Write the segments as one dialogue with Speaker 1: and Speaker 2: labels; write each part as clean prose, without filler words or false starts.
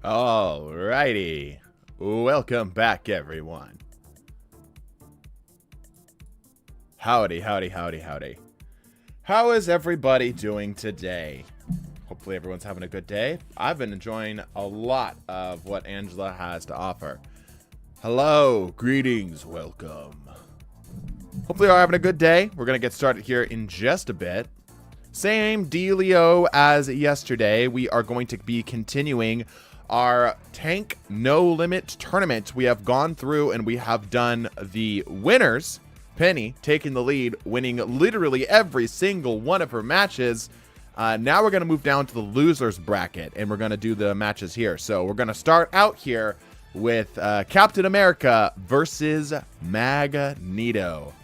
Speaker 1: Alrighty. Welcome back, everyone. Howdy, howdy, howdy, howdy. How is everybody doing today? Hopefully everyone's having a good day. I've been enjoying a lot of what Angela has to offer. Hello, greetings, welcome. Hopefully you're having a good day. We're going to get started here in just a bit. Same dealio as yesterday. We are going to be continuing our Tank No Limit tournament. We have gone through and we have done the winners. Penny taking the lead, winning literally every single one of her matches. Now we're going to move down to the losers bracket and we're going to do the matches here. So we're going to start out here with Captain America versus Magneto.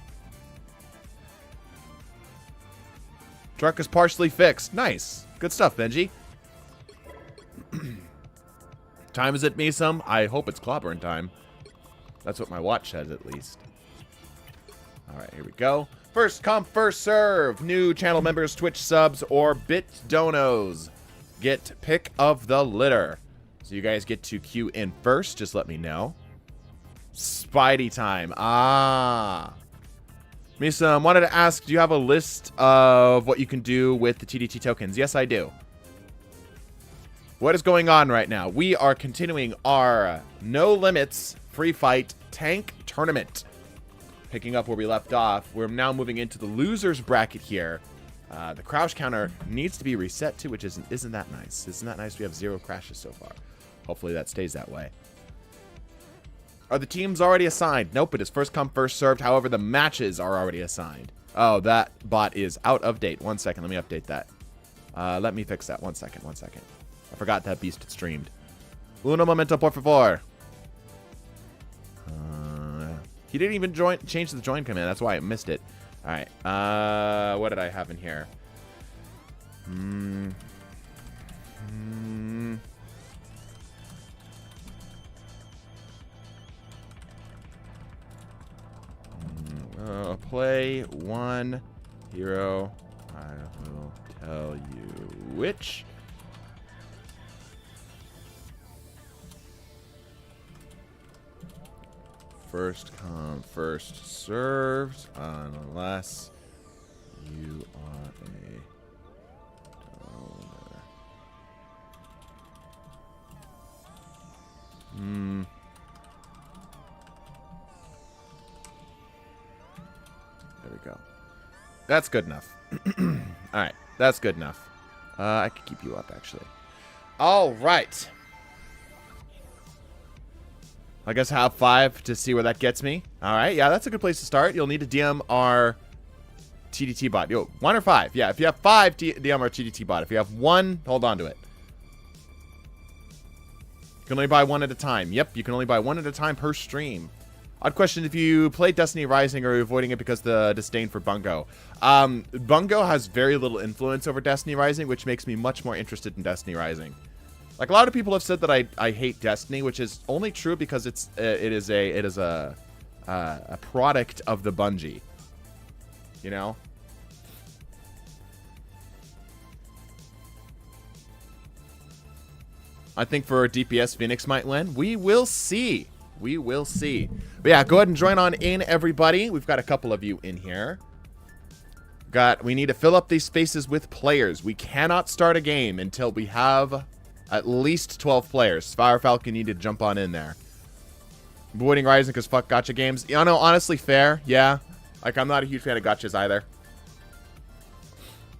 Speaker 1: Truck is partially fixed. Nice. Good stuff, Benji. Time is it me some? I hope it's clobbering time. That's what my watch says, at least. Alright, here we go. First come, first serve. New channel members, Twitch subs, or bit donos get pick of the litter. So you guys get to queue in first. Just let me know. Spidey time. Misa, wanted to ask, do you have a list of what you can do with the TDT tokens? Yes, I do. What is going on right now? We are continuing our No Limits Free Fight Tank Tournament. Picking up where we left off. We're now moving into the losers bracket here. The crouch counter needs to be reset too, which isn't that nice. Isn't that nice? We have 0 crashes so far. Hopefully that stays that way. Are the teams already assigned? Nope, it is first come, first served. However, the matches are already assigned. Oh, that bot is out of date. 1 second, let me update that. Let me fix that. 1 second, 1 second. I forgot that beast had streamed. Uno momento, por favor. He didn't even change the join command. That's why I missed it. All right. What did I have in here? Play one hero. I will tell you which. First come, first served, unless you are a donor. There we go. That's good enough. Alright, that's good enough. I could keep you up, actually. Alright. I guess I have 5 to see where that gets me. Alright, yeah, that's a good place to start. You'll need to DM our TDT bot. Yo, 1 or 5? Yeah, if you have 5, DM our TDT bot. If you have 1, hold on to it. You can only buy 1 at a time. Yep, you can only buy 1 at a time per stream. Odd question, if you play Destiny Rising, are you avoiding it because of the disdain for Bungo? Bungo has very little influence over Destiny Rising, which makes me much more interested in Destiny Rising. Like, a lot of people have said that I hate Destiny, which is only true because it is a product of the Bungie. You know? I think for DPS, Phoenix might win. We will see. We will see. But yeah, go ahead and join on in, everybody. We've got a couple of you in here. We need to fill up these spaces with players. We cannot start a game until we have at least 12 players. Fire Falcon need to jump on in there. Avoiding Rising because fuck gacha games. You know, honestly, fair. Yeah. Like, I'm not a huge fan of gachas either.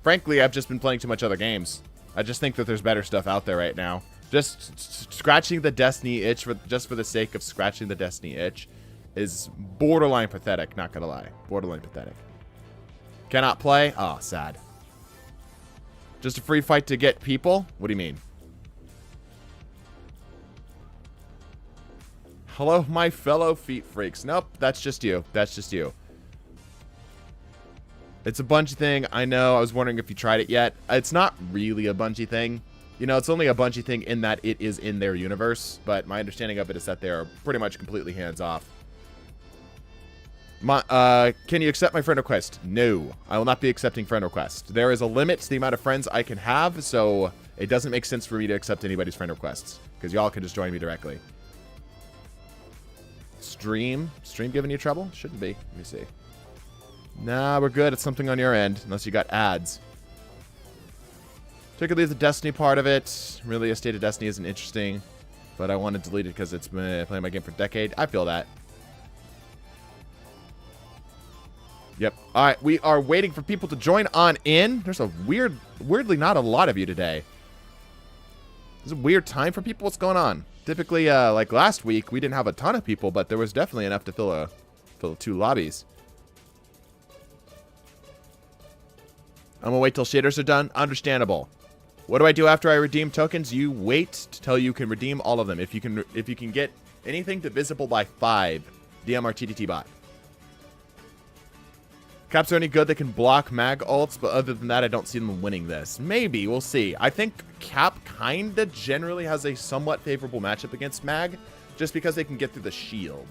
Speaker 1: Frankly, I've just been playing too much other games. I just think that there's better stuff out there right now. Just scratching the Destiny itch just for the sake of scratching the Destiny itch is borderline pathetic, not gonna lie. Borderline pathetic. Cannot play? Oh, sad. Just a free fight to get people? What do you mean? Hello, my fellow feet freaks. Nope, that's just you. That's just you. It's a Bungie thing. I know. I was wondering if you tried it yet. It's not really a Bungie thing. You know, it's only a Bungie thing in that it is in their universe, but my understanding of it is that they're pretty much completely hands-off. Can you accept my friend request? No, I will not be accepting friend request. There is a limit to the amount of friends I can have, so it doesn't make sense for me to accept anybody's friend requests because y'all can just join me directly. Stream giving you trouble? Shouldn't be. Let me see. Nah, we're good. It's something on your end, unless you got ads. Particularly the Destiny part of it. Really, a State of Destiny isn't interesting, but I want to delete it because it's been playing my game for a decade. I feel that. Yep. All right, we are waiting for people to join on in. There's a weirdly not a lot of you today. It's a weird time for people. What's going on? Typically, like last week, we didn't have a ton of people, but there was definitely enough to fill 2 lobbies. I'm gonna wait till shaders are done. Understandable. What do I do after I redeem tokens? You wait till you can redeem all of them. If you can get anything divisible by 5, DM our TDT bot. Caps are any good. They can block mag ults, but other than that, I don't see them winning this. Maybe. We'll see. I think Cap kinda generally has a somewhat favorable matchup against mag, just because they can get through the shield.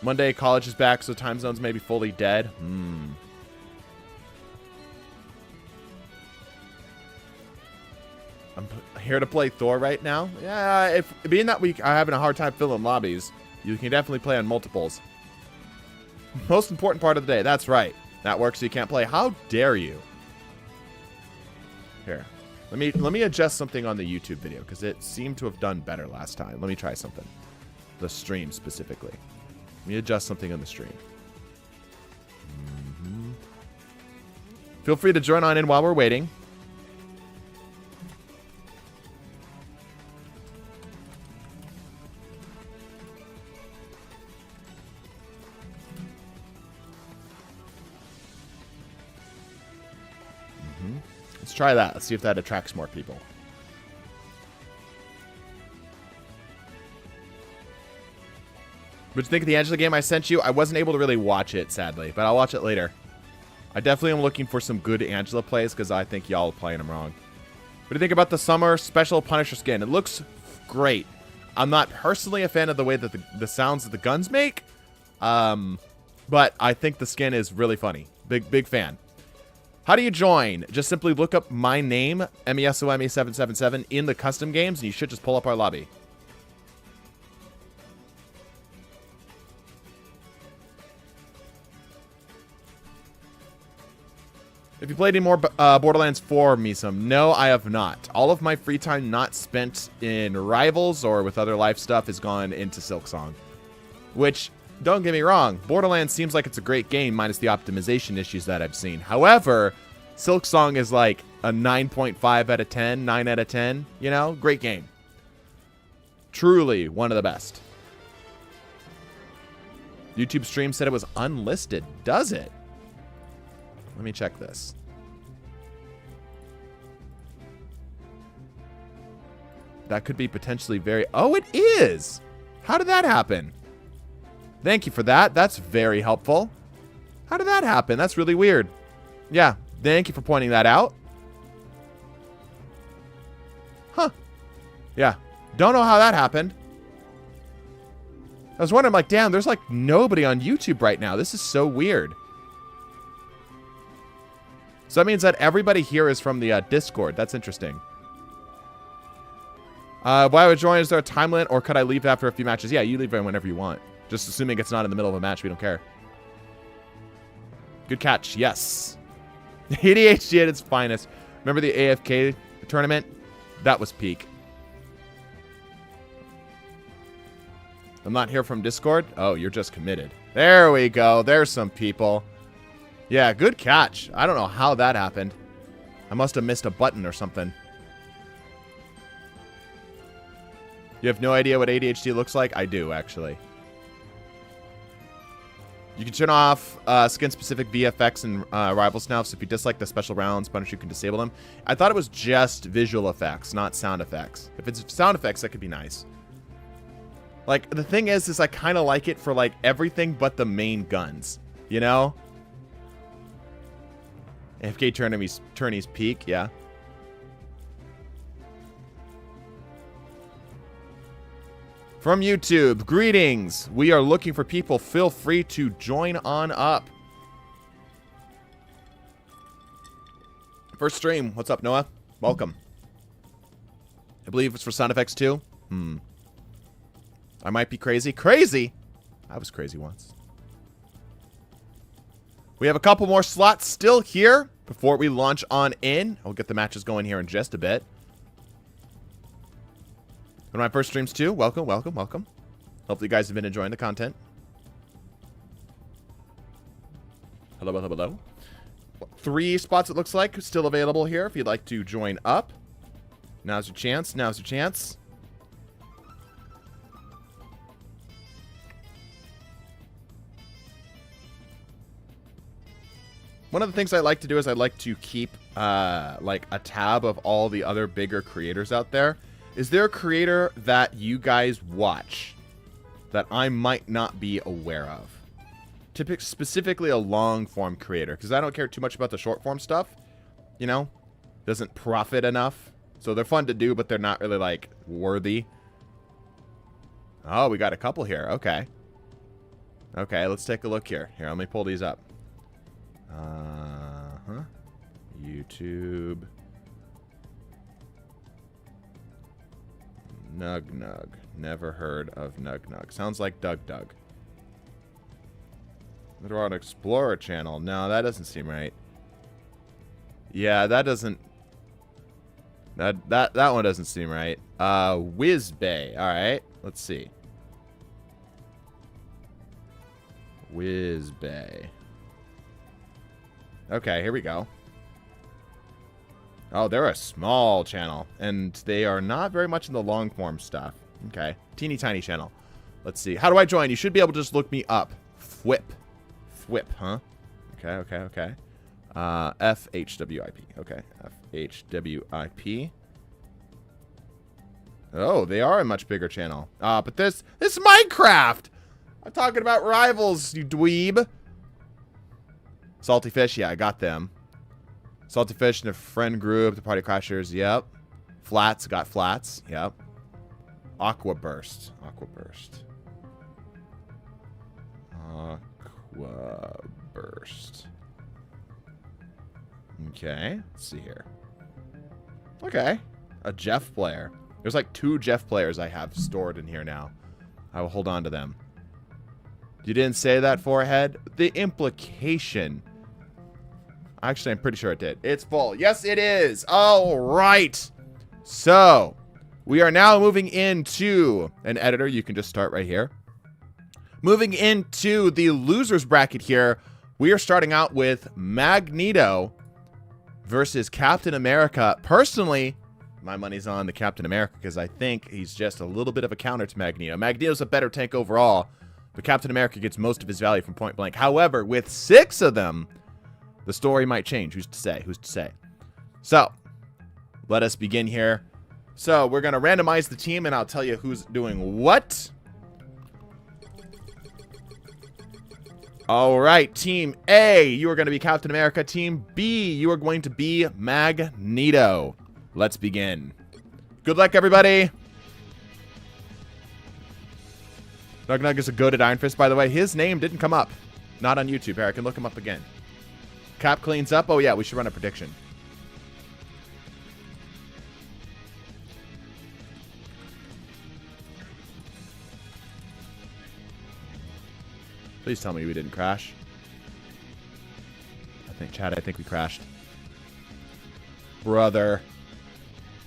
Speaker 1: Monday, college is back, so time zones may be fully dead. I'm here to play Thor right now. Yeah, if being that week, I'm having a hard time filling lobbies. You can definitely play on multiples. Most important part of the day. That's right. That works so you can't play. How dare you? Here. Let me adjust something on the YouTube video because it seemed to have done better last time. Let me try something. The stream specifically. Let me adjust something on the stream. Feel free to join on in while we're waiting. Let's try that. Let's see if that attracts more people. What'd you think of the Angela game I sent you? I wasn't able to really watch it, sadly, but I'll watch it later. I definitely am looking for some good Angela plays because I think y'all are playing them wrong. What do you think about the summer special Punisher skin? It looks great. I'm not personally a fan of the way that the sounds that the guns make, but I think the skin is really funny. Big fan. How do you join? Just simply look up my name, MESOME777, in the custom games, and you should just pull up our lobby. If you played any more Borderlands 4, Misum, no, I have not. All of my free time not spent in Rivals or with other life stuff has gone into Silksong. Which, don't get me wrong, Borderlands seems like it's a great game minus the optimization issues that I've seen. However, Silksong is like a 9.5 out of 10, 9 out of 10, you know? Great game. Truly one of the best. YouTube stream said it was unlisted. Does it? Let me check this. That could be potentially very... Oh, it is! How did that happen? Thank you for that. That's very helpful. How did that happen? That's really weird. Yeah, thank you for pointing that out. Huh. Yeah. Don't know how that happened. I was wondering, like, damn, there's like nobody on YouTube right now. This is so weird. So that means that everybody here is from the Discord. That's interesting. Why would I join? Is there a time limit, or could I leave after a few matches? Yeah, you leave whenever you want. Just assuming it's not in the middle of a match. We don't care. Good catch. Yes. ADHD at its finest. Remember the AFK tournament? That was peak. I'm not here from Discord. Oh, you're just committed. There we go. There's some people. Yeah, good catch. I don't know how that happened. I must have missed a button or something. You have no idea what ADHD looks like? I do, actually. You can turn off skin-specific VFX and Rivals now, so if you dislike the special rounds, Punisher can disable them. I thought it was just visual effects, not sound effects. If it's sound effects, that could be nice. Like, the thing is I kind of like it for, like, everything but the main guns. You know? AFK tourneys peak, yeah. From YouTube, greetings. We are looking for people. Feel free to join on up. First stream. What's up, Noah? Welcome. I believe it's for sound effects too. I might be crazy. Crazy? I was crazy once. We have a couple more slots still here before we launch on in. I'll get the matches going here in just a bit. One of my first streams too. Welcome, welcome, welcome. Hopefully you guys have been enjoying the content. Hello, hello, hello. 3 spots it looks like still available here if you'd like to join up. Now's your chance. Now's your chance. One of the things I like to do is I like to keep like a tab of all the other bigger creators out there. Is there a creator that you guys watch that I might not be aware of? Specifically a long form creator, because I don't care too much about the short form stuff. You know, doesn't profit enough. So they're fun to do, but they're not really like worthy. Oh, we got a couple here. Okay. Okay, let's take a look here. Here, let me pull these up. YouTube. Nug Nug. Never heard of Nug Nug. Sounds like Doug Doug. They're on Explorer channel. No, that doesn't seem right. Yeah, that doesn't. That one doesn't seem right. Whizbay. All right, let's see. Whizbay. Okay, here we go. Oh, they're a small channel, and they are not very much in the long form stuff. Okay, teeny tiny channel. Let's see. How do I join? You should be able to just look me up. Fwip. Fwip, huh? Okay, okay, okay. FHWIP. Okay, FHWIP. Oh, they are a much bigger channel. But this is Minecraft. I'm talking about rivals, you dweeb. Salty Fish, yeah, I got them. Salty Fish in a friend group, the Party Crashers, yep. Flats, got Flats, yep. Aqua Burst. Aqua Burst. Aqua Burst. Okay, let's see here. Okay, a Jeff player. There's like 2 Jeff players I have stored in here now. I will hold on to them. You didn't say that, Forehead? The implication. Actually, I'm pretty sure it did. It's full. Yes, it is. All right. So, we are now moving into an editor. You can just start right here. Moving into the losers bracket here, we are starting out with Magneto versus Captain America. Personally, my money's on the Captain America because I think he's just a little bit of a counter to Magneto. Magneto's a better tank overall, but Captain America gets most of his value from point blank. However, with 6 of them, the story might change. Who's to say? Who's to say? So, let us begin here. So, we're going to randomize the team, and I'll tell you who's doing what. All right, Team A, you are going to be Captain America. Team B, you are going to be Magneto. Let's begin. Good luck, everybody. Nug Nug is a goated Iron Fist, by the way. His name didn't come up. Not on YouTube. Here, I can look him up again. Cap cleans up. Oh, yeah, we should run a prediction. Please tell me we didn't crash. I think we crashed. Brother.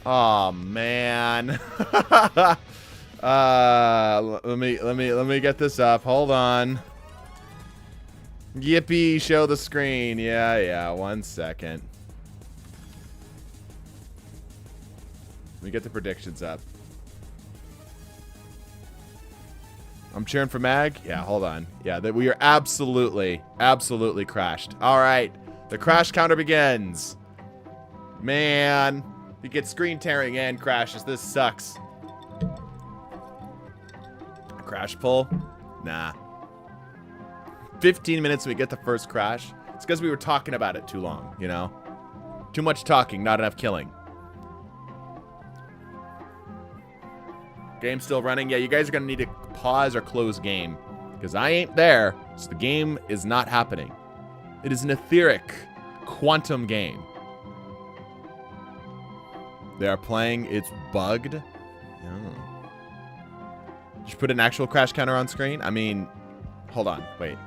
Speaker 1: Oh man. Let me get this up. Hold on. Yippee, show the screen. Yeah, 1 second. Let me get the predictions up. I'm cheering for Mag. Yeah, hold on. Yeah, that we are absolutely crashed. All right, the crash counter begins. Man, he gets screen tearing and crashes. This sucks. Crash pull? Nah. 15 minutes and we get the first crash. It's because we were talking about it too long, you know? Too much talking, not enough killing. Game still running. Yeah, you guys are going to need to pause or close game. Because I ain't there, so the game is not happening. It is an etheric, quantum game. They are playing. It's bugged. Oh. Did you put an actual crash counter on screen? I mean, hold on. Wait.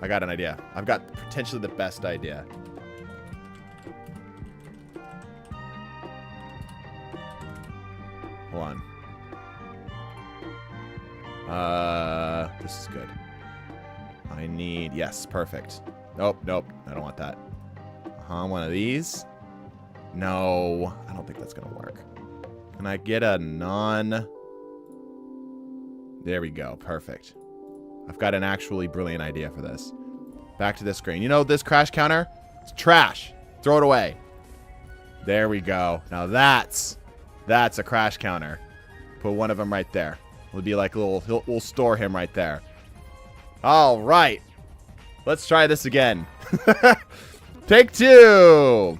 Speaker 1: I got an idea. I've got potentially the best idea. Hold on. This is good. I need... Yes, perfect. Nope, nope. I don't want that. One of these. No, I don't think that's going to work. Can I get a non... There we go. Perfect. I've got an actually brilliant idea for this. Back to this screen. You know this crash counter? It's trash. Throw it away. There we go. Now that's a crash counter. Put one of them right there. It'll be like a little... We'll store him right there. All right. Let's try this again. Take two.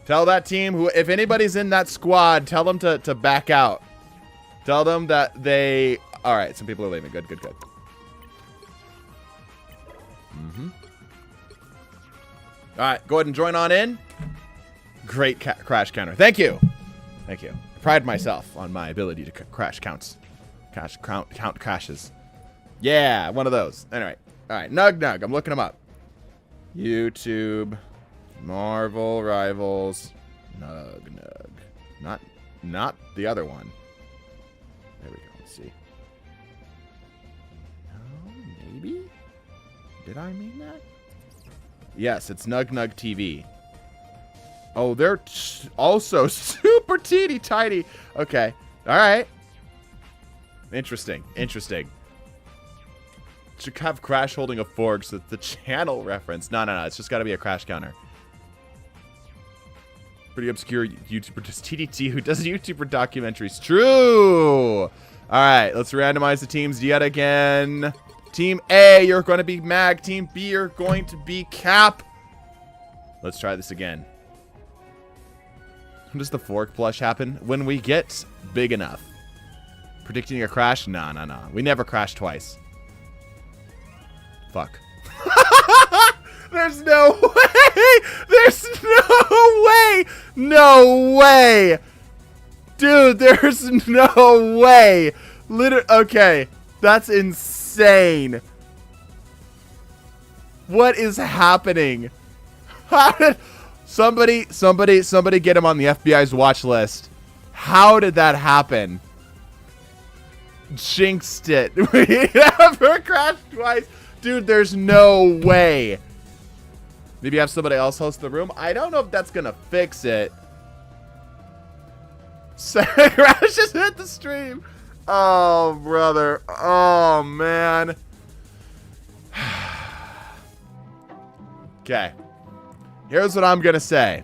Speaker 1: Tell that team, who, if anybody's in that squad, tell them to back out. Tell them that they... All right, some people are leaving. Good, good, good. All right, go ahead and join on in. Great crash counter. Thank you. Thank you. I pride myself on my ability to crash counts. Count crashes. Yeah, one of those. Anyway. All right, Nug. I'm looking them up. YouTube, Marvel Rivals, Nug. Not the other one. There we go. Let's see. No, maybe? Did I mean that? Yes, it's Nug TV. Oh, they're also super teeny tiny. Okay. All right. Interesting. Should have Crash holding a fork so it's the channel reference. No. It's just got to be a crash counter. Pretty obscure YouTuber, just TDT, who does YouTuber documentaries. True. All right, let's randomize the teams yet again. Team A, you're going to be Mag. Team B, you're going to be Cap. Let's try this again. When does the fork plush happen? When we get big enough. Predicting a crash? No. We never crash twice. Fuck. There's no way! There's no way! No way! Dude, there's no way! Okay, that's insane. What is happening? How did... Somebody get him on the FBI's watch list. How did that happen? Jinxed it. We never crashed twice. Dude, there's no way. Maybe have somebody else host the room. I don't know if that's going to fix it. Crash just hit the stream. Oh, brother. Oh, man. Okay. Here's what I'm going to say.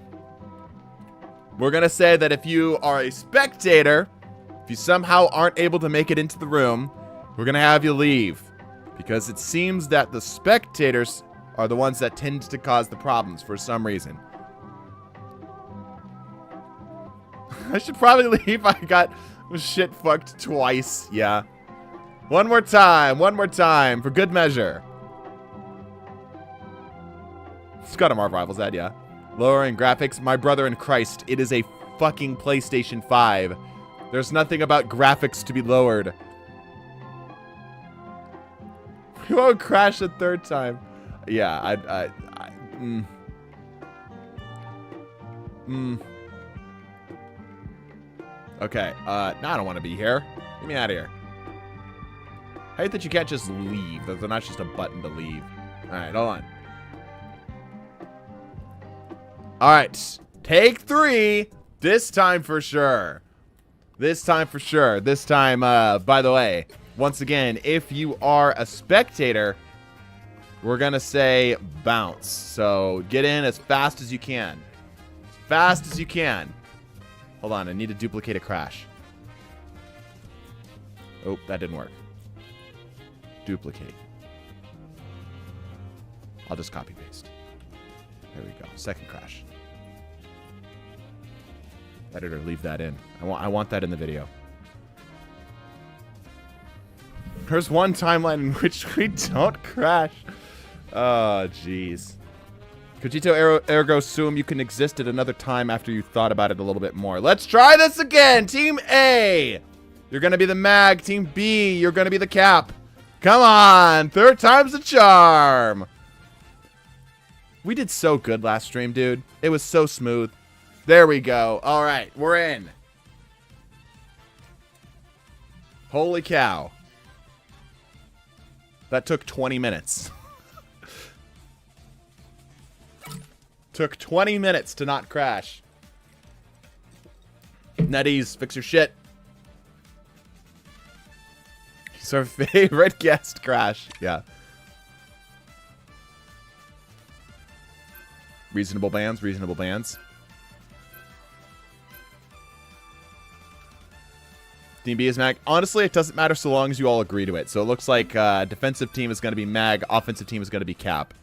Speaker 1: We're going to say that if you are a spectator, if you somehow aren't able to make it into the room, we're going to have you leave. Because it seems that the spectators are the ones that tend to cause the problems for some reason. I should probably leave. I got shit fucked twice. Yeah. One more time, for good measure. It's got a Marvel Rivals ad, yeah. Lowering graphics, my brother in Christ, it is a fucking PlayStation 5. There's nothing about graphics to be lowered. We won't crash a third time. Yeah, Okay, I don't want to be here. Get me out of here. I hate that you can't just leave. There's not just a button to leave. Alright, hold on. Alright, take 3. This time for sure. This time, by the way, once again, if you are a spectator, we're going to say bounce. So get in as fast as you can. As fast as you can. Hold on, I need to duplicate a crash. Oh, that didn't work. Duplicate. I'll just copy paste. There we go. Second crash. Editor, leave that in. I want that in the video. There's one timeline in which we don't crash. Oh, jeez. Cogito ergo sum, you can exist at another time after you thought about it a little bit more. Let's try this again. Team A, you're going to be the mag. Team B, you're going to be the cap. Come on. Third time's the charm. We did so good last stream, dude. It was so smooth. There we go. All right, we're in. Holy cow. That took 20 minutes. Took 20 minutes to not crash. NetEase, fix your shit. He's our favorite guest, Crash. Yeah. Reasonable bands, reasonable bands. Team B is mag. Honestly, it doesn't matter so long as you all agree to it. So it looks like defensive team is going to be mag, offensive team is going to be cap.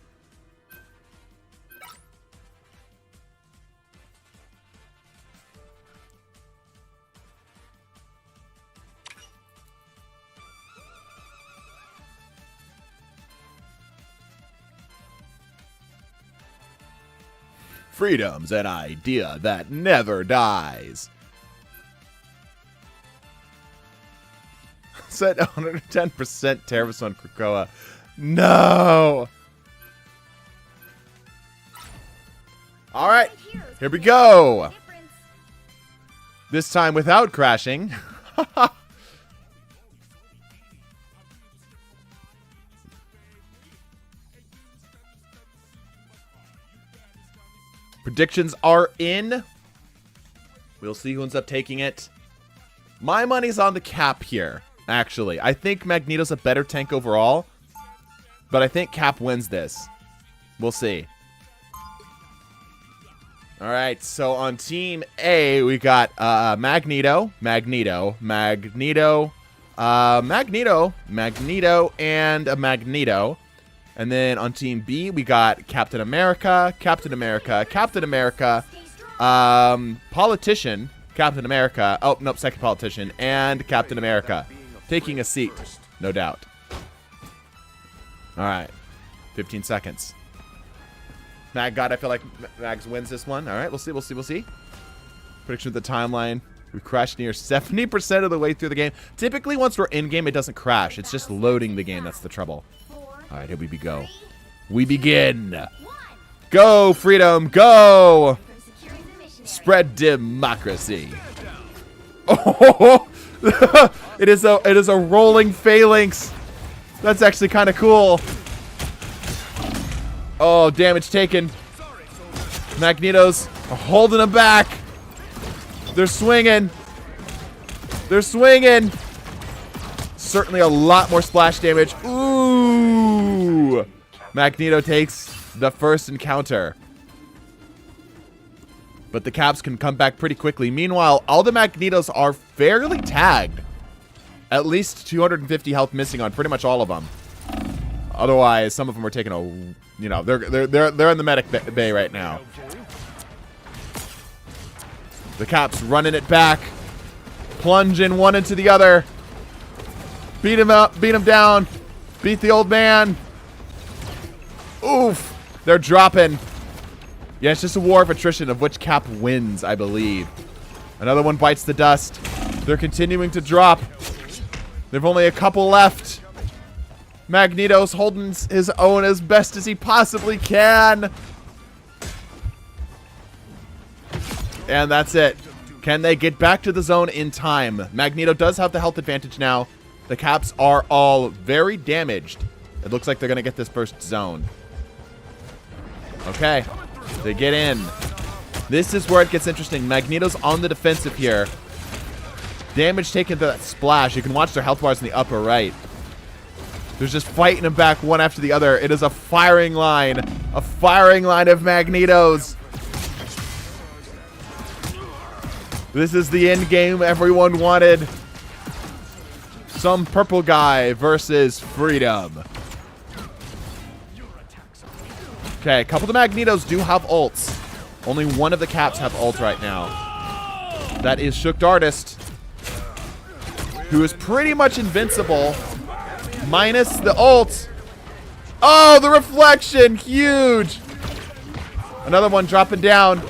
Speaker 1: Freedom's an idea that never dies. Said 110% tariffs on Krakoa. No! Alright, here we go! This time without crashing. Predictions are in. We'll see who ends up taking it. My money's on the cap here, actually. I think Magneto's a better tank overall, but I think Cap wins this. We'll see. All right, so on Team A, we got Magneto, and a Magneto. And then on Team B, we got Captain America, Politician, Captain America. Oh, nope, second Politician, and Captain America. Taking a seat, no doubt. All right, 15 seconds. God, I feel like Mags wins this one. All right, we'll see. Prediction of the timeline. We crashed near 70% of the way through the game. Typically, once we're in-game, it doesn't crash. It's just loading the game. That's the trouble. All right, here we go. We begin. Go, freedom, go! Spread democracy. Oh, it is a rolling phalanx. That's actually kind of cool. Oh, damage taken. Magneto's holding him back. They're swinging. Certainly a lot more splash damage. Ooh! Magneto takes the first encounter. But the Caps can come back pretty quickly. Meanwhile, all the Magnetos are fairly tagged. At least 250 health missing on pretty much all of them. Otherwise, some of them are taking a, you know, they're in the medic bay right now. The Caps running it back, plunging one into the other. Beat him up, beat him down, beat the old man. Oof, they're dropping. Yeah, it's just a war of attrition of which Cap wins, I believe. Another one bites the dust. They're continuing to drop. They've only a couple left. Magneto's holding his own as best as he possibly can. And that's it. Can they get back to the zone in time? Magneto does have the health advantage now. The Caps are all very damaged. It looks like they're going to get this first zone. Okay. They get in. This is where it gets interesting. Magneto's on the defensive here. Damage taken to that splash. You can watch their health bars in the upper right. They're just fighting them back one after the other. It is a firing line. A firing line of Magnetos. This is the end game everyone wanted. Some purple guy versus freedom. Okay, a couple of the Magnetos do have ults. Only one of the Caps have ult right now. That is Shook Artist, who is pretty much invincible, minus the ult. Oh, the reflection, huge. Another one dropping down.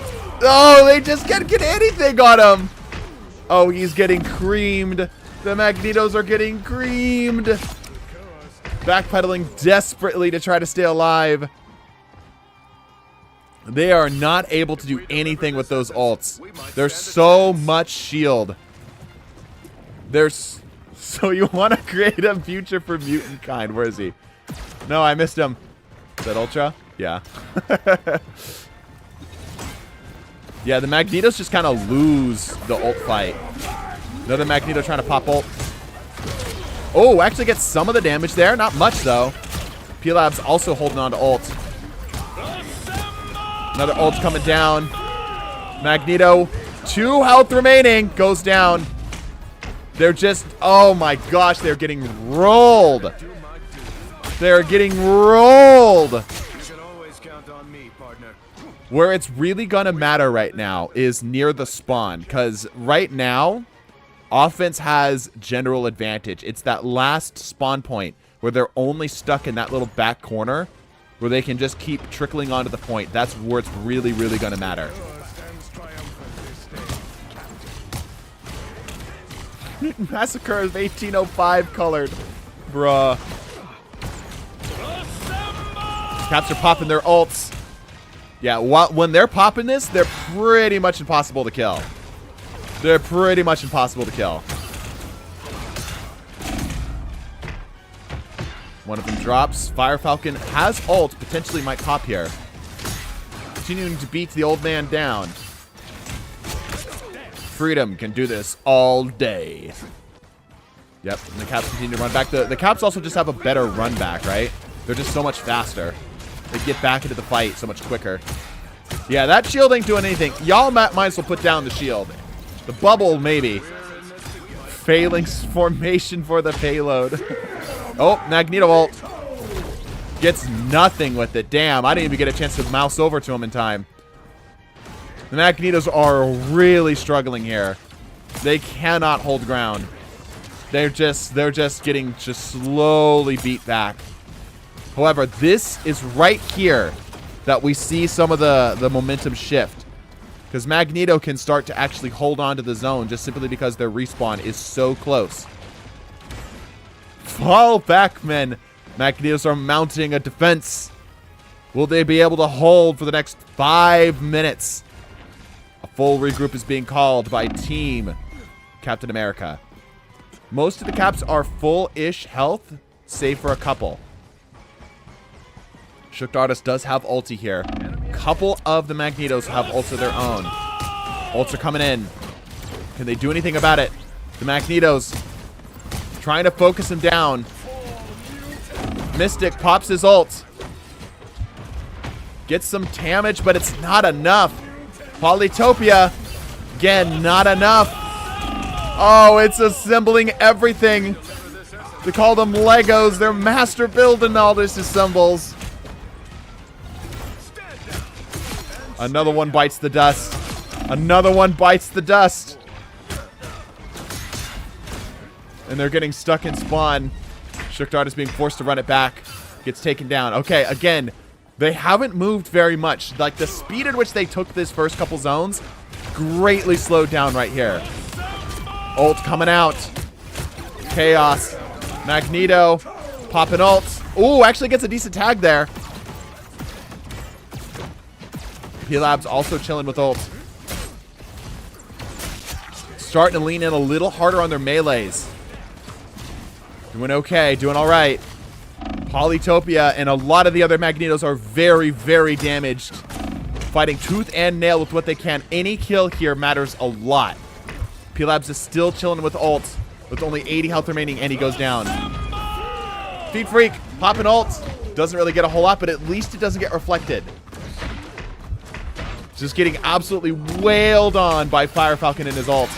Speaker 1: Oh, they just can't get anything on him. Oh, he's getting creamed. The Magnetos are getting creamed. Backpedaling desperately to try to stay alive. They are not able to do anything with those ults. There's so much shield. There's... So you want to create a future for mutant kind. Where is he? No, I missed him. Is that Ultra? Yeah. Yeah, the Magnetos just kind of lose the ult fight. Another Magneto trying to pop ult. Oh, actually gets some of the damage there. Not much, though. P-Lab's also holding on to ult. Another ult's coming down. Magneto, 2 health remaining, goes down. They're just, oh my gosh, they're getting rolled. They're getting rolled. Where it's really going to matter right now is near the spawn. Because right now, offense has general advantage. It's that last spawn point where they're only stuck in that little back corner where they can just keep trickling onto the point. That's where it's really, really going to matter. Massacre is 1805 colored. Bruh. Caps are popping their ults. Yeah, when they're popping this, they're pretty much impossible to kill. They're pretty much impossible to kill. One of them drops. Fire Falcon has ult. Potentially might pop here. Continuing to beat the old man down. Freedom can do this all day. Yep, and the Caps continue to run back. The Caps also just have a better run back, right? They're just so much faster. They get back into the fight so much quicker. Yeah, that shield ain't doing anything. Y'all might as well put down the shield. The bubble, maybe. Phalanx formation for the payload. Oh, Magneto ult. Gets nothing with it. Damn, I didn't even get a chance to mouse over to him in time. The Magnetos are really struggling here. They cannot hold ground. They're just getting slowly beat back. However, this is right here that we see some of the momentum shift. Because Magneto can start to actually hold on to the zone just simply because their respawn is so close. Fall back, men. Magnetos are mounting a defense. Will they be able to hold for the next 5 minutes? A full regroup is being called by Team Captain America. Most of the Caps are full-ish health, save for a couple. Shook Artist does have ulti here. Couple of the Magnetos have ults of their own. Ults are coming in. Can they do anything about it? The Magnetos trying to focus him down. Mystic pops his ult. Gets some damage, but it's not enough. Polytopia, again, not enough. Oh, it's assembling everything. They call them Legos. They're master building all this assembles. Another one bites the dust. Another one bites the dust. And they're getting stuck in spawn. Shook Dart is being forced to run it back. Gets taken down. Okay, again, they haven't moved very much. Like, the speed at which they took this first couple zones greatly slowed down right here. Ult coming out. Chaos. Magneto popping ult. Ooh, actually gets a decent tag there. P-Lab's also chilling with ult. Starting to lean in a little harder on their melees. Doing okay, doing all right. Polytopia and a lot of the other Magnetos are very, very damaged. Fighting tooth and nail with what they can. Any kill here matters a lot. P-Labs is still chilling with ult with only 80 health remaining, and he goes down. Feed Freak, popping ult. Doesn't really get a whole lot, but at least it doesn't get reflected. Just getting absolutely wailed on by Fire Falcon and his ult.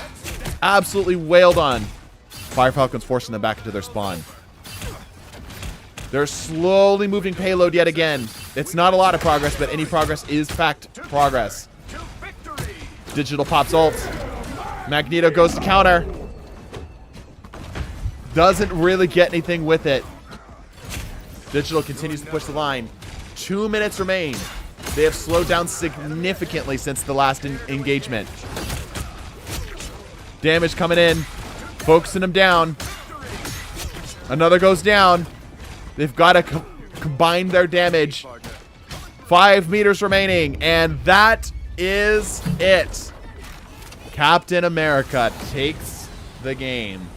Speaker 1: Absolutely wailed on. Fire Falcon's forcing them back into their spawn. They're slowly moving payload yet again. It's not a lot of progress, but any progress is fact progress. Digital pops ult. Magneto goes to counter. Doesn't really get anything with it. Digital continues to push the line. 2 minutes remain. They have slowed down significantly since the last engagement. Damage coming in. Focusing them down. Another goes down. They've got to combine their damage. 5 meters remaining. And that is it. Captain America takes the game.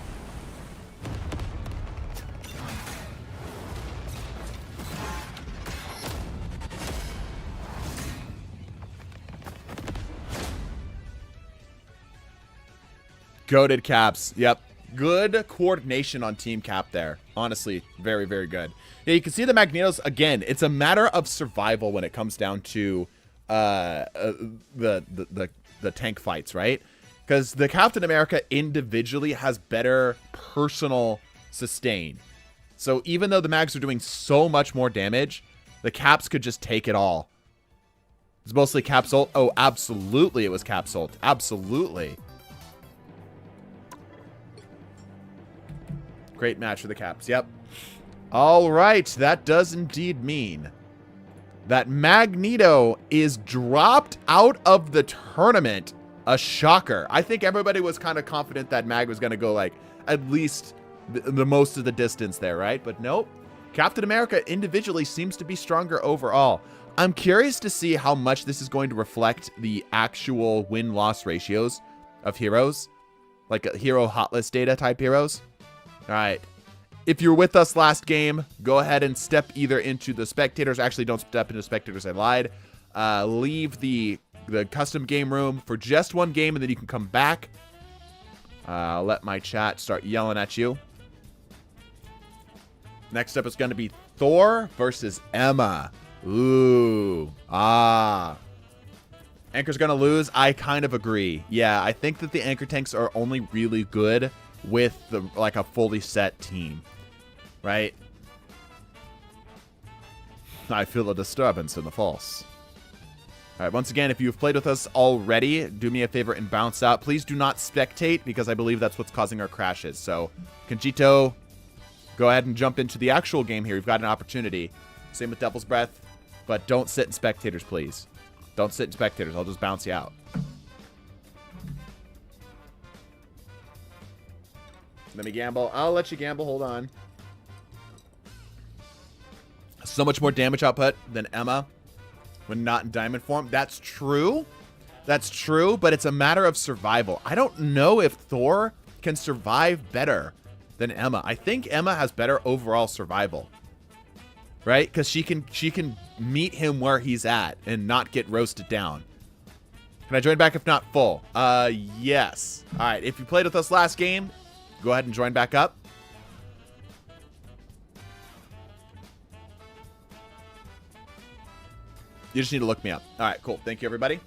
Speaker 1: Goated Caps. Yep. Good coordination on Team Cap there. Honestly, very, very good. Yeah, you can see the Magnetos, again, it's a matter of survival when it comes down to the tank fights, right? Because the Captain America individually has better personal sustain. So even though the Mags are doing so much more damage, the Caps could just take it all. It's mostly Cap's ult. Oh, absolutely it was Cap's ult. Absolutely. Great match for the Caps. Yep. All right. That does indeed mean that Magneto is dropped out of the tournament. A shocker. I think everybody was kind of confident that Mag was going to go like at least the most of the distance there, right? But nope. Captain America individually seems to be stronger overall. I'm curious to see how much this is going to reflect the actual win-loss ratios of heroes, like a hero hot list data type heroes. All right. If you're with us last game, go ahead and step either into the spectators. Actually, don't step into spectators. I lied. Leave the custom game room for just one game, and then you can come back. I'll let my chat start yelling at you. Next up is going to be Thor versus Emma. Ooh. Ah. Anchor's going to lose. I kind of agree. Yeah, I think that the Anchor tanks are only really good with the like a fully set team, right? I feel a disturbance in the false. All right, once again, if you've played with us already, do me a favor and bounce out. Please do not spectate, because I believe that's what's causing our crashes. So, Conchito, go ahead and jump into the actual game here. You've got an opportunity. Same with Devil's Breath, but don't sit in spectators, please. Don't sit in spectators. I'll just bounce you out. Let me gamble. I'll let you gamble. Hold on. So much more damage output than Emma when not in diamond form. That's true. That's true, but it's a matter of survival. I don't know if Thor can survive better than Emma. I think Emma has better overall survival. Right? Because she can meet him where he's at and not get roasted down. Can I join back if not full? Yes. All right. If you played with us last game, go ahead and join back up. You just need to look me up. All right, cool. Thank you, everybody.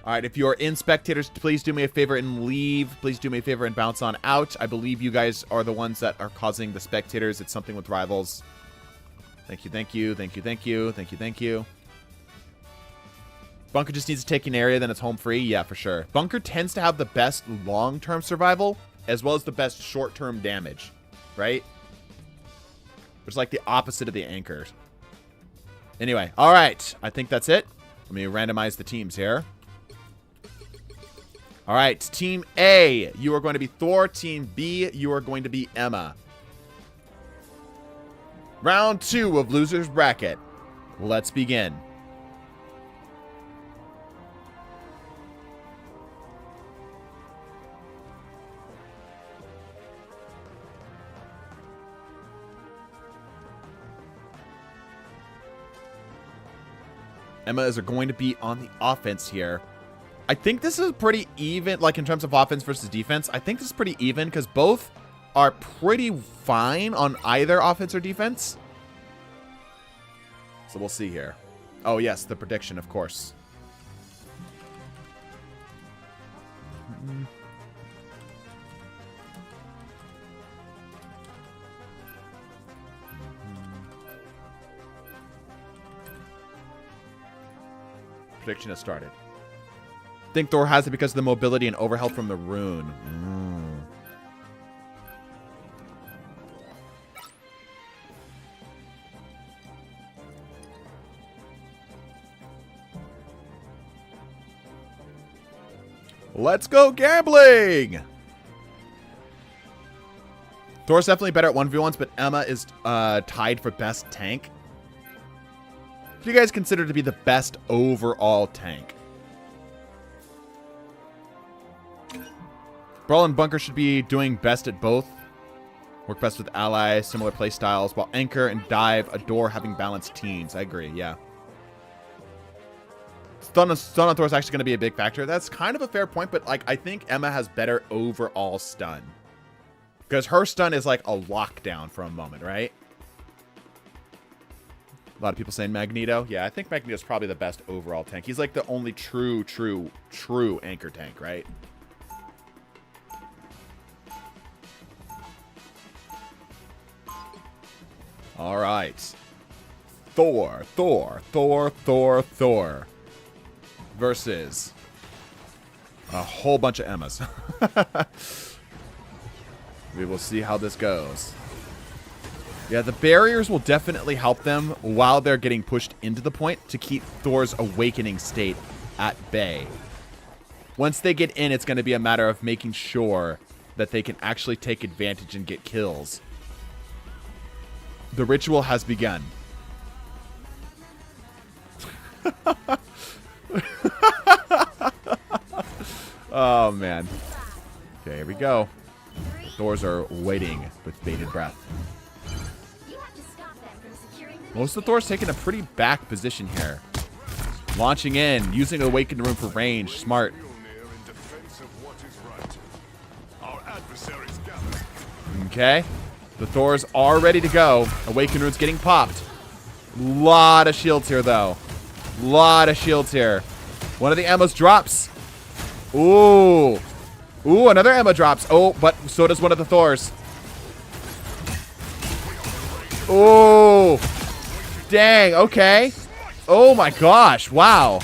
Speaker 1: All right, if you're in spectators, please do me a favor and leave. Please do me a favor and bounce on out. I believe you guys are the ones that are causing the spectators. It's something with rivals. Thank you, thank you, thank you, thank you, thank you, thank you. Bunker just needs to take an area, then it's home free. Yeah, for sure. Bunker tends to have the best long-term survival, as well as the best short-term damage, right? Which is like the opposite of the anchors. Anyway, all right. I think that's it. Let me randomize the teams here. All right, Team A, you are going to be Thor. Team B, you are going to be Emma. Round 2 of Loser's Bracket. Let's begin. Emma is going to be on the offense here. I think this is pretty even, like in terms of offense versus defense. I think this is pretty even because both are pretty fine on either offense or defense. So we'll see here. Oh, yes, the prediction, of course. Prediction has started. I think Thor has it because of the mobility and overhealth from the rune. Let's go gambling! Thor's definitely better at 1v1s, but Emma is tied for best tank. Who do you guys consider to be the best overall tank? Brawl and Bunker should be doing best at both. Work best with allies, similar play styles, while Anchor and Dive adore having balanced teams. I agree, yeah. Stun on Thor is actually going to be a big factor. That's kind of a fair point, but like I think Emma has better overall stun. Because her stun is like a lockdown for a moment, right? A lot of people saying Magneto. Yeah, I think Magneto's probably the best overall tank. He's like the only true anchor tank, right? All right. Thor versus a whole bunch of Emmas. We will see how this goes. Yeah, the barriers will definitely help them while they're getting pushed into the point to keep Thor's awakening state at bay. Once they get in, it's going to be a matter of making sure that they can actually take advantage and get kills. The ritual has begun. Oh, man. Okay, here we go. Thors are waiting with bated breath. Most of the Thors taking a pretty back position here. Launching in, using Awakened Room for range. Smart. Okay. The Thors are ready to go. Awakened Room's getting popped. Lot of shields here, though. Lot of shields here. One of the Emmas drops. Ooh. Ooh, another Emma drops. Oh, but so does one of the Thors. Oh. Dang, okay. Oh my gosh, wow.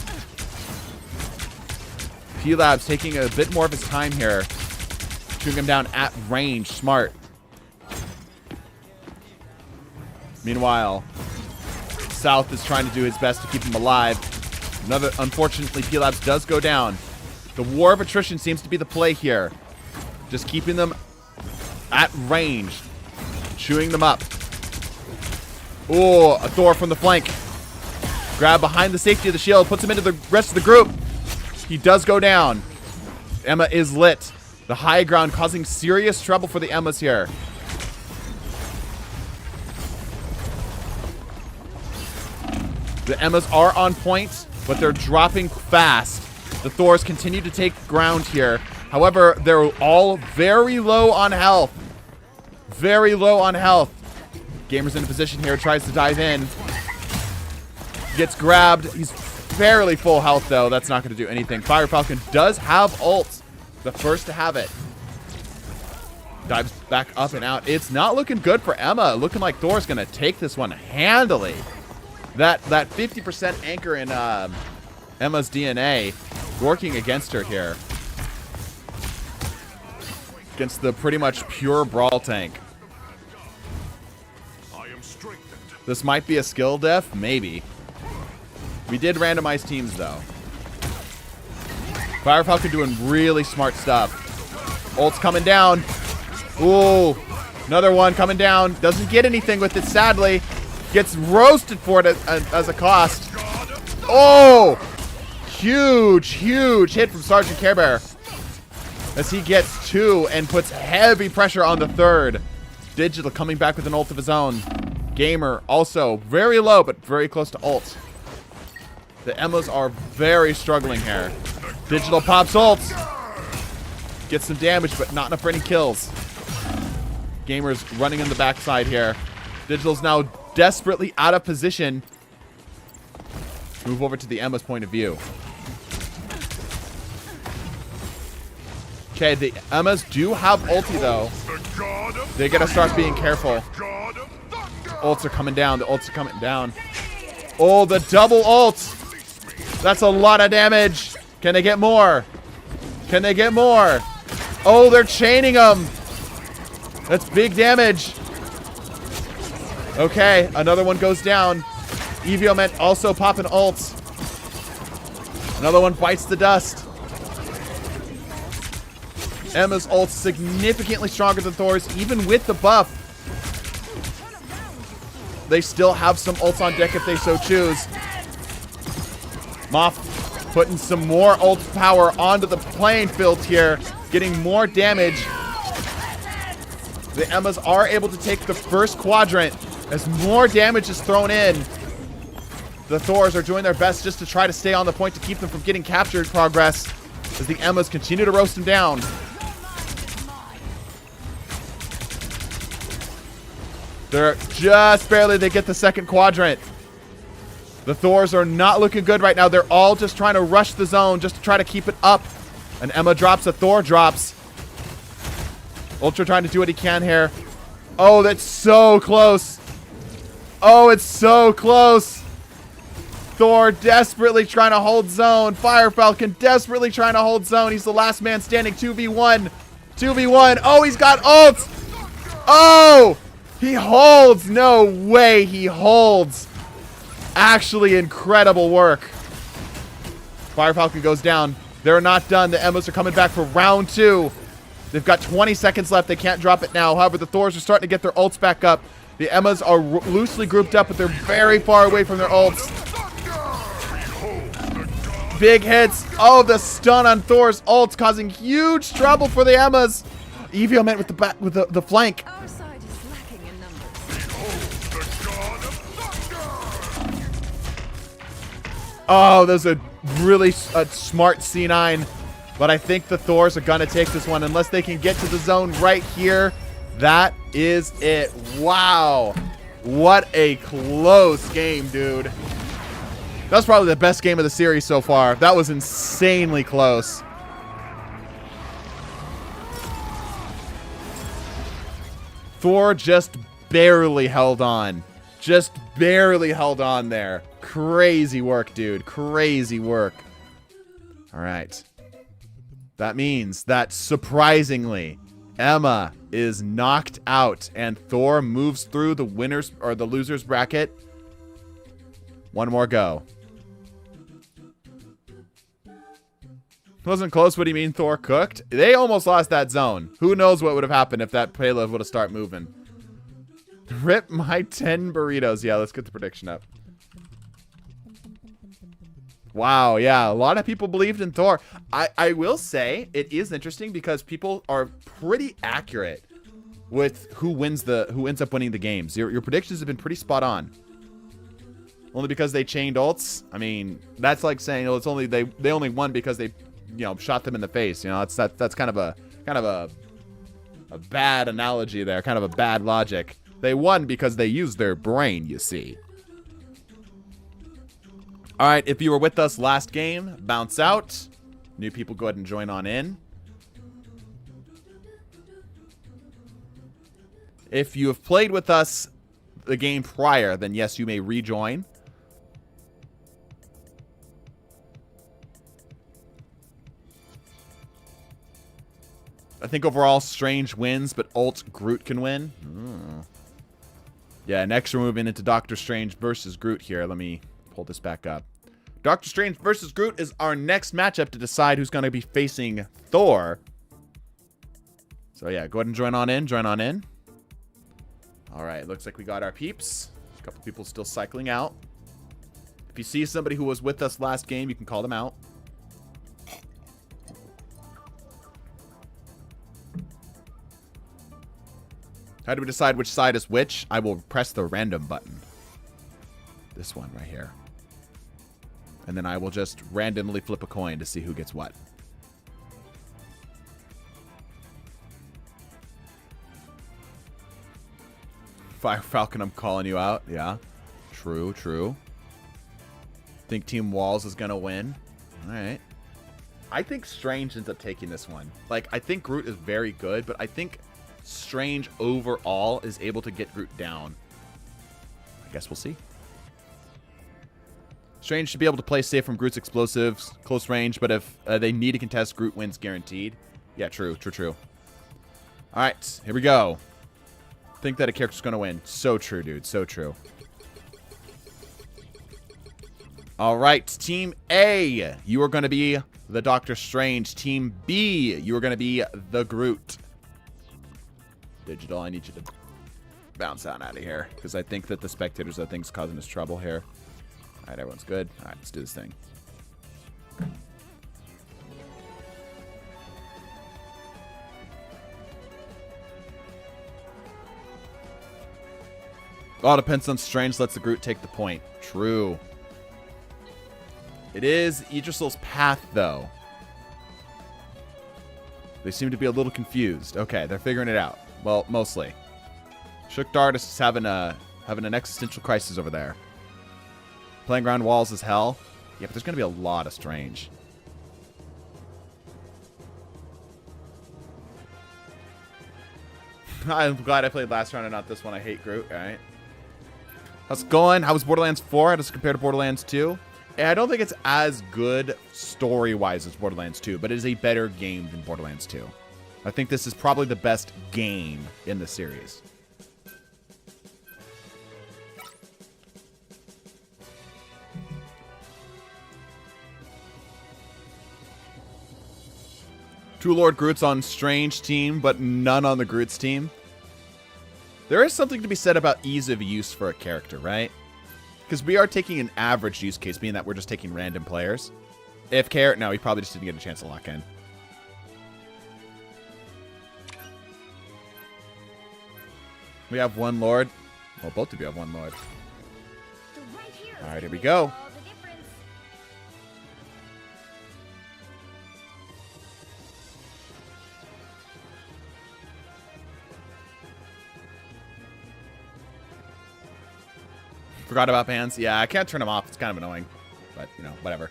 Speaker 1: P-Lab's taking a bit more of his time here. Shooting him down at range. Smart. Meanwhile, South is trying to do his best to keep him alive. Unfortunately, P-Labs does go down. The war of attrition seems to be the play here. Just keeping them at range. Chewing them up. Ooh, a Thor from the flank. Grab behind the safety of the shield. Puts him into the rest of the group. He does go down. Emma is lit. The high ground causing serious trouble for the Emmas here. The Emmas are on point, but they're dropping fast. The Thors continue to take ground here. However, they're all very low on health. Very low on health. Gamer's in a position here, tries to dive in. Gets grabbed. He's fairly full health, though. That's not going to do anything. Fire Falcon does have ult. The first to have it. Dives back up and out. It's not looking good for Emma. Looking like Thor's going to take this one handily. That 50% anchor in Emma's DNA working against her here. Against the pretty much pure brawl tank. This might be a skill def, maybe. We did randomize teams though. Fire Falcon doing really smart stuff. Ult's coming down. Ooh, another one coming down. Doesn't get anything with it, sadly. Gets roasted for it as a cost. Oh! Huge hit from Sergeant Care Bear. As he gets two and puts heavy pressure on the third. Digital coming back with an ult of his own. Gamer also very low, but very close to ult. The Emmas are very struggling here. Digital pops ult. Gets some damage, but not enough for any kills. Gamer's running in the backside here. Digital's now desperately out of position. Move over to the Emma's point of view. Okay, the Emmas do have ulti though. They gotta start being careful. Ults are coming down. The ults are coming down. Oh, the double ult. That's a lot of damage. Can they get more? Can they get more? Oh, they're chaining them. That's big damage. Okay, another one goes down. Evioment also popping ults. Another one bites the dust. Emma's ult significantly stronger than Thor's, even with the buff. They still have some ults on deck if they so choose. Moth putting some more ult power onto the playing field here, getting more damage. The Emmas are able to take the first quadrant as more damage is thrown in. The Thors are doing their best just to try to stay on the point to keep them from getting captured progress as the Emmas continue to roast them down. They're just barely, they get the second quadrant. The Thors are not looking good right now. They're all just trying to rush the zone just to try to keep it up. An Emma drops, a Thor drops. Ultra trying to do what he can here. Oh, that's so close. Oh, it's so close. Thor desperately trying to hold zone. Fire Falcon desperately trying to hold zone. He's the last man standing. 2v1. 2v1. Oh, he's got ult. Oh, he holds. No way he holds. Actually, incredible work. Fire Falcon goes down. They're not done. The Emmas are coming back for round 2. They've got 20 seconds left. They can't drop it now. However, the Thors are starting to get their ults back up. The Emmas are loosely grouped up, but they're very far away from their ults. Big hits. Oh, the stun on Thor's ults causing huge trouble for the Emmas. Evio met with the flank.
Speaker 2: Our side is lacking in numbers.
Speaker 1: Oh, that was a really smart C9. But I think the Thors are going to take this one unless they can get to the zone right here. That is it. Wow. What a close game, dude. That's probably the best game of the series so far. That was insanely close. Thor just barely held on. Just barely held on there. Crazy work, dude. Crazy work. All right. That means that, surprisingly, Emma is knocked out and Thor moves through the winners or the losers bracket. One more go. Wasn't close. What do you mean Thor cooked? They almost lost that zone. Who knows what would have happened if that payload would have started moving. Rip my 10 burritos. Yeah, let's get the prediction up. Wow, yeah, a lot of people believed in Thor. I will say it is interesting because people are pretty accurate with who ends up winning the games. Your predictions have been pretty spot on. Only because they chained ults. I mean, that's like saying, oh, it's only they only won because they, you know, shot them in the face. You know, that's kind of a bad analogy there, kind of a bad logic. They won because they used their brain, you see. All right, if you were with us last game, bounce out. New people, go ahead and join on in. If you have played with us the game prior, then yes, you may rejoin. I think overall, Strange wins, but ult Groot can win. Yeah, next we're moving into Doctor Strange versus Groot here. Let me pull this back up. Doctor Strange versus Groot is our next matchup to decide who's going to be facing Thor. So yeah, go ahead and join on in. Join on in. All right, looks like we got our peeps. A couple people still cycling out. If you see somebody who was with us last game, you can call them out. How do we decide which side is which? I will press the random button. This one right here. And then I will just randomly flip a coin to see who gets what. Fire Falcon, I'm calling you out. Yeah. True, true. Think Team Walls is going to win. All right. I think Strange ends up taking this one. Like, I think Groot is very good, but I think Strange overall is able to get Groot down. I guess we'll see. Strange should be able to play safe from Groot's explosives, close range, but if they need to contest, Groot wins guaranteed. Yeah, true, true, true. All right, here we go. Think that a character's going to win. So true, dude, so true. All right, Team A, you are going to be the Doctor Strange. Team B, you are going to be the Groot. Digital, I need you to bounce on out of here, because I think that the spectators are the things causing us trouble here. All right, everyone's good. All right, let's do this thing. All depends on Strange lets the Groot take the point. True. It is Idrisil's path, though. They seem to be a little confused. Okay, they're figuring it out. Well, mostly. Shook Dardis is having an existential crisis over there. Playing around walls is hell. Yeah, but there's going to be a lot of Strange. I'm glad I played last round and not this one. I hate Groot. All right. How's it going? How was Borderlands 4? How does it compare to Borderlands 2? I don't think it's as good story-wise as Borderlands 2, but it is a better game than Borderlands 2. I think this is probably the best game in the series. Two Lord Groots on Strange team, but none on the Groots team. There is something to be said about ease of use for a character, right? Because we are taking an average use case, meaning that we're just taking random players. If Carrot, no, he probably just didn't get a chance to lock in. We have one Lord. Well, both of you have one Lord. All right, here we go. Forgot about bans. Yeah, I can't turn them off. It's kind of annoying. But, you know, whatever.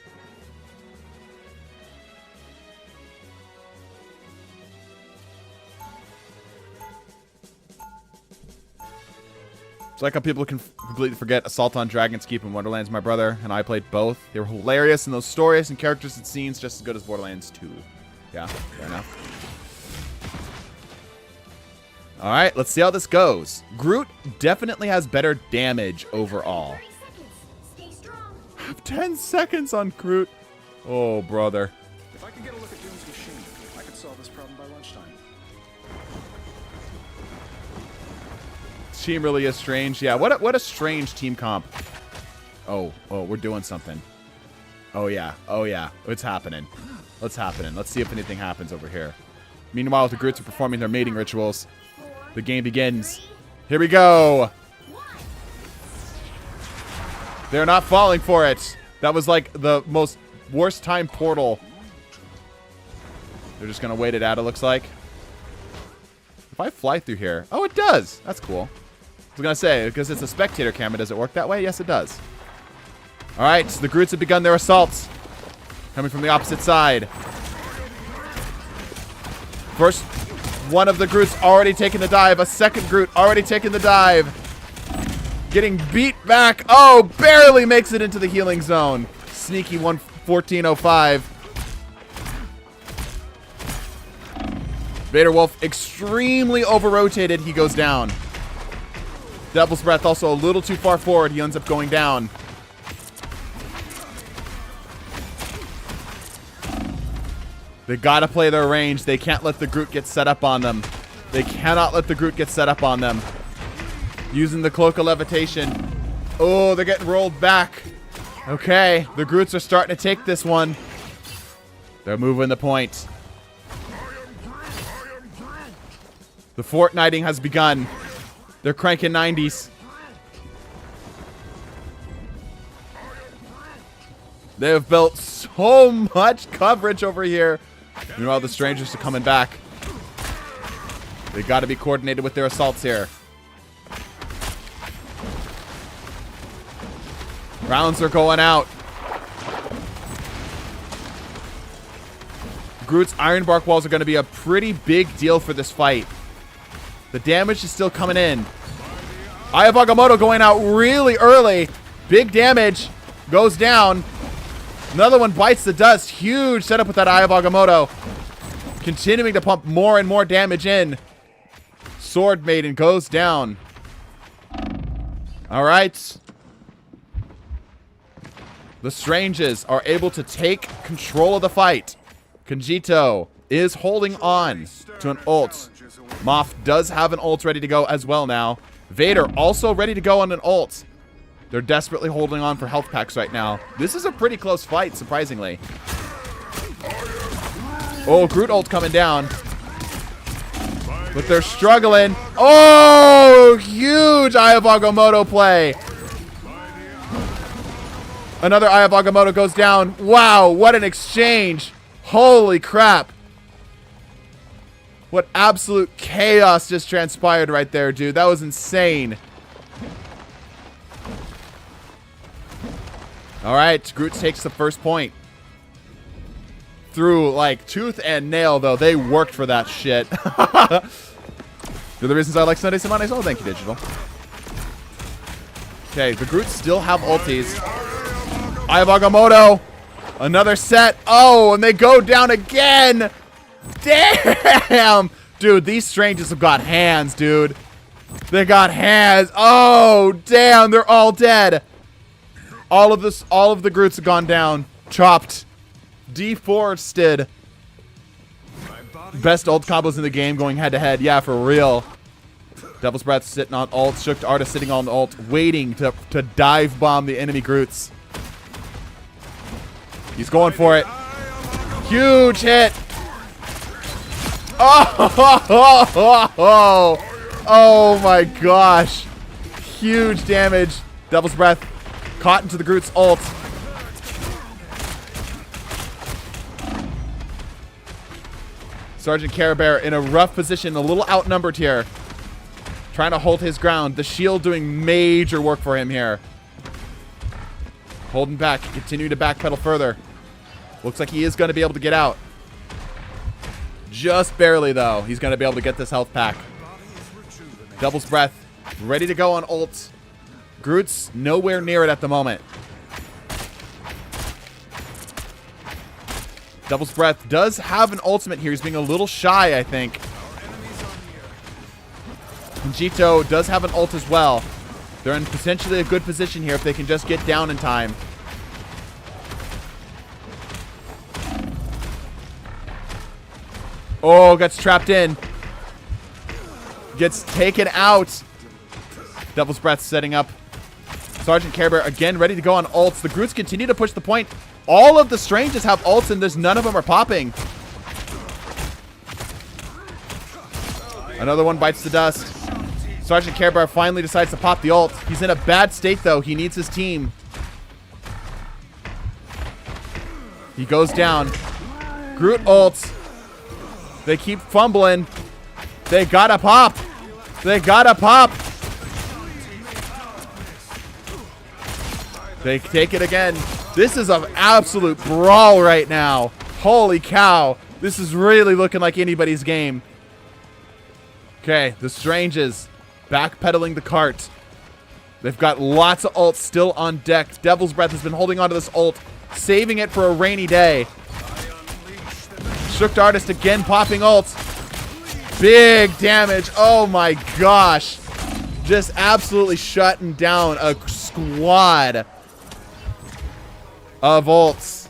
Speaker 1: It's like how people can completely forget Assault on Dragon's Keep and Wonderlands. My brother and I played both. They were hilarious, and those stories and characters and scenes just as good as Borderlands 2. Yeah, fair enough. All right, let's see how this goes. Groot definitely has better damage overall. 10 seconds on Groot. Oh, brother.
Speaker 3: If I could get a look at Doom's machine, I could solve this problem by lunchtime.
Speaker 1: Team really is strange. Yeah, what a strange team comp. Oh, we're doing something. Oh, yeah. It's happening. What's happening? Let's see if anything happens over here. Meanwhile, the Groots are performing their mating rituals. The game begins. Here we go. They're not falling for it. That was like the most worst time portal. They're just going to wait it out, it looks like. If I fly through here. Oh, it does. That's cool. I was going to say, because it's a spectator camera, does it work that way? Yes, it does. All right, so the Groots have begun their assaults. Coming from the opposite side. First, one of the Groots already taking the dive. A second Groot already taking the dive. Getting beat back. Oh, barely makes it into the healing zone. Sneaky 114.05. Vader Wolf extremely over-rotated. He goes down. Devil's Breath also a little too far forward. He ends up going down. They gotta play their range. They can't let the Groot get set up on them. They cannot let the Groot get set up on them. Using the Cloak of Levitation. Oh, they're getting rolled back. Okay, the Groots are starting to take this one. They're moving the point. The Fortniting has begun. They're cranking 90s. They have built so much coverage over here. Meanwhile, the Strangers are coming back. They got to be coordinated with their assaults here. Rounds are going out. Groot's Iron Bark Walls are going to be a pretty big deal for this fight. The damage is still coming in. Eye of Agamotto going out really early. Big damage. Goes down. Another one bites the dust. Huge setup with that Eye of Agamotto. Continuing to pump more and more damage in. Sword Maiden goes down. All right. The Stranges are able to take control of the fight. Conjito is holding on to an ult. Moth does have an ult ready to go as well now. Vader also ready to go on an ult. They're desperately holding on for health packs right now. This is a pretty close fight, surprisingly. Oh, Groot ult coming down. But they're struggling. Oh, huge Eye of Agamotto play. Another Eye of Agamotto goes down. Wow, what an exchange. Holy crap. What absolute chaos just transpired right there, dude. That was insane. All right, Groot takes the first point. Through, like, tooth and nail, though. They worked for that shit. They're the reasons I like Sunday Simone's. Oh, thank you, Digital. Okay, the Groots still have ultis. Eye of Agamotto. Another set. Oh, and they go down again. Damn. Dude, these Stranges have got hands, dude. They got hands. Oh, damn. They're all dead. All of the Groots have gone down. Chopped. Deforested. Best ult combos in the game going head to head. Yeah, for real. Devil's Breath sitting on ult. Shook Artist sitting on ult. Waiting to dive bomb the enemy Groots. He's going for it. Huge hit. Oh my gosh. Huge damage. Devil's Breath caught into the Groot's ult. Sergeant Care Bear in a rough position, a little outnumbered here. Trying to hold his ground. The shield doing major work for him here. Holding back, continuing to backpedal further. Looks like he is going to be able to get out. Just barely, though. He's going to be able to get this health pack. Devil's Breath, ready to go on ult. Groot's nowhere near it at the moment. Devil's Breath does have an ultimate here. He's being a little shy, I think. Conjito does have an ult as well. They're in potentially a good position here if they can just get down in time. Oh, gets trapped in. Gets taken out. Devil's Breath setting up. Sergeant Care Bear again ready to go on ults. The Groots continue to push the point. All of the Stranges have ults and none of them are popping. Another one bites the dust. Sergeant Care Bear finally decides to pop the ult. He's in a bad state though. He needs his team. He goes down. Groot ults. They keep fumbling. They gotta pop. They gotta pop. They take it again. This is an absolute brawl right now. Holy cow. This is really looking like anybody's game. Okay, the Stranges backpedaling the cart. They've got lots of ults still on deck. Devil's Breath has been holding onto this ult, saving it for a rainy day. Shook Artist again popping ults. Big damage. Oh my gosh. Just absolutely shutting down a squad of ults.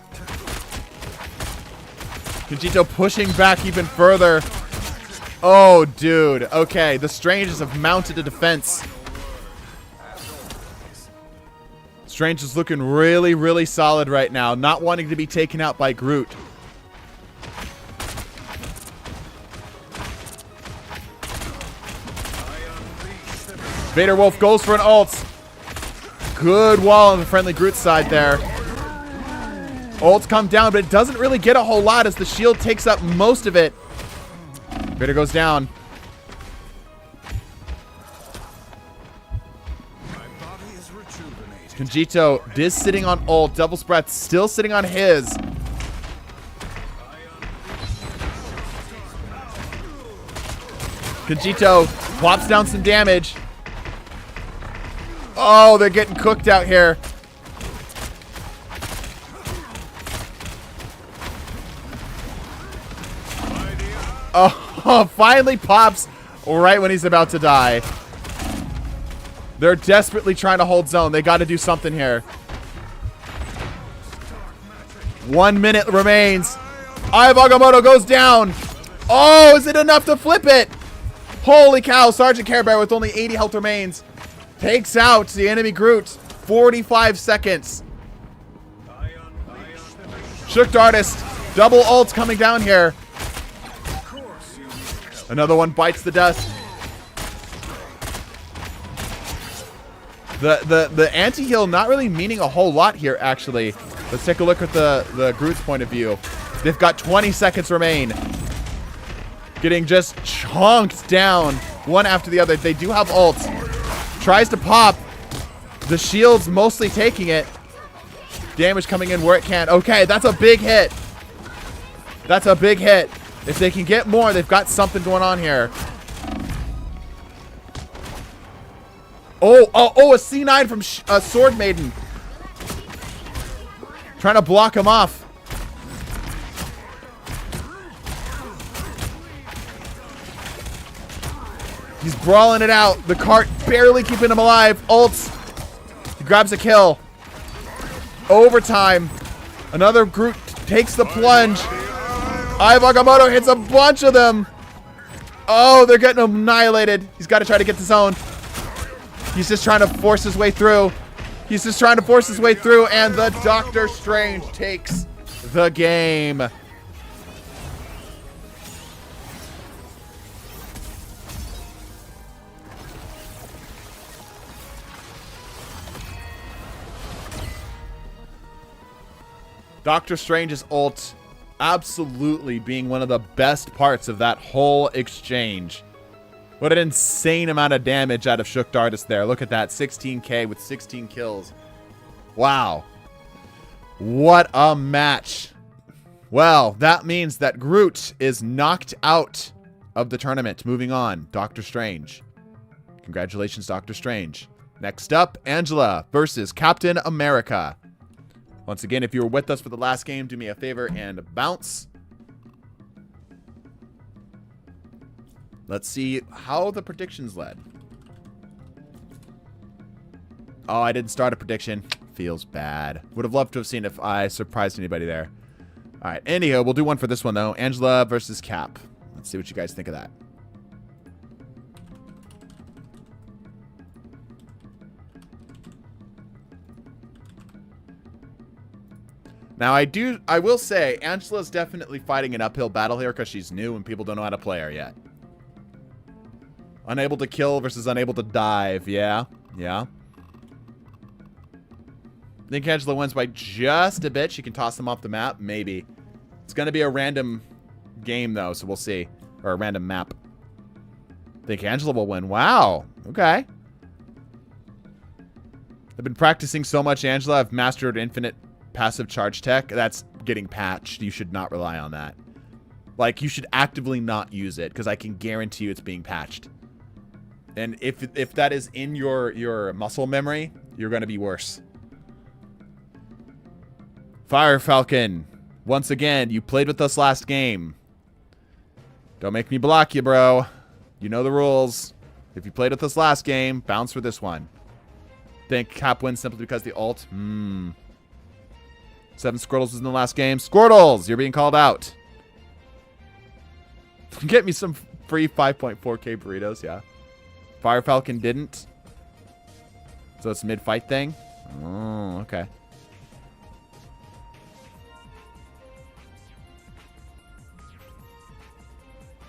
Speaker 1: Conjito pushing back even further. Oh, dude. Okay, the Stranges have mounted a defense. Strange is looking really, really solid right now. Not wanting to be taken out by Groot. Vader Wolf goes for an ult. Good wall on the friendly Groot side there. Ults come down, but it doesn't really get a whole lot as the shield takes up most of it. Vader goes down. Conjito is sitting on ult. Devil's Breath still sitting on his. Conjito plops down some damage. Oh, they're getting cooked out here. Oh, finally pops right when he's about to die. They're desperately trying to hold zone. They got to do something here. 1 minute remains. Eye of Agamotto goes down. Oh, is it enough to flip it? Holy cow, Sergeant Care Bear with only 80 health remains takes out the enemy Groot. 45 seconds. Shook Artist. Double ults coming down here. Another one bites the dust. The anti-heal not really meaning a whole lot here, actually. Let's take a look at the Groot's point of view. They've got 20 seconds remain. Getting just chunked down one after the other. They do have ults. Tries to pop. The shield's mostly taking it. Damage coming in where it can. Okay, that's a big hit. That's a big hit. If they can get more, they've got something going on here. Oh, a C9 from Sword Maiden. Trying to block him off. He's brawling it out. The cart barely keeping him alive. Ults. He grabs a kill. Overtime. Another Groot takes the plunge. Eye of Agamotto hits a bunch of them. Oh, they're getting annihilated. He's got to try to get the zone. He's just trying to force his way through. He's just trying to force his way through, and the Doctor Strange takes the game. Doctor Strange's ult absolutely being one of the best parts of that whole exchange. What an insane amount of damage out of Shook Artist there. Look at that, 16k with 16 kills. Wow. What a match. Well, that means that Groot is knocked out of the tournament. Moving on, Doctor Strange. Congratulations, Doctor Strange. Next up, Angela versus Captain America. Once again, if you were with us for the last game, do me a favor and bounce. Let's see how the predictions led. Oh, I didn't start a prediction. Feels bad. Would have loved to have seen if I surprised anybody there. All right, anyhow, we'll do one for this one, though. Angela versus Cap. Let's see what you guys think of that. Now, I will say, Angela's definitely fighting an uphill battle here because she's new and people don't know how to play her yet. Unable to kill versus unable to dive. Yeah. I think Angela wins by just a bit. She can toss them off the map. Maybe. It's going to be a random game, though, so we'll see. Or a random map. I think Angela will win. Wow. Okay. I've been practicing so much, Angela. I've mastered infinite passive charge tech. That's getting patched. You should not rely on that. Like, you should actively not use it, because I can guarantee you it's being patched. And if that is in your muscle memory, you're going to be worse. Fire Falcon. Once again, you played with us last game. Don't make me block you, bro. You know the rules. If you played with us last game, bounce for this one. Think Cap wins simply because the ult? 7 Squirtles was in the last game. Squirtles, you're being called out. Get me some free 5.4k burritos, yeah. Fire Falcon didn't. So it's a mid-fight thing? Oh, okay.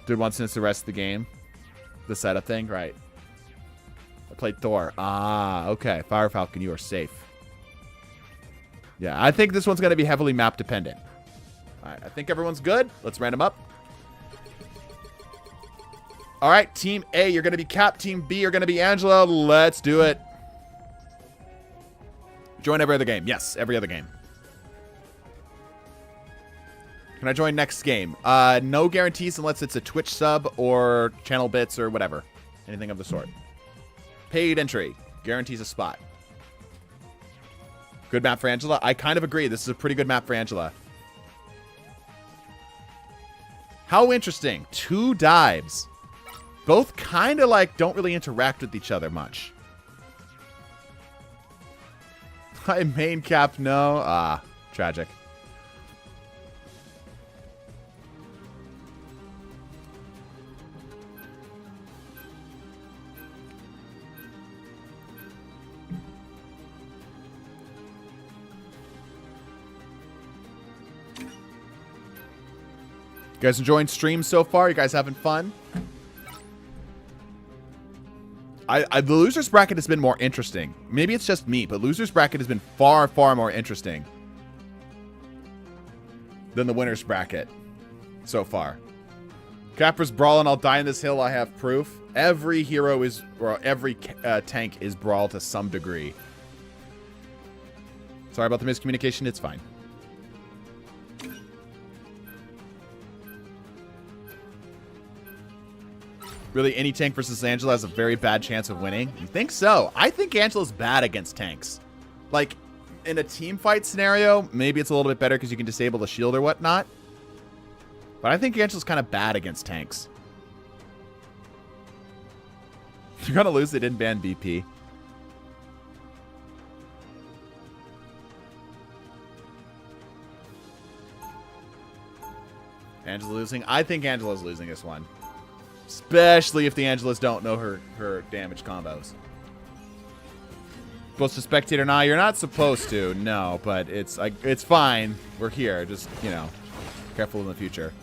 Speaker 1: Dude wants since the rest of the game. The setup thing? Right. I played Thor. Ah, okay. Fire Falcon, you are safe. Yeah, I think this one's going to be heavily map dependent. All right, I think everyone's good. Let's random up. All right, Team A, you're going to be Cap. Team B, you're going to be Angela. Let's do it. Join every other game. Yes, every other game. Can I join next game? No guarantees unless it's a Twitch sub or channel bits or whatever. Anything of the sort. Paid entry. Guarantees a spot. Good map for Angela? I kind of agree. This is a pretty good map for Angela. How interesting. 2 dives. Both kind of like don't really interact with each other much. I main Cap, no. Ah, tragic. You guys enjoying streams so far? You guys having fun? The losers bracket has been more interesting. Maybe it's just me, but losers bracket has been far, far more interesting than the winners bracket so far. Capra's brawling. I'll die in this hill. I have proof. Every hero is, or every tank is brawl to some degree. Sorry about the miscommunication. It's fine. Really, any tank versus Angela has a very bad chance of winning? You think so? I think Angela's bad against tanks. Like, in a team fight scenario, maybe it's a little bit better because you can disable the shield or whatnot. But I think Angela's kind of bad against tanks. You're going to lose. They didn't ban BP. Angela losing? I think Angela's losing this one. Especially if the Angelas don't know her damage combos. Supposed to spectate or not? You're not supposed to, no, but it's like it's fine. We're here. Just, you know, careful in the future.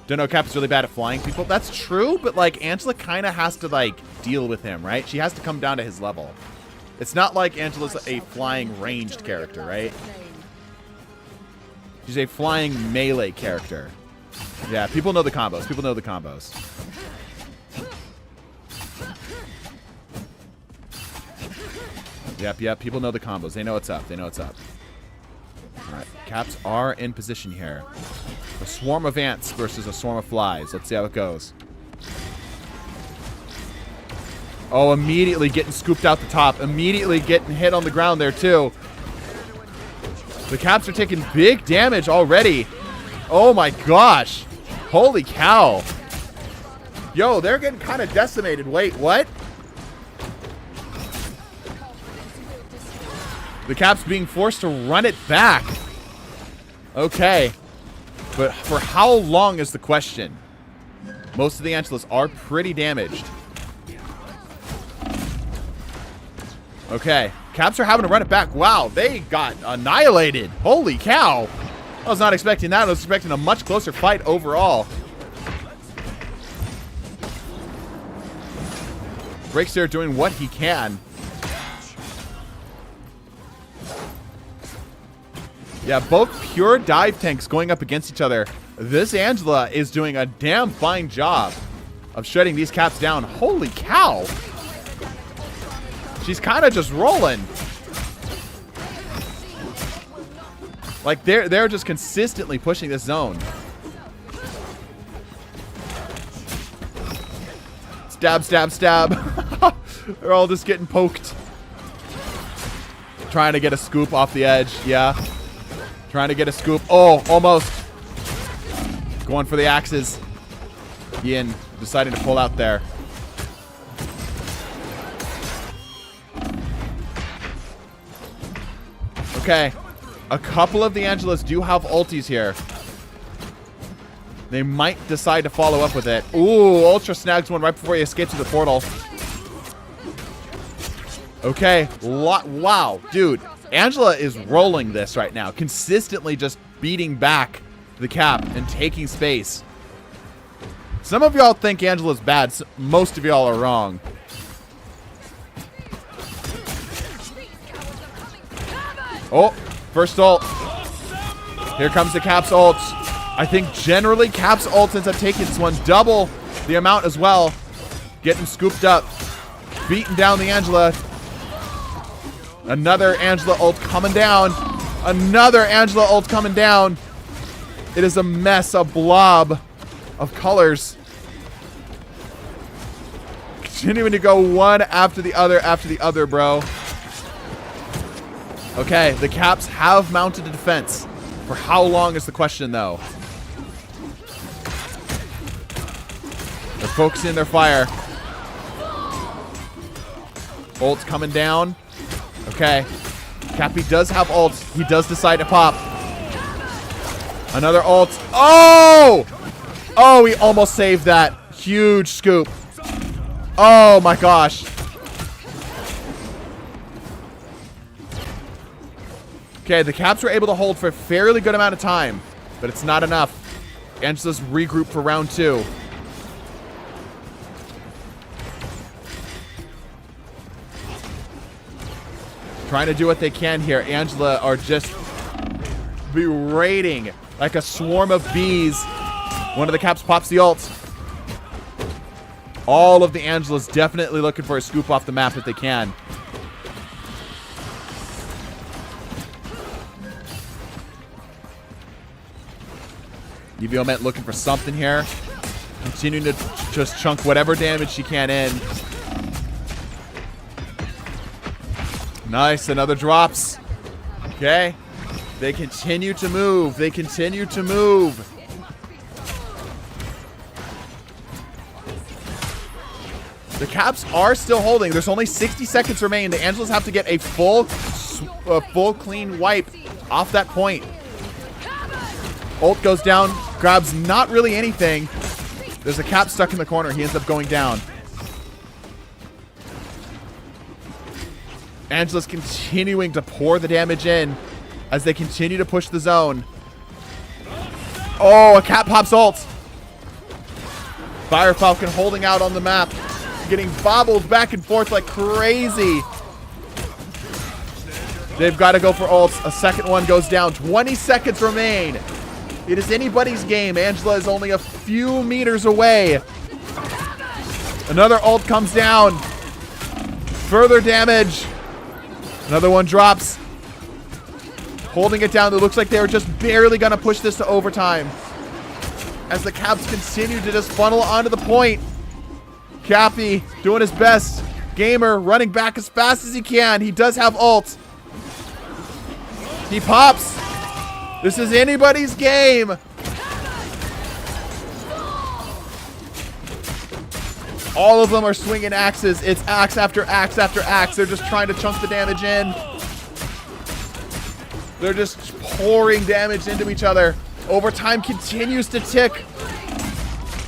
Speaker 1: Don't know, Cap is really bad at flying people. That's true, but like Angela kind of has to like deal with him, right? She has to come down to his level. It's not like Angela's a flying ranged character, right? She's a flying melee character. Yeah, people know the combos. People know the combos. Yep. People know the combos. They know what's up. They know what's up. Alright, Caps are in position here. A swarm of ants versus a swarm of flies. Let's see how it goes. Oh, immediately getting scooped out the top. Immediately getting hit on the ground there, too. The Caps are taking big damage already. Oh, my gosh. Holy cow. Yo, they're getting kind of decimated. Wait, what? The Caps being forced to run it back. Okay. But for how long is the question? Most of the Angelas are pretty damaged. Okay. Caps are having to run it back. Wow, they got annihilated. Holy cow. I was not expecting that. I was expecting a much closer fight overall. Breaks there doing what he can. Yeah, both pure dive tanks going up against each other. This Angela is doing a damn fine job of shutting these Caps down. Holy cow. She's kind of just rolling. Like, they're just consistently pushing this zone. Stab, stab, stab. They're all just getting poked. Trying to get a scoop off the edge. Yeah. Trying to get a scoop. Oh, almost. Going for the axes. Yin deciding to pull out there. Okay. A couple of the Angelas do have ultis here. They might decide to follow up with it. Ooh, Ultra snags one right before he escapes through the portal. Okay. Wow, dude. Angela is rolling this right now. Consistently just beating back the Cap and taking space. Some of y'all think Angela's bad. Most of y'all are wrong. Oh, first ult. Here comes the Cap's ult. I think generally Cap's ult ends up taking this one. Double the amount as well. Getting scooped up. Beating down the Angela. Another Angela ult coming down. Another Angela ult coming down. It is a mess, a blob of colors. Continuing to go one after the other, bro. Okay, the Caps have mounted a defense. For how long is the question, though? They're focusing their fire. Ult's coming down. Okay. Cappy does have ult. He does decide to pop. Another ult. Oh! Oh, he almost saved that. Huge scoop. Oh, my gosh. Okay, the Caps were able to hold for a fairly good amount of time, but it's not enough. Angela's regroup for round 2. Trying to do what they can here. Angela are just berating like a swarm of bees. One of the Caps pops the ult. All of the Angelas definitely looking for a scoop off the map if they can. Eviomet looking for something here. Continuing to just chunk whatever damage she can in. Nice, another drops. Okay. They continue to move. They continue to move. The Caps are still holding. There's only 60 seconds remain. The Angelas have to get a full clean wipe off that point. Ult goes down, grabs not really anything. There's a Cap stuck in the corner. He ends up going down. Angela's continuing to pour the damage in as they continue to push the zone. Oh, a Cap pops ult. Fire Falcon holding out on the map. Getting bobbled back and forth like crazy. They've got to go for ults. A second one goes down. 20 seconds remain. It is anybody's game. Angela is only a few meters away. Another ult comes down. Further damage. Another one drops. Holding it down. It looks like they were just barely going to push this to overtime. As the Caps continue to just funnel onto the point. Cappy doing his best. Gamer running back as fast as he can. He does have ult. He pops. This is anybody's game. All of them are swinging axes. It's axe after axe after axe. They're just trying to chunk the damage in. They're just pouring damage into each other. Overtime continues to tick.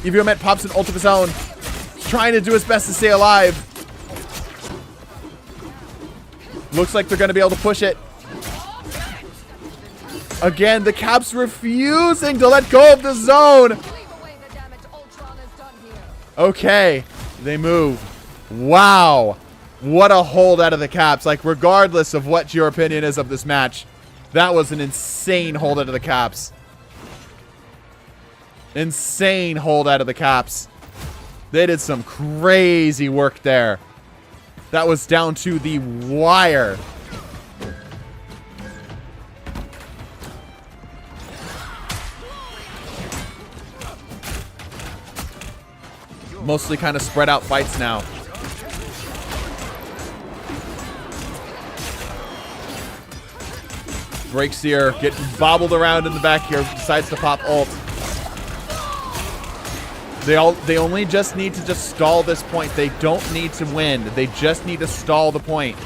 Speaker 1: Eviomet pops an ult of his own. Trying to do his best to stay alive. Looks like they're going to be able to push it. Again, the Caps refusing to let go of the zone. Okay, they move. Wow. What a hold out of the Caps. Like, regardless of what your opinion is of this match, that was an insane hold out of the Caps. Insane hold out of the Caps. They did some crazy work there. That was down to the wire. Mostly kind of spread out fights now. Breakseer getting bobbled around in the back here. Decides to pop ult. They only just need to just stall this point. They don't need to win. They just need to stall the point.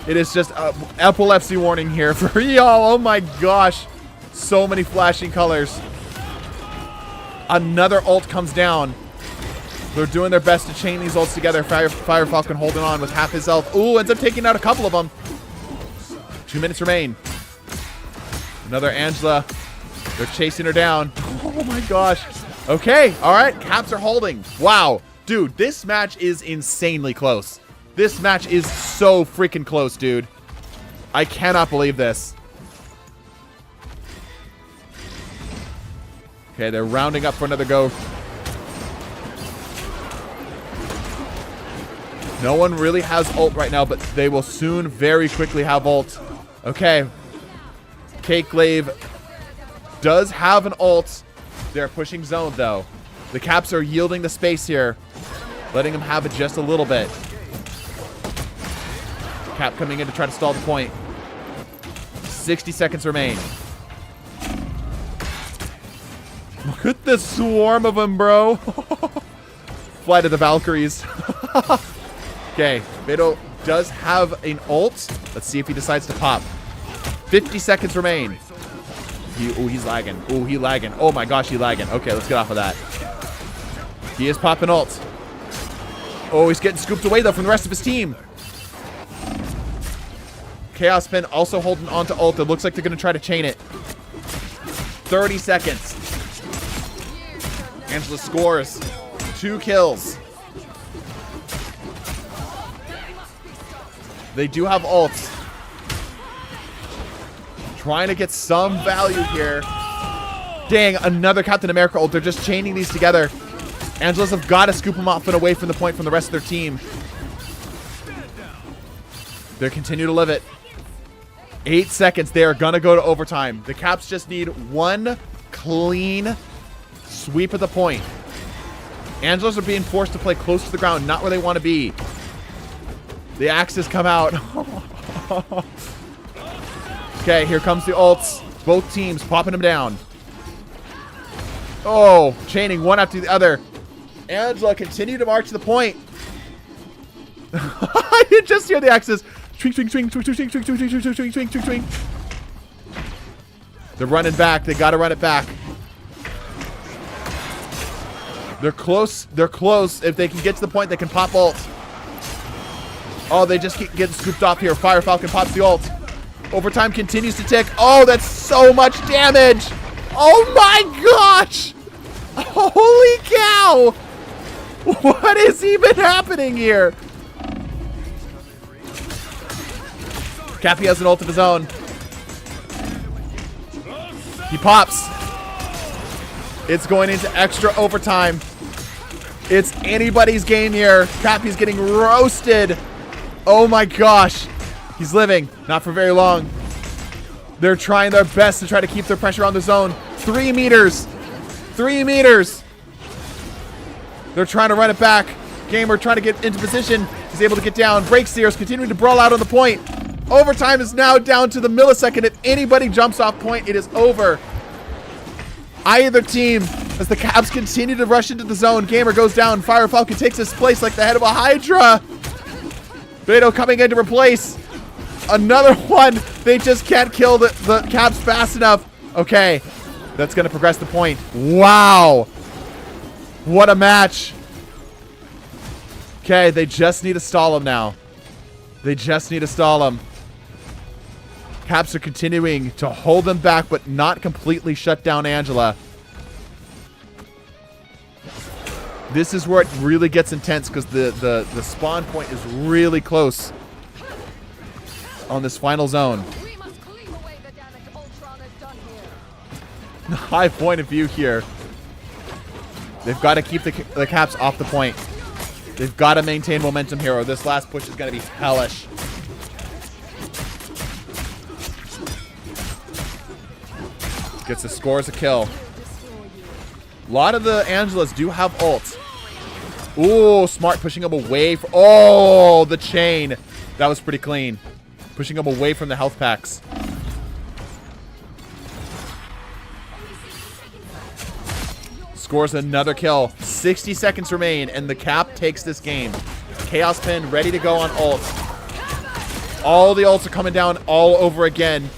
Speaker 1: It is just an epilepsy warning here for y'all. Oh my gosh. So many flashing colors. Another ult comes down. They're doing their best to chain these ults together. Fire Falcon holding on with half his health. Ooh, ends up taking out a couple of them. 2 minutes remain. Another Angela. They're chasing her down. Oh my gosh. Okay, all right. Caps are holding. Wow. Dude, this match is insanely close. This match is so freaking close, dude. I cannot believe this. Okay, they're rounding up for another go. No one really has ult right now, but they will soon very quickly have ult. Okay. Cake Glaive does have an ult. They're pushing zone, though. The Caps are yielding the space here, letting them have it just a little bit. Cap coming in to try to stall the point. 60 seconds remain. Look at this swarm of them, bro. Flight of the Valkyries. Okay, Beto does have an ult. Let's see if he decides to pop. 50 seconds remain. He's lagging. Ooh, he's lagging. Oh my gosh, he's lagging. Okay, let's get off of that. He is popping ult. Oh, he's getting scooped away, though, from the rest of his team. Chaos Spin also holding on to ult. It looks like they're going to try to chain it. 30 seconds. Angela scores 2 kills. They do have ults. Trying to get some value here. Dang, another Captain America ult. They're just chaining these together. Angelas have got to scoop them off and away from the point from the rest of their team. They continue to live it. 8 seconds. They are going to go to overtime. The Caps just need one clean sweep at the point. Angelas are being forced to play close to the ground, not where they want to be. The axes come out. Okay, here comes the ults. Both teams popping them down. Oh, chaining one after the other. Angela continue to march to the point. You just hear the axes. Swing, swing, swing, swing, swing, swing, swing, swing, swing, swing, swing, swing, swing. They're running back. They got to run it back. They're close. They're close. If they can get to the point, they can pop ult. Oh, they just keep getting scooped off here. Fire Falcon pops the ult. Overtime continues to tick. Oh, that's so much damage. Oh my gosh. Holy cow. What is even happening here? Cappy has an ult of his own. He pops. It's going into extra overtime. It's anybody's game here. Cappy's getting roasted. Oh my gosh. He's living. Not for very long. They're trying their best to try to keep their pressure on the zone. 3 meters. 3 meters. They're trying to run it back. Gamer trying to get into position. He's able to get down. Break Sears continuing to brawl out on the point. Overtime is now down to the millisecond. If anybody jumps off point, it is over. Either team, as the Caps continue to rush into the zone, Gamer goes down. Fire Falcon takes his place like the head of a Hydra. Beto coming in to replace. Another one. They just can't kill the Caps fast enough. Okay, that's going to progress the point. Wow. What a match. Okay, they just need to stall him now. They just need to stall him. Caps are continuing to hold them back, but not completely shut down Angela. This is where it really gets intense because the spawn point is really close on this final zone.
Speaker 2: We must clean away the damage Ultron has done here.
Speaker 1: High point of view here. They've got to keep the Caps off the point. They've got to maintain momentum here or this last push is going to be hellish. Gets the score as a kill. A lot of the Angelas do have ults. Ooh, smart pushing them away. Oh, the chain. That was pretty clean. Pushing them away from the health packs. Scores another kill. 60 seconds remain, and the Cap takes this game. Chaos Pin ready to go on ult. All the ults are coming down all over again.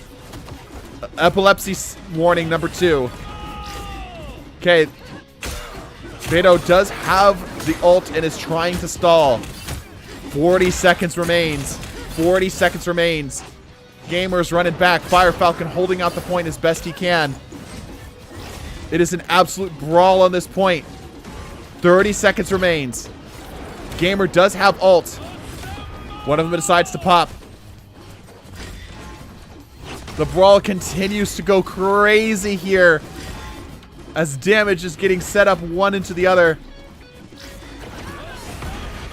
Speaker 1: Epilepsy warning number 2. Okay. Beto does have the ult and is trying to stall. 40 seconds remains. 40 seconds remains. Gamer's running back. Fire Falcon holding out the point as best he can. It is an absolute brawl on this point. 30 seconds remains. Gamer does have ult. One of them decides to pop. The brawl continues to go crazy here as damage is getting set up one into the other.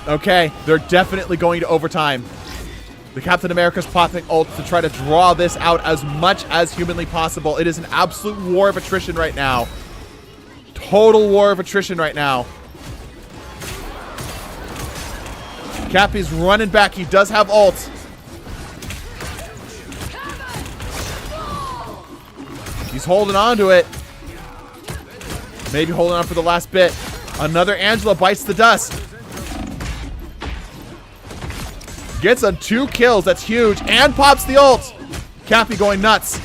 Speaker 1: Okay, they're definitely going to overtime. The Captain America's popping ult to try to draw this out as much as humanly possible. It is an absolute war of attrition right now. Total war of attrition right now. Cappy's running back. He does have ult. He's holding on to it. Maybe holding on for the last bit. Another Angela bites the dust. Gets on 2 kills. That's huge. And pops the ult. Cappy going nuts.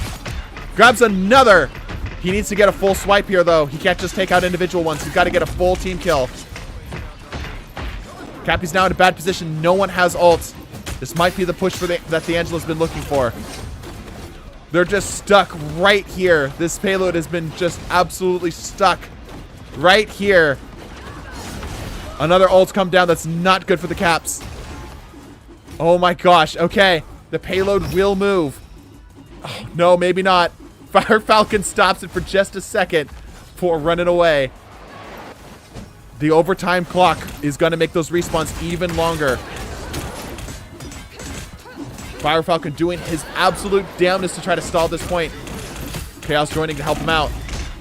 Speaker 1: Grabs another. He needs to get a full swipe here, though. He can't just take out individual ones. He's got to get a full team kill. Cappy's now in a bad position. No one has ult. This might be the push for that the Angela's been looking for. They're just stuck right here. This payload has been just absolutely stuck. right here. Another ult's come down. That's not good for the Caps. Oh my gosh. Okay. The payload will move. Oh, no, maybe not. Fire Falcon stops it for just a second before running away. The overtime clock is going to make those respawns even longer. Fire Falcon doing his absolute damnedest to try to stall this point. Chaos joining to help him out.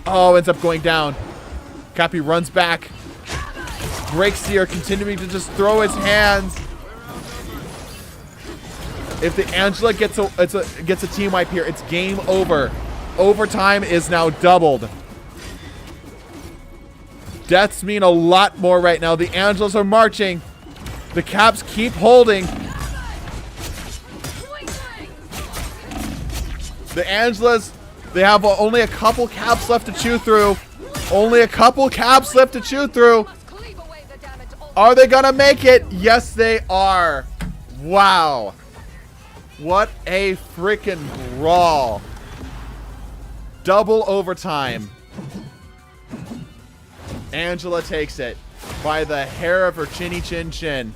Speaker 1: Oh, ends up going down. Cappy runs back. Breakseer continuing to just throw his hands. If the Angela gets a team wipe here, it's game over. Overtime is now doubled. Deaths mean a lot more right now. The Angelas are marching. The Caps keep holding. The Angelas, they have only a couple Caps left to chew through. Only a couple Caps left to chew through. Are they gonna make it? Yes, they are. Wow. What a freaking brawl. Double overtime. Angela takes it by the hair of her chinny chin chin.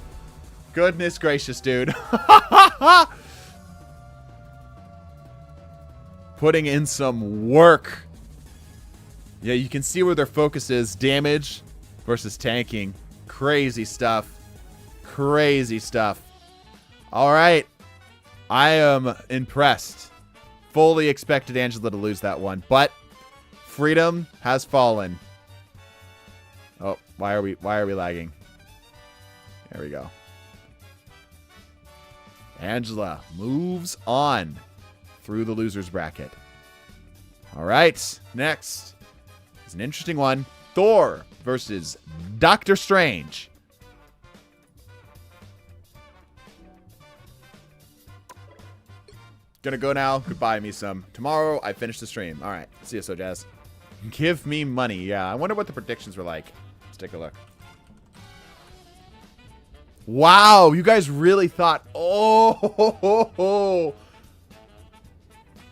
Speaker 1: Goodness gracious, dude. Putting in some work. Yeah, you can see where their focus is. Damage versus tanking. Crazy stuff. Crazy stuff. All right. I am impressed. Fully expected Angela to lose that one, but freedom has fallen. Oh, why are we lagging? There we go. Angela moves on through the losers bracket. All right, next is an interesting one. Thor versus Doctor Strange. Gonna go now. Goodbye, me some. Tomorrow, I finish the stream. All right. See you, so Jazz. Give me money. Yeah, I wonder what the predictions were like. Let's take a look. Wow, you guys really thought. Oh,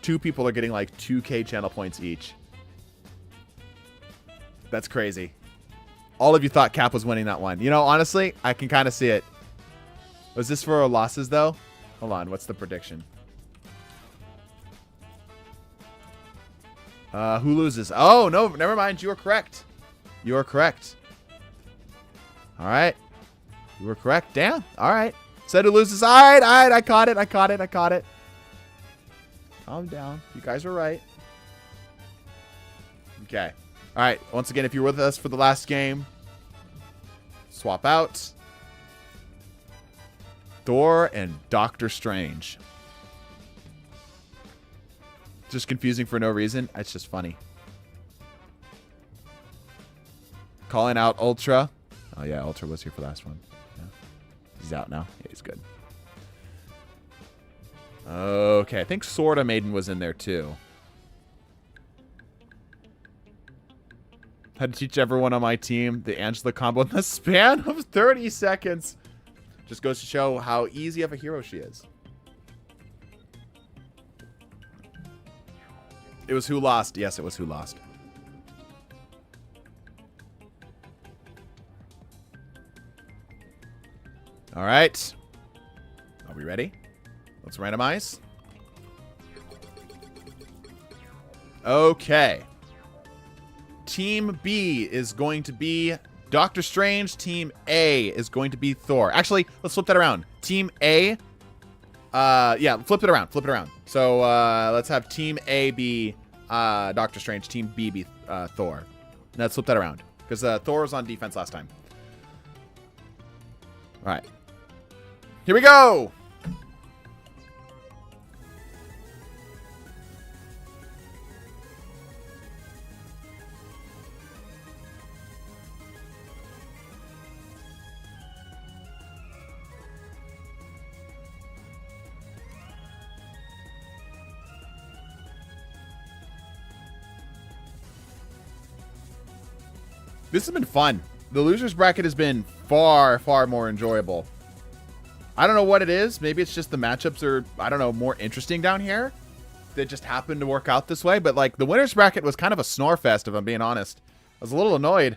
Speaker 1: two people are getting like 2K channel points each. That's crazy. All of you thought Cap was winning that one. You know, honestly, I can kind of see it. Was this for losses, though? Hold on. What's the prediction? Who loses? Oh, no, never mind. You are correct. You are correct. All right. You were correct. Damn. All right. Said who loses. All right. All right. I caught it. I caught it. I caught it. Calm down. You guys are right. Okay. All right. Once again, if you're with us for the last game, swap out Thor and Doctor Strange. Just confusing for no reason. It's just funny. Calling out Ultra. Oh, yeah. Ultra was here for the last one. Yeah. He's out now. Yeah, he's good. Okay. I think Sorta Maiden was in there, too. Had to teach everyone on my team the Angela combo in the span of 30 seconds. Just goes to show how easy of a hero she is. It was who lost. Yes, it was who lost. All right. Are we ready? Let's randomize. Okay. Team B is going to be Doctor Strange. Team A is going to be Thor. Actually, let's flip that around. Team A. Yeah, flip it around. Flip it around. So let's have Team A be Doctor Strange. Team B be Thor. Let's flip that around because Thor was on defense last time. All right. Here we go. This has been fun. The losers bracket has been far, far more enjoyable. I don't know what it is. Maybe it's just the matchups are, I don't know, more interesting down here. That just happened to work out this way. But like the winners bracket was kind of a snore fest, if I'm being honest. was a little annoyed.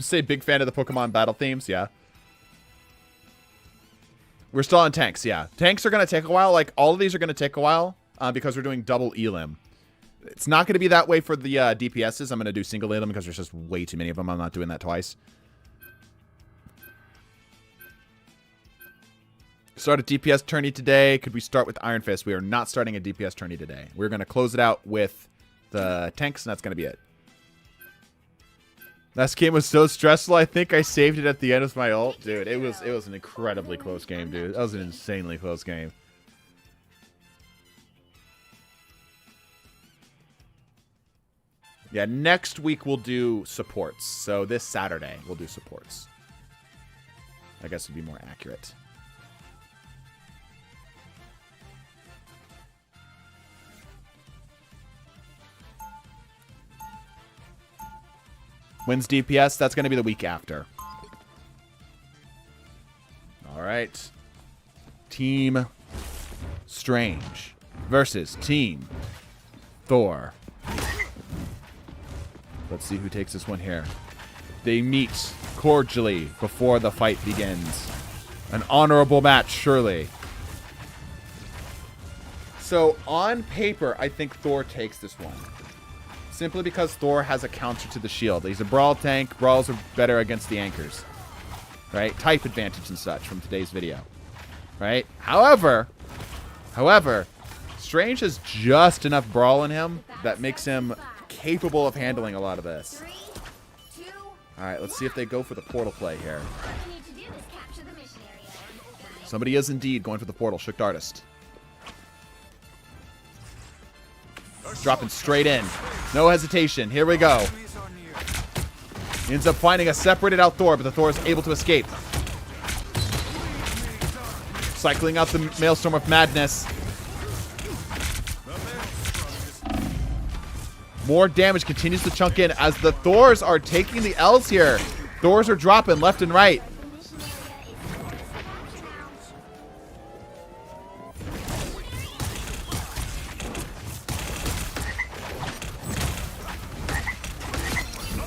Speaker 1: Say big fan of the Pokemon battle themes, yeah. We're still on tanks, yeah. Tanks are going to take a while. Like, all of these are going to take a while because we're doing double elim. It's not going to be that way for the DPSs. I'm going to do single elim because there's just way too many of them. I'm not doing that twice. Start a DPS tourney today. Could we start with Iron Fist? We are not starting a DPS tourney today. We're going to close it out with the tanks, and that's going to be it. Last game was so stressful. I think I saved it at the end with my ult. Dude, it was an incredibly close game, dude. That was an insanely close game. Yeah, next week we'll do supports. So this Saturday we'll do supports. I guess would be more accurate. Wins DPS, that's going to be the week after. All right. Team Strange versus Team Thor. Let's see who takes this one here. They meet cordially before the fight begins. An honorable match, surely. So, on paper, I think Thor takes this one. Simply because Thor has a counter to the shield. He's a brawl tank. Brawls are better against the anchors. Right? Type advantage and such from today's video. Right? However, Strange has just enough brawl in him that makes him capable of handling a lot of this. Alright, let's see if they go for the portal play here. Somebody is indeed going for the portal. Shook Artist. Dropping straight in. No hesitation. Here we go. He ends up finding a separated out Thor, but the Thor is able to escape. Cycling out the Maelstrom of Madness. More damage continues to chunk in as the Thors are taking the L's here. Thors are dropping left and right.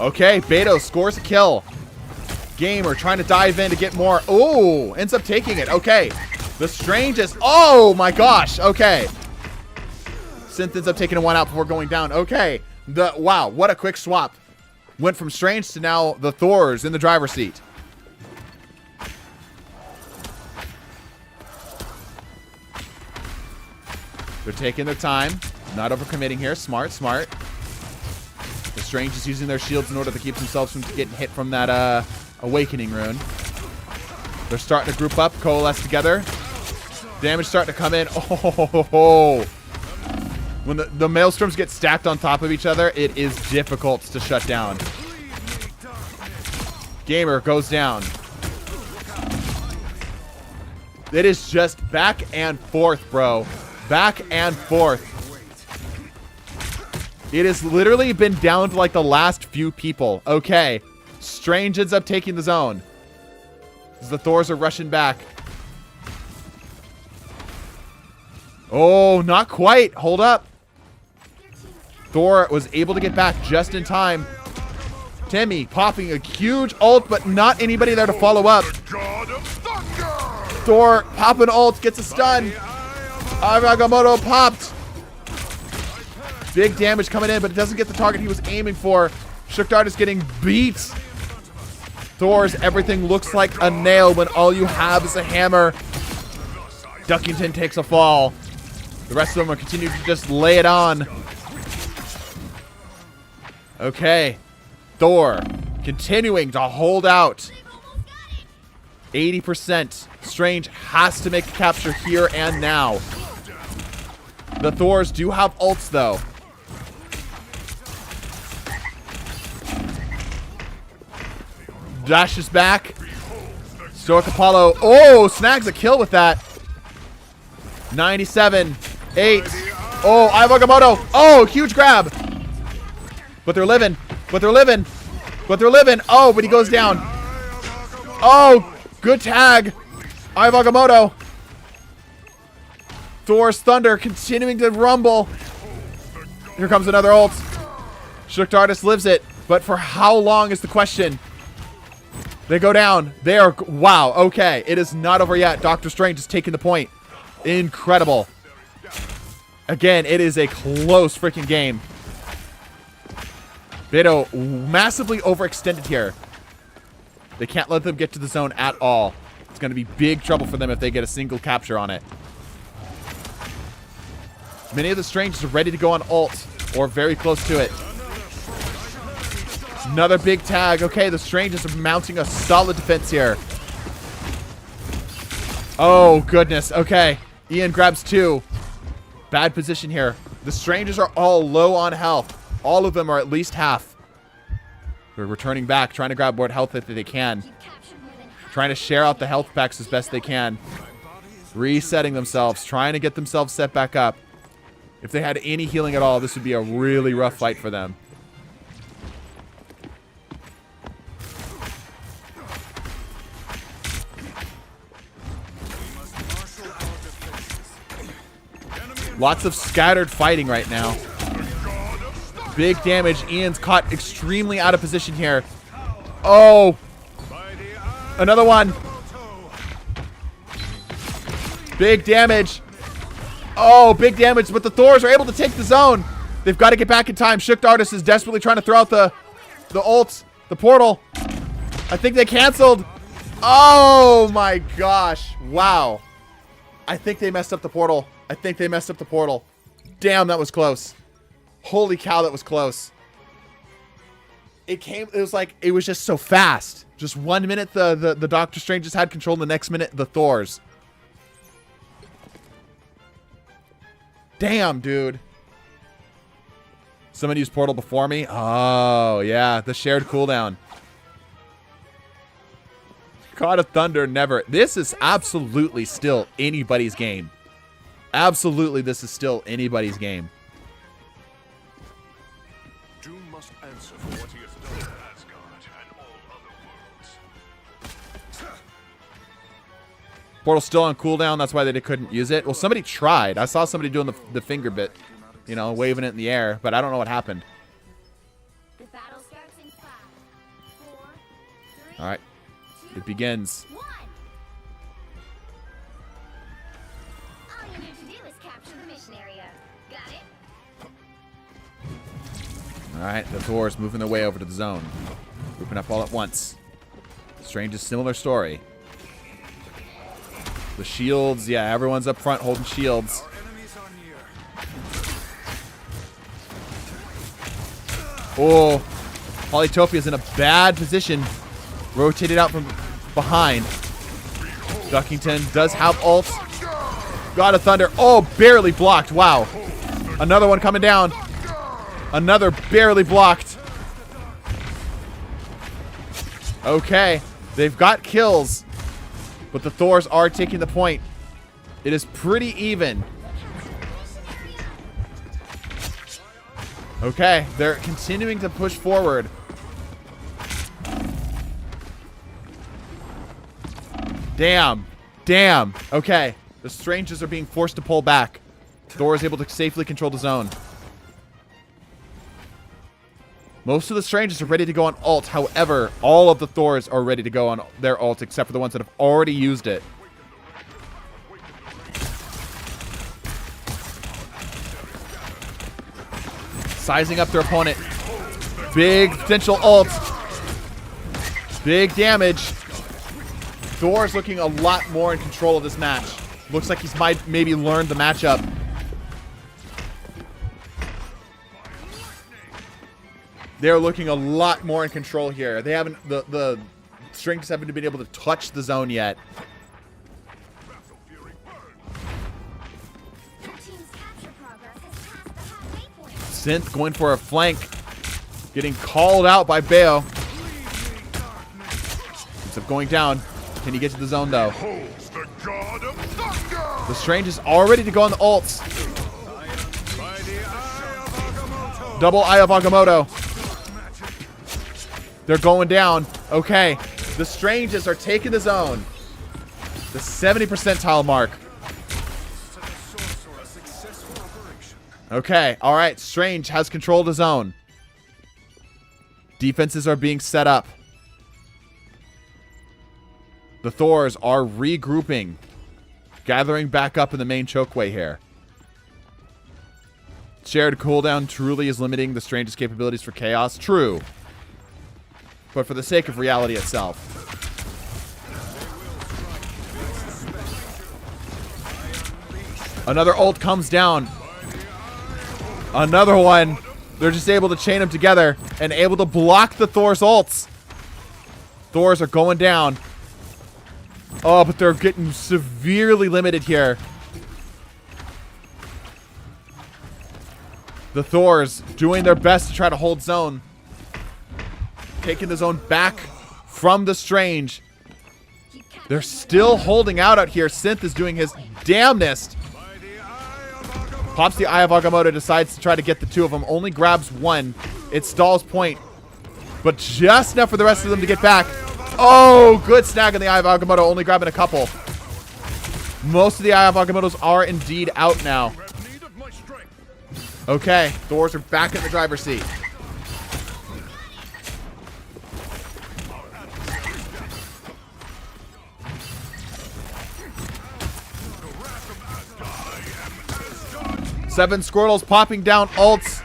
Speaker 1: Okay, Beto scores a kill. Gamer trying to dive in to get more. Oh, ends up taking it. Okay. The strangest. Oh my gosh. Okay. Synth ends up taking a one out before going down. Okay. Wow, what a quick swap. Went from Strange to now the Thors in the driver's seat. They're taking their time. Not overcommitting here. Smart, smart. The Strange is using their shields in order to keep themselves from getting hit from that Awakening rune. They're starting to group up, coalesce together. Damage starting to come in. Oh, when the Maelstroms get stacked on top of each other, it is difficult to shut down. Gamer goes down. It is just back and forth, bro. Back and forth. It has literally been down to like the last few people. Okay. Strange ends up taking the zone. As the Thors are rushing back. Oh, not quite. Hold up. Thor was able to get back just in time. Timmy popping a huge ult, but not anybody there to follow up. Thor popping ult, gets a stun. Agamotto popped. Big damage coming in, but it doesn't get the target he was aiming for. Shookdart is getting beat. Thor's everything looks like a nail when all you have is a hammer. Duckington takes a fall. The rest of them are continuing to just lay it on. Okay. Thor continuing to hold out. 80%. Strange has to make a capture here and now. The Thors do have ults, though. Dashes back. Stoic Apollo. Oh, snags a kill with that. 97. 8. Oh, Agamotto. Oh, huge grab. But they're living. But they're living. But they're living. Oh, but he goes down. Oh, good tag. Eye of Agamotto. Thor's Thunder continuing to rumble. Here comes another ult. Shook Dardis lives it. But for how long is the question? They go down. They are... Wow. Okay. It is not over yet. Doctor Strange is taking the point. Incredible. Again, it is a close freaking game. Beto massively overextended here. They can't let them get to the zone at all. It's going to be big trouble for them if they get a single capture on it. Many of the Strangers are ready to go on ult, or very close to it. Another big tag. Okay, the Strangers are mounting a solid defense here. Oh, goodness. Okay, Ian grabs 2. Bad position here. The Strangers are all low on health. All of them are at least half. They're returning back, trying to grab what health that they can. Trying to share out the health packs as best they can. Resetting themselves, trying to get themselves set back up. If they had any healing at all, this would be a really rough fight for them. Lots of scattered fighting right now. Big damage. Ian's caught extremely out of position here. Oh. Another one. Big damage. Oh, big damage. But the Thors are able to take the zone. They've got to get back in time. Shook Dardis is desperately trying to throw out the ult. The portal. I think they canceled. Oh, my gosh. Wow. I think they messed up the portal. I think they messed up the portal. Damn, that was close. Holy cow, that was close. It was like, it was just so fast. Just 1 minute the Doctor Strange just had control, the next minute the Thors. Damn, dude. Somebody used portal before me? Oh, yeah, the shared cooldown. God of Thunder, never. This is absolutely still anybody's game. Absolutely, this is still anybody's game.
Speaker 3: Doom must answer for what he has done to Asgard and all other worlds.
Speaker 1: Portal's still on cooldown. That's why they couldn't use it. Well, somebody tried. I saw somebody doing the finger bit, you know, waving it in the air, but I don't know what happened.
Speaker 2: The battle starts in 5, 4, 3,
Speaker 1: All right, it begins.
Speaker 2: 1. All you need to do is capture the mission area. Got it?
Speaker 1: All right, the Thors moving their way over to the zone. Grouping up all at once. Strange's similar story. The shields, yeah, everyone's up front holding shields. Oh, Polytopia's in a bad position. Rotated out from behind. Duckington does have ult. God of Thunder. Oh, barely blocked. Wow. Another one coming down. Another barely blocked. Okay. They've got kills. But the Thors are taking the point. It is pretty even. Okay. They're continuing to push forward. Damn. Damn. Okay. The Strangers are being forced to pull back. Thor is able to safely control the zone. Most of the Strangers are ready to go on ult. However, all of the Thors are ready to go on their ult except for the ones that have already used it. Sizing up their opponent. Big potential ult. Big damage. Thor's looking a lot more in control of this match. Looks like he's maybe learned the matchup. They're looking a lot more in control here. They haven't, the Strings haven't been able to touch the zone yet. Synth going for a flank. Getting called out by Bayo. Ends up going down. Can he get to the zone though? The Strange is all ready to go on the ults. Double Eye of Agamotto. They're going down. Okay. The Stranges are taking the zone. The 70 percentile mark. Okay. All right. Strange has control of the zone. Defenses are being set up. The Thors are regrouping. Gathering back up in the main chokeway here. Shared cooldown truly is limiting the Strange's capabilities for chaos. True. But for the sake of reality itself. Another ult comes down. Another one. They're just able to chain them together and able to block the Thor's ults. Thors are going down. Oh, but they're getting severely limited here. The Thors doing their best to try to hold zone. Taking the zone back from the Strange. They're still holding out here. Synth is doing his damnedest. Pops the Eye of Agamotto, decides to try to get the two of them. Only grabs one. It stalls point. But just enough for the rest of them to get back. Oh, good snag on the Eye of Agamotto. Only grabbing a couple. Most of the Eye of Agamottos are indeed out now. Okay, Thors are back in the driver's seat. Seven Squirtles popping down ults.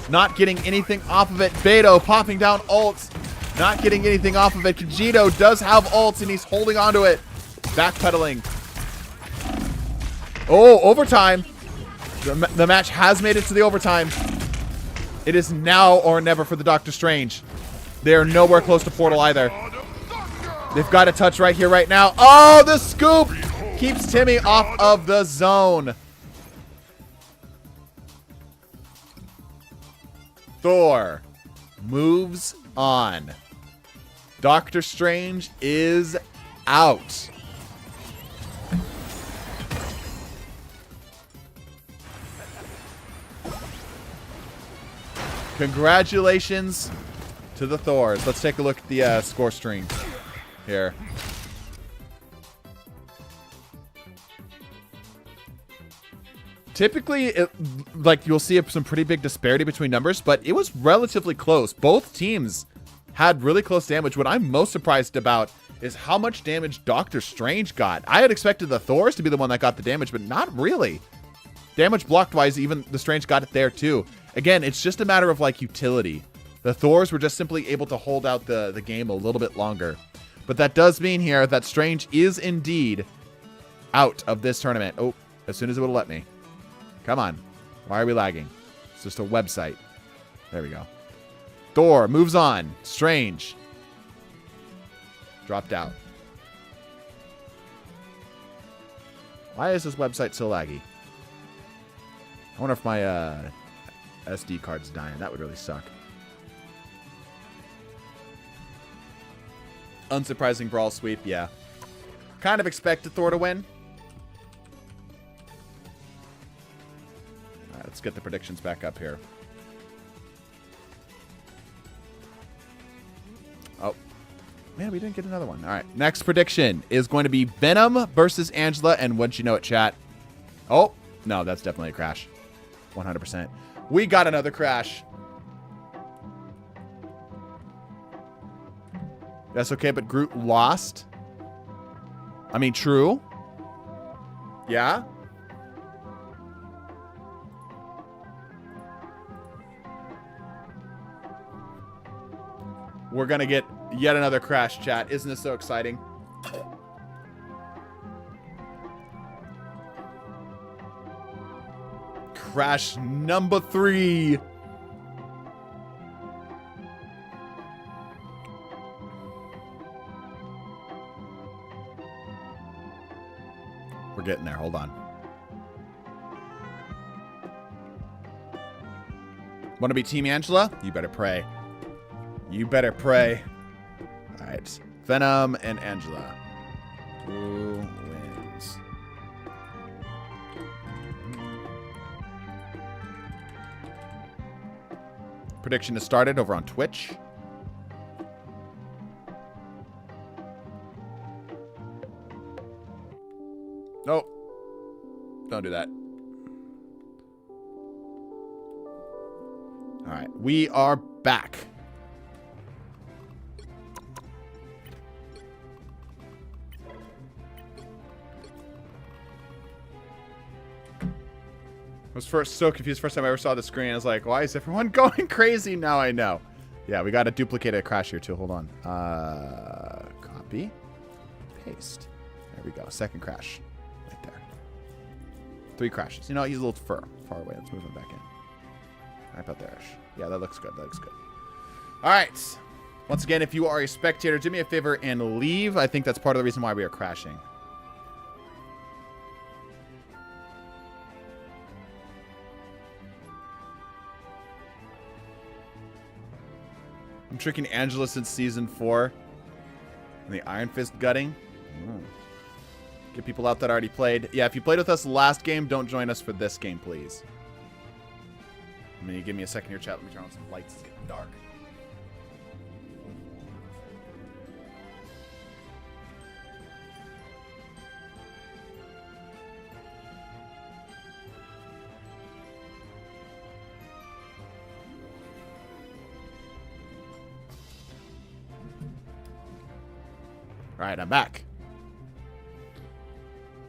Speaker 1: Not getting anything off of it. Beto popping down ults. Not getting anything off of it. Kajito does have ults and he's holding onto it. Backpedaling. Oh, overtime. The match has made it to the overtime. It is now or never for the Doctor Strange. They are nowhere close to Portal either. They've got a touch right here, right now. Oh, the scoop keeps Timmy off of the zone. Thor moves on. Doctor Strange is out. Congratulations to the Thors. Let's take a look at the score string here. Typically, like you'll see some pretty big disparity between numbers, but it was relatively close. Both teams had really close damage. What I'm most surprised about is how much damage Doctor Strange got. I had expected the Thors to be the one that got the damage, but not really. Damage blocked wise, even the Strange got it there too. Again, it's just a matter of like utility. The Thors were just simply able to hold out the game a little bit longer. But that does mean here that Strange is indeed out of this tournament. Oh, as soon as it would let me. Come on. Why are we lagging? It's just a website. There we go. Thor moves on. Strange dropped out. Why is this website so laggy? I wonder if my SD card's dying. That would really suck. Unsurprising brawl sweep, yeah. Kind of expected Thor to win. Alright, let's get the predictions back up here. Oh. Man, we didn't get another one. Alright, next prediction is going to be Venom versus Angela, and wouldn't you know it, chat? Oh, no, that's definitely a crash. 100%. We got another crash. That's okay, but Groot lost. I mean, true. Yeah. We're going to get yet another crash, chat. Isn't this so exciting? Crash number 3. We're getting there. Hold on. Want to be Team Angela? You better pray. You better pray. All right. Venom and Angela. Who wins? Prediction has started over on Twitch. Don't do that. All right. We are back. I was so confused first time I ever saw the screen. I was like, why is everyone going crazy? Now I know. Yeah, we got to duplicate a crash here too. Hold on. Copy. Paste. There we go. Second crash. Right there. 3 crashes. You know, he's a little far away. Let's move him back in. Right about there. Yeah, that looks good. That looks good. All right. Once again, if you are a spectator, do me a favor and leave. I think that's part of the reason why we are crashing. I'm tricking Angela since season 4. And the Iron Fist gutting. Get people out that already played. Yeah, if you played with us last game, don't join us for this game, please. I mean, you give me a second here, chat. Let me turn on some lights. It's getting dark. All right, I'm back.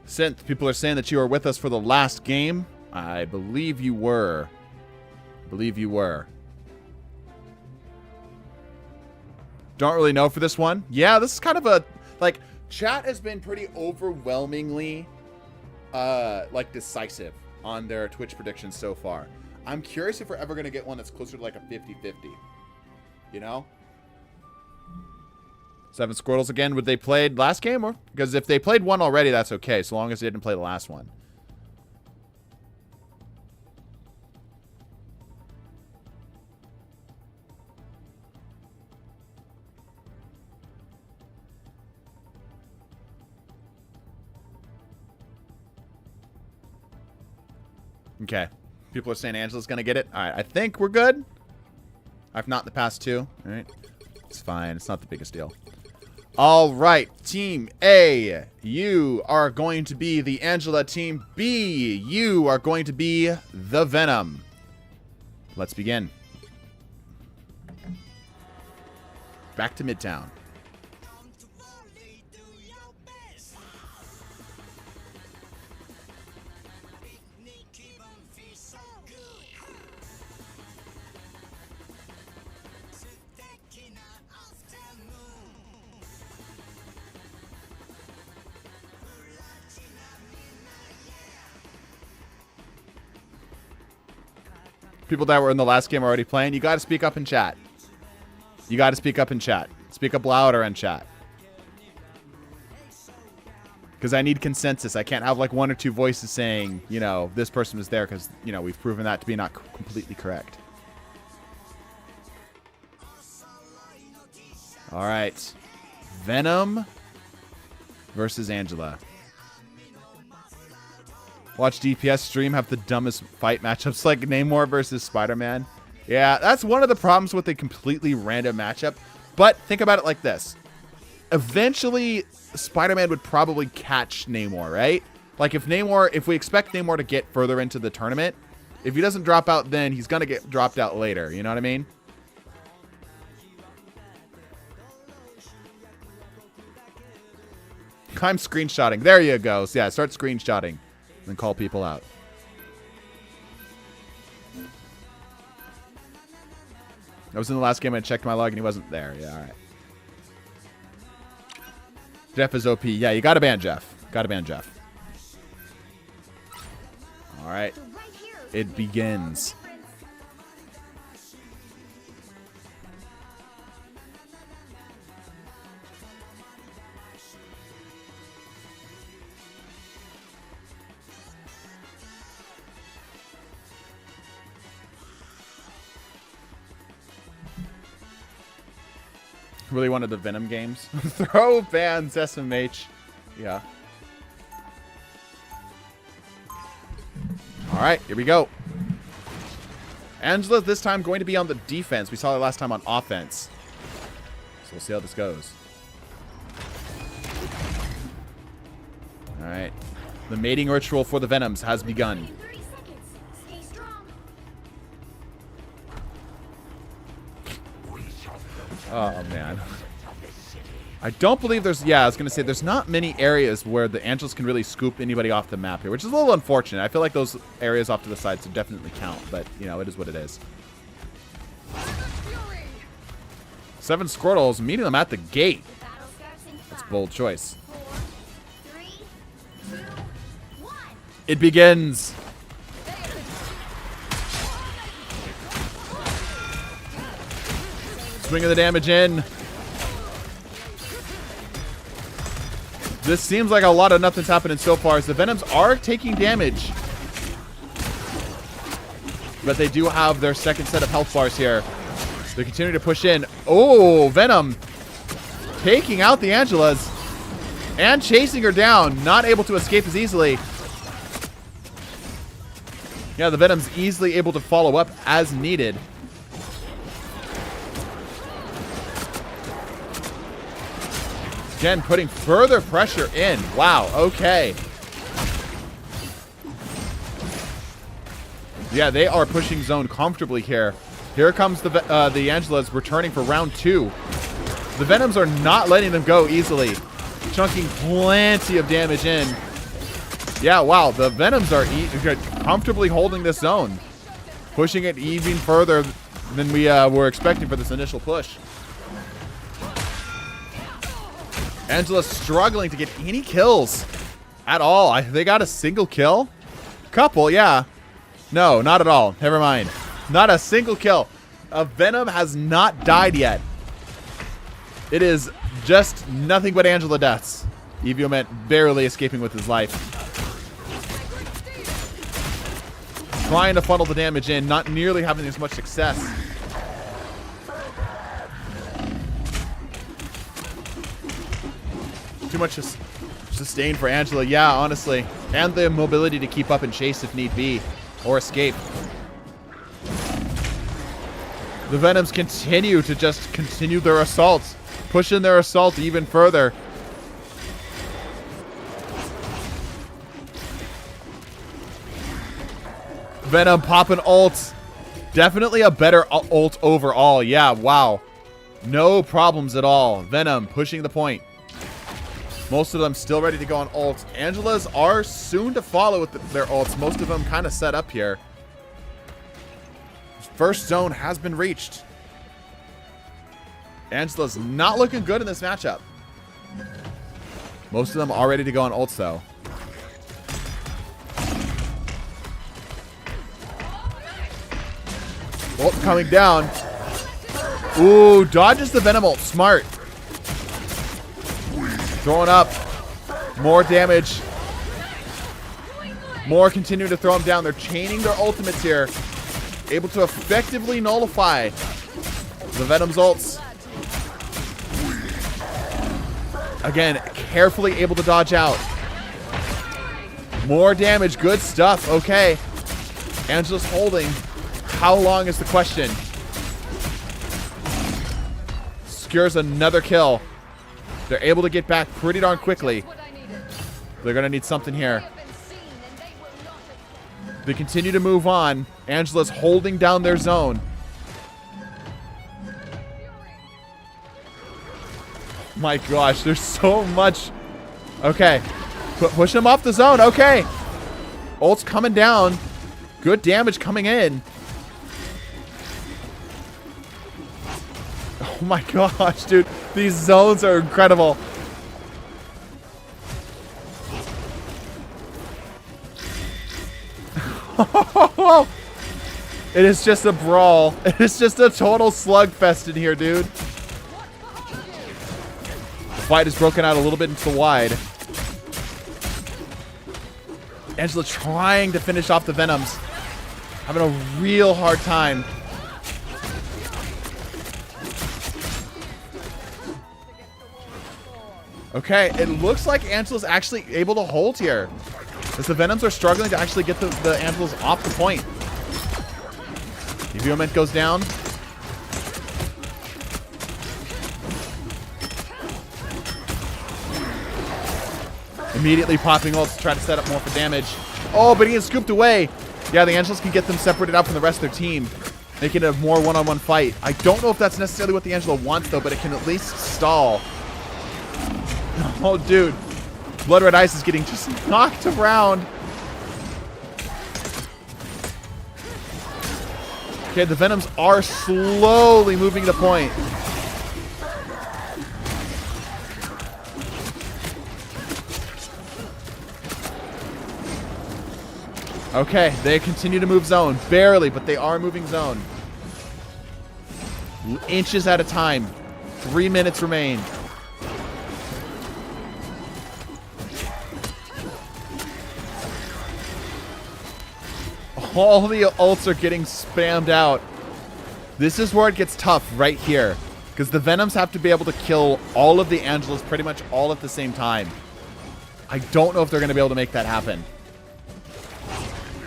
Speaker 1: Synth, people are saying that you were with us for the last game. I believe you were. Don't really know for this one. Yeah, this is kind of a, like, chat has been pretty overwhelmingly, like, decisive on their Twitch predictions so far. I'm curious if we're ever going to get one that's closer to, like, a 50-50. You know? 7 Squirtles again. Would they played last game? Or because if they played one already, that's okay, so long as they didn't play the last one. Okay. People are saying Angela's going to get it. All right. I think we're good. I've not in the past 2. All right. It's fine. It's not the biggest deal. All right. Team A, you are going to be the Angela. Team B, you are going to be the Venom. Let's begin. Back to Midtown. People that were in the last game are already playing. You got to speak up in chat. You got to speak up in chat. Speak up louder in chat. Because I need consensus. I can't have like 1 or 2 voices saying, you know, this person was there because, you know, we've proven that to be not completely correct. All right. Venom versus Angela. Watch DPS stream have the dumbest fight matchups like Namor versus Spider-Man. Yeah, that's one of the problems with a completely random matchup. But think about it like this. Eventually, Spider-Man would probably catch Namor, right? Like if we expect Namor to get further into the tournament, if he doesn't drop out then, he's going to get dropped out later. You know what I mean? I'm screenshotting. There you go. So yeah, start screenshotting. And call people out. I was in the last game. I checked my log and he wasn't there. Yeah, all right. Jeff is OP. Yeah, you got to ban Jeff. Got to ban Jeff. All right. It begins. Really wanted the Venom games. Throw bans SMH. Yeah. All right, here we go. Angela this time going to be on the defense. We saw her last time on offense. So we'll see how this goes. All right. The mating ritual for the Venoms has begun.
Speaker 2: In 30 seconds. Stay strong.
Speaker 1: Oh, man. I don't believe there's... Yeah, I was going to say, there's not many areas where the Angelus can really scoop anybody off the map here, which is a little unfortunate. I feel like those areas off to the side should definitely count, but, you know, it is what it is. 7 Squirtles, meeting them at the gate.
Speaker 2: The battle starts in 5,
Speaker 1: That's a bold choice.
Speaker 2: 4, 3, 2, 1.
Speaker 1: It begins. Swinging the damage in. This seems like a lot of nothing's happening so far as the Venoms are taking damage. But they do have their second set of health bars here. They continue to push in. Oh, Venom taking out the Angelas and chasing her down. Not able to escape as easily. Yeah, the Venom's easily able to follow up as needed. Again, putting further pressure in. Wow, okay. Yeah, they are pushing zone comfortably here. Here comes the Angelas returning for round 2. The Venoms are not letting them go easily. Chunking plenty of damage in. Yeah, wow, the Venoms are comfortably holding this zone. Pushing it even further than we were expecting for this initial push. Angela struggling to get any kills at all. They got a single kill? Couple, yeah. No, not at all. Never mind. Not a single kill. A Venom has not died yet. It is just nothing but Angela deaths. Evioment barely escaping with his life. Trying to funnel the damage in, not nearly having as much success. Too much sustain for Angela. Yeah, honestly. And the mobility to keep up and chase if need be. Or escape. The Venoms continue to just continue their assaults. Pushing their assault even further. Venom popping ults. Definitely a better ult overall. Yeah, wow. No problems at all. Venom pushing the point. Most of them still ready to go on ults. Angelas are soon to follow with their ults. Most of them kind of set up here. First zone has been reached. Angela's not looking good in this matchup. Most of them are ready to go on ults, though. Ult coming down. Ooh, dodges the Venom ult. Smart. Throwing up. More damage. More continue to throw them down. They're chaining their ultimates here. Able to effectively nullify the Venom's ults. Again, carefully able to dodge out. More damage. Good stuff. Okay. Angela's holding. How long is the question? Secures another kill. They're able to get back pretty darn quickly. They're going to need something here. They continue to move on. Angela's holding down their zone. My gosh, there's so much. Okay. Push them off the zone. Okay. Ult's coming down. Good damage coming in. Oh my gosh, dude. These zones are incredible. It is just a brawl. It is just a total slugfest in here, dude. The fight has broken out a little bit into the wide. Angela trying to finish off the Venoms. Having a real hard time. Okay, it looks like Angela's actually able to hold here. As the Venoms are struggling to actually get the Angelas off the point. Evioment goes down. Immediately popping ults to try to set up more for damage. Oh, but he gets scooped away. Yeah, the Angelos can get them separated out from the rest of their team, making it a more one-on-one fight. I don't know if that's necessarily what the Angelo wants, though, but it can at least stall. Oh, dude. Blood Red Ice is getting just knocked around. Okay, the Venoms are slowly moving to point. Okay, they continue to move zone. Barely, but they are moving zone. Inches at a time. 3 minutes remain. All the ults are getting spammed out. This is where it gets tough right here, because the Venoms have to be able to kill all of the Angelos pretty much all at the same time. I don't know if they're going to be able to make that happen,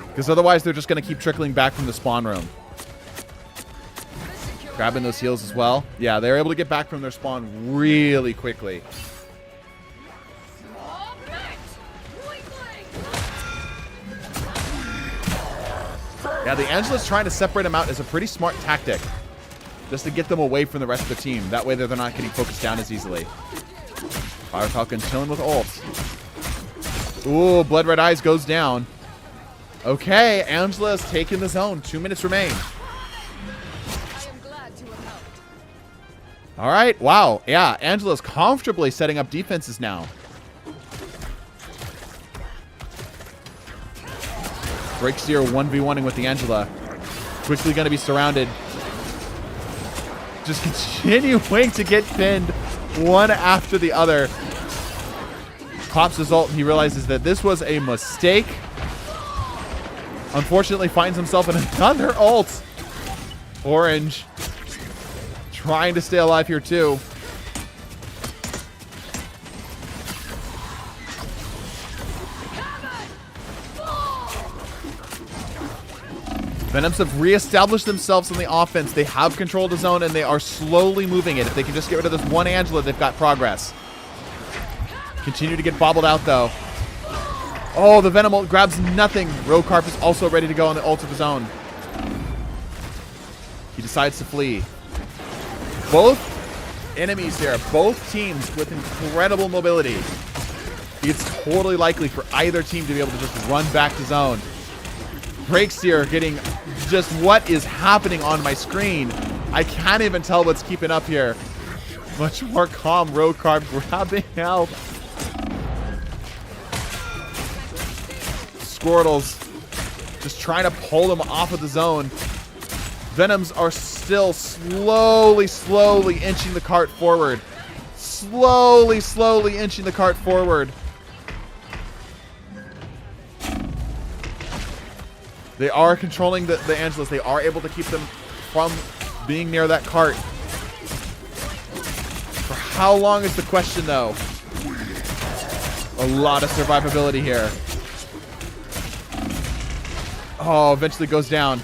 Speaker 1: because otherwise they're just going to keep trickling back from the spawn room. Grabbing those heals as well. Yeah, they're able to get back from their spawn really quickly. Yeah, the Angelos trying to separate them out is a pretty smart tactic, just to get them away from the rest of the team. That way they're not getting focused down as easily. Fire Falcon chilling with ults. Ooh, Blood Red Eyes goes down. Okay, Angela's taking the zone. 2 minutes remain. All right, wow. Yeah, Angela's comfortably setting up defenses now. Breaksteer 1v1ing with the Angela. Quickly going to be surrounded. Just continuing to get pinned one after the other. Pops his ult and he realizes that this was a mistake. Unfortunately finds himself in another ult. Orange trying to stay alive here too. Venoms have reestablished themselves on the offense. They have control of the zone, and they are slowly moving it. If they can just get rid of this one Angela, they've got progress. Continue to get bobbled out, though. Oh, the Venom ult grabs nothing. Rokarp is also ready to go on the ult of his own. He decides to flee. Both enemies here, both teams with incredible mobility. It's totally likely for either team to be able to just run back to zone. Breaksteer getting just what is happening on my screen. I can't even tell what's keeping up here. Much more calm. Rokarp grabbing out. Squirtles just trying to pull them off of the zone. Venoms are still slowly inching the cart forward. Slowly inching the cart forward. They are controlling the Angelos. They are able to keep them from being near that cart. For how long is the question, though? A lot of survivability here. Oh, eventually goes down.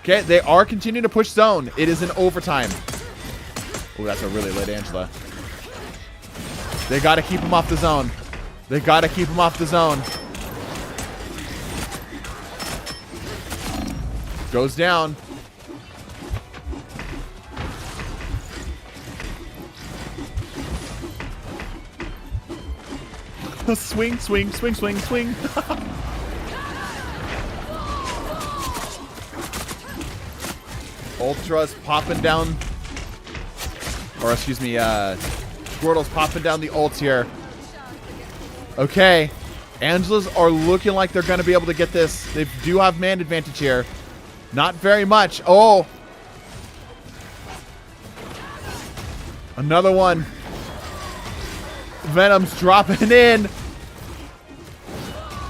Speaker 1: Okay, they are continuing to push zone. It is in overtime. Oh, that's a really lit Angela. They got to keep him off the zone. They got to keep him off the zone. Goes down. Swing. Ultra's popping down. Or excuse me, Squirtle's popping down the ults here. Okay. Angelas are looking like they're going to be able to get this. They do have man advantage here. Not very much. Oh. Another one. Venom's dropping in.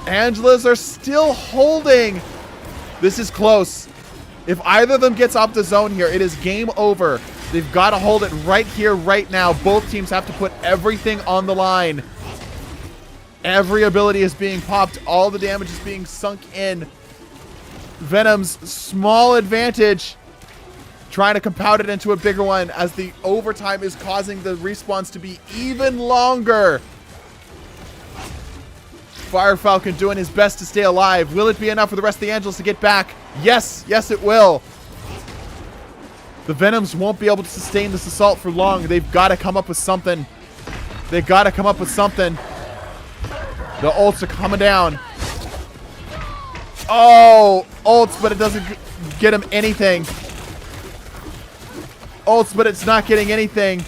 Speaker 1: Angelas are still holding. This is close. If either of them gets off the zone here, it is game over. They've got to hold it right here, right now. Both teams have to put everything on the line. Every ability is being popped. All the damage is being sunk in. Venom's small advantage. trying to compound it into a bigger one as the overtime is causing the respawns to be even longer. Fire Falcon doing his best to stay alive. Will it be enough for the rest of the Angelos to get back? Yes, yes it will. The Venoms won't be able to sustain this assault for long. They've got to come up with something. They've got to come up with something. The ults are coming down. Oh, ults, but it doesn't get him anything. Ults, but it's not getting anything.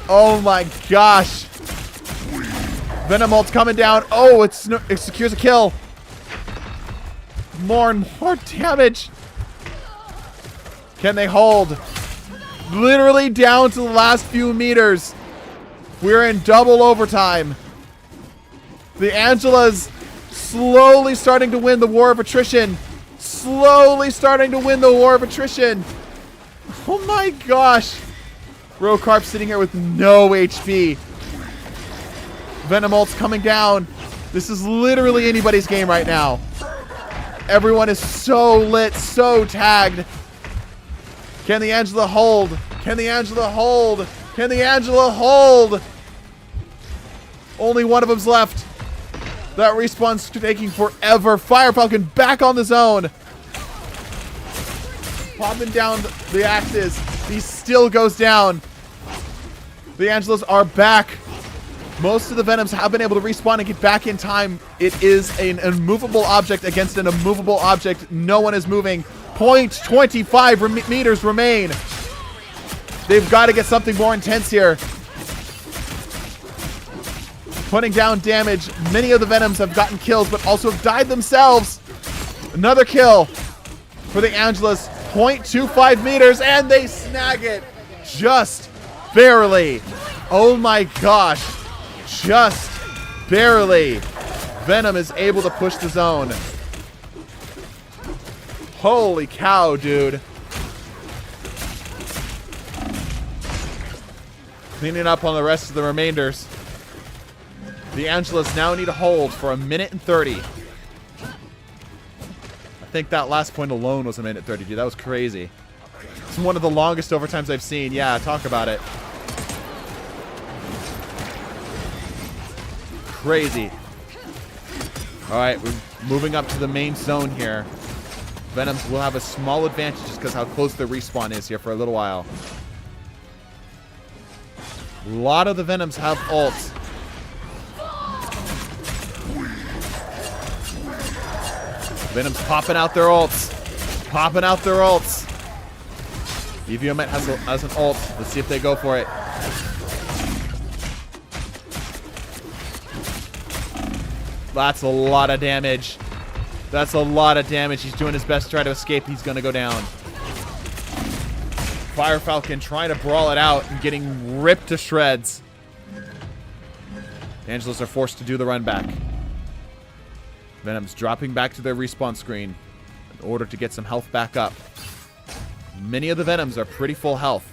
Speaker 1: Oh my gosh. Venom ult's coming down. Oh, it secures a kill. More and more damage. Can they hold? Literally down to the last few meters. We're in double overtime. The Angelas slowly starting to win the war of attrition. Slowly starting to win the war of attrition. Oh my gosh. Rokarp sitting here with no HP. Venom ult's coming down. This is literally anybody's game right now. Everyone is so lit, so tagged. Can the Angela hold? Can the Angela hold? Can the Angela hold? Only one of them's left. That respawn's taking forever. Fire Falcon back on the zone. Popping down the axes. He still goes down. The Angelos are back. Most of the Venoms have been able to respawn and get back in time. It is an immovable object against an immovable object. No one is moving. 0.25 meters remain. They've got to get something more intense here. Putting down damage. Many of the Venoms have gotten kills, but also have died themselves. Another kill for the Angelas. 0.25 meters, and they snag it. Just barely. Oh my gosh. Just barely. Venom is able to push the zone. Holy cow, dude. Cleaning up on the rest of the remainders. The Angelos now need to hold for 1:30. I think that last point alone was 1:30, dude. That was crazy. It's one of the longest overtimes I've seen. Yeah, talk about it. Crazy. Alright, we're moving up to the main zone here. Venoms will have a small advantage just because how close the respawn is here for a little while. A lot of the Venoms have ults. Venoms popping out their ults. Popping out their ults. EVOmet has an ult. Let's see if they go for it. That's a lot of damage. That's a lot of damage. He's doing his best to try to escape. He's going to go down. Fire Falcon trying to brawl it out and getting ripped to shreds. Angelos are forced to do the run back. Venom's dropping back to their respawn screen in order to get some health back up. Many of the Venoms are pretty full health.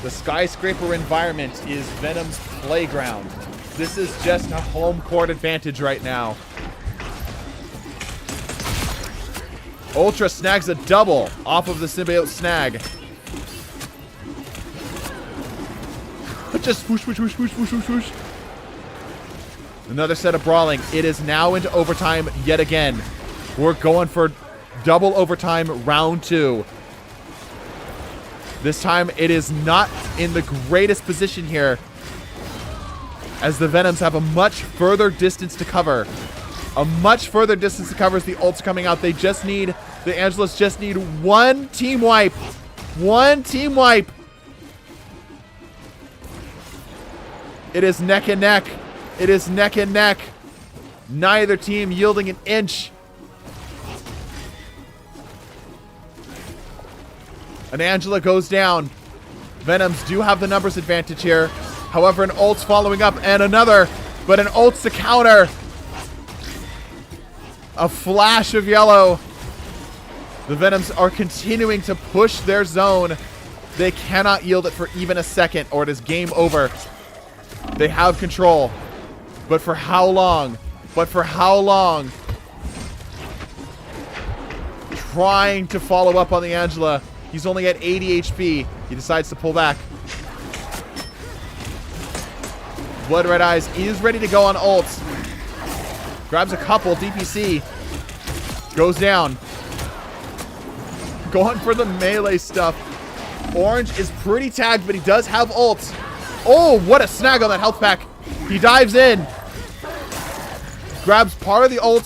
Speaker 1: The skyscraper environment is Venom's playground. This is just a home court advantage right now. Ultra snags a double off of the symbiote snag. Just whoosh, whoosh, whoosh, whoosh, whoosh, whoosh, whoosh. Another set of brawling. It is now into overtime yet again. We're going for double overtime round 2. This time it is not in the greatest position here, as the Venoms have a much further distance to cover. A much further distance to cover as the ults coming out. They just need, the Angelos just need one team wipe. One team wipe. It is neck and neck. It is neck and neck. Neither team yielding an inch. An Angela goes down. Venoms do have the numbers advantage here. However, an ult's following up and another, but an ult's to counter. A flash of yellow. The Venoms are continuing to push their zone. They cannot yield it for even a second or it is game over. They have control. But for how long? But for how long? Trying to follow up on the Angela. He's only at 80 HP. He decides to pull back. Blood Red Eyes is ready to go on ult. Grabs a couple. DPC. Goes down. Going for the melee stuff. Orange is pretty tagged, but he does have ult. Oh, what a snag on that health pack. He dives in. Grabs part of the ult,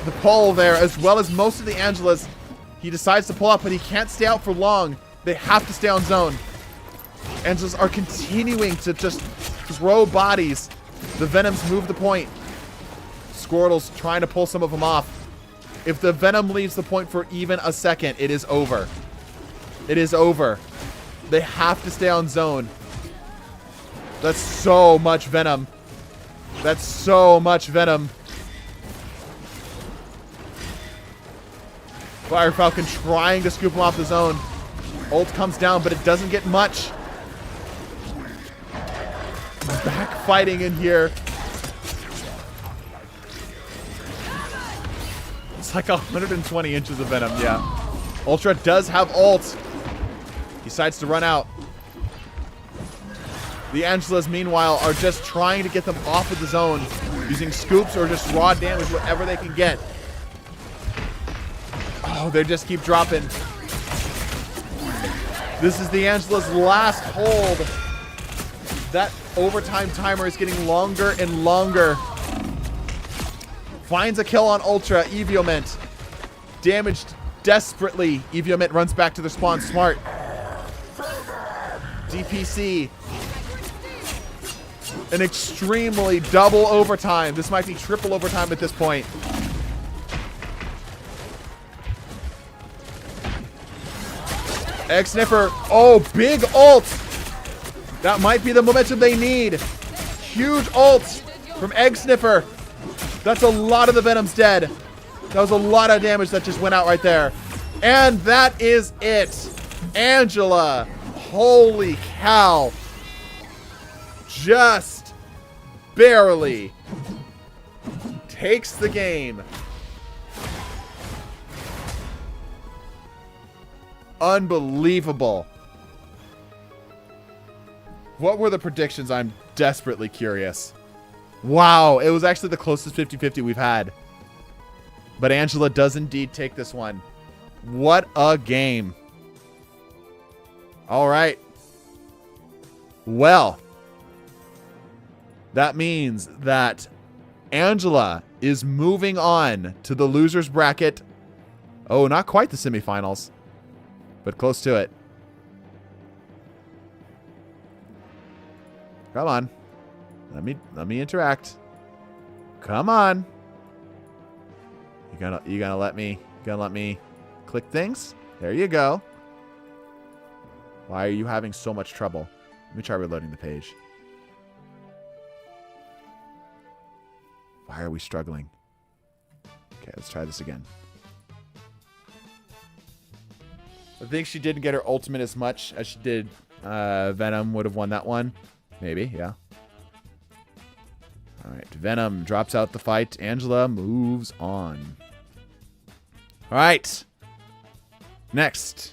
Speaker 1: the pull there, as well as most of the Angelas. He decides to pull up, but he can't stay out for long. They have to stay on zone. Angelas are continuing to just throw bodies. The Venoms move the point. Squirtle's trying to pull some of them off. If the Venom leaves the point for even a second, it is over. It is over. They have to stay on zone. That's so much Venom. That's so much Venom. Fire Falcon trying to scoop him off the zone. Ult comes down, but it doesn't get much. Back fighting in here. It's like 120 inches of Venom, yeah. Ultra does have ult. He decides to run out. The Angelas, meanwhile, are just trying to get them off of the zone, using scoops or just raw damage, whatever they can get. Oh, they just keep dropping. This is the Angela's last hold. That overtime timer is getting longer and longer. Finds a kill on Ultra. Eviament. Damaged desperately. Eviament runs back to the spawn. Smart. DPC. An extremely double overtime. This might be triple overtime at this point. Egg Sniffer. Oh, big ult. That might be the momentum they need. Huge ult from Egg Sniffer. That's a lot of the Venom's dead. That was a lot of damage that just went out right there. And that is it. Angela. Holy cow. Just barely takes the game. Unbelievable. What were the predictions? I'm desperately curious. Wow, it was actually the closest 50-50 we've had. But Angela does indeed take this one. What a game. All right. Well, that means that Angela is moving on to the losers bracket. Oh, not quite the semifinals, but close to it. Come on. Let me interact. Come on. You gonna let me click things? There you go. Why are you having so much trouble? Let me try reloading the page. Why are we struggling? Okay, let's try this again. I think she didn't get her ultimate as much as she did. Venom would have won that one. Maybe, yeah. All right, Venom drops out the fight. Angela moves on. All right. Next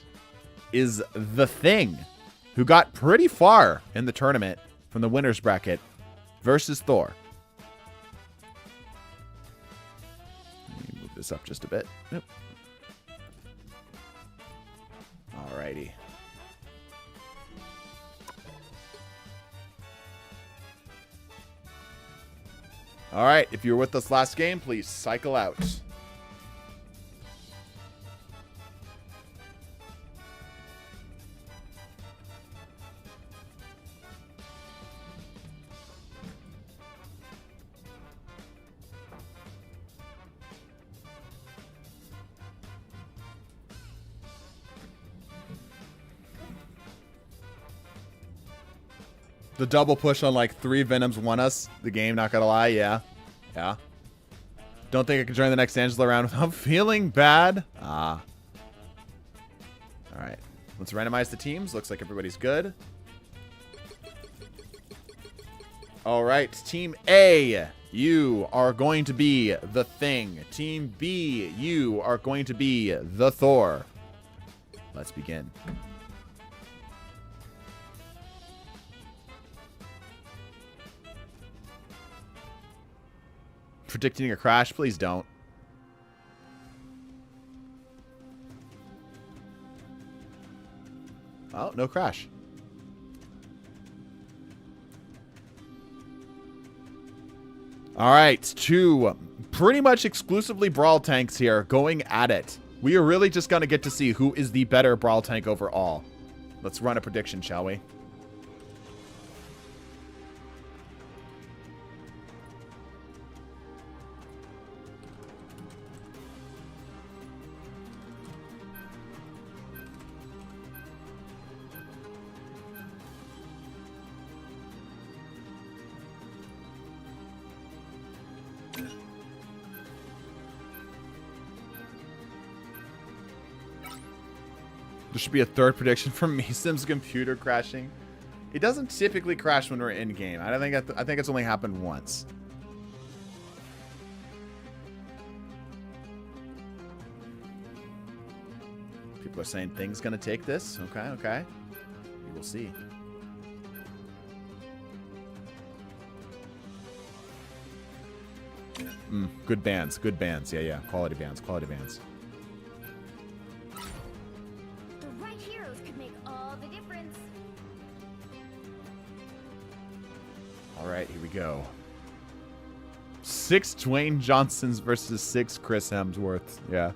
Speaker 1: is The Thing, who got pretty far in the tournament from the winner's bracket, versus Thor. Let me move this up just a bit. Yep. Alrighty. All right, if you were with us last game, please cycle out. The double push on like 3 Venoms won us the game, not gonna lie. Yeah. Yeah. Don't think I can join the next Angela round without feeling bad. Ah. Alright. Let's randomize the teams. Looks like everybody's good. All right, Team A, you are going to be the Thing. Team B, you are going to be the Thor. Let's begin. Predicting a crash? Please don't. Oh, no crash. All right, two pretty much exclusively Brawl tanks here going at it. We are really just going to get to see who is the better Brawl tank overall. Let's run a prediction, shall we? There should be a third prediction from Mesim's computer crashing. It doesn't typically crash when we're in game. I think it's only happened once. People are saying Thing's gonna take this. Okay, okay. We will see. Good bands, good bands. Yeah, yeah. Quality bands, quality bands. All right, here we go. 6 Dwayne Johnsons versus 6 Chris Hemsworths. Yeah.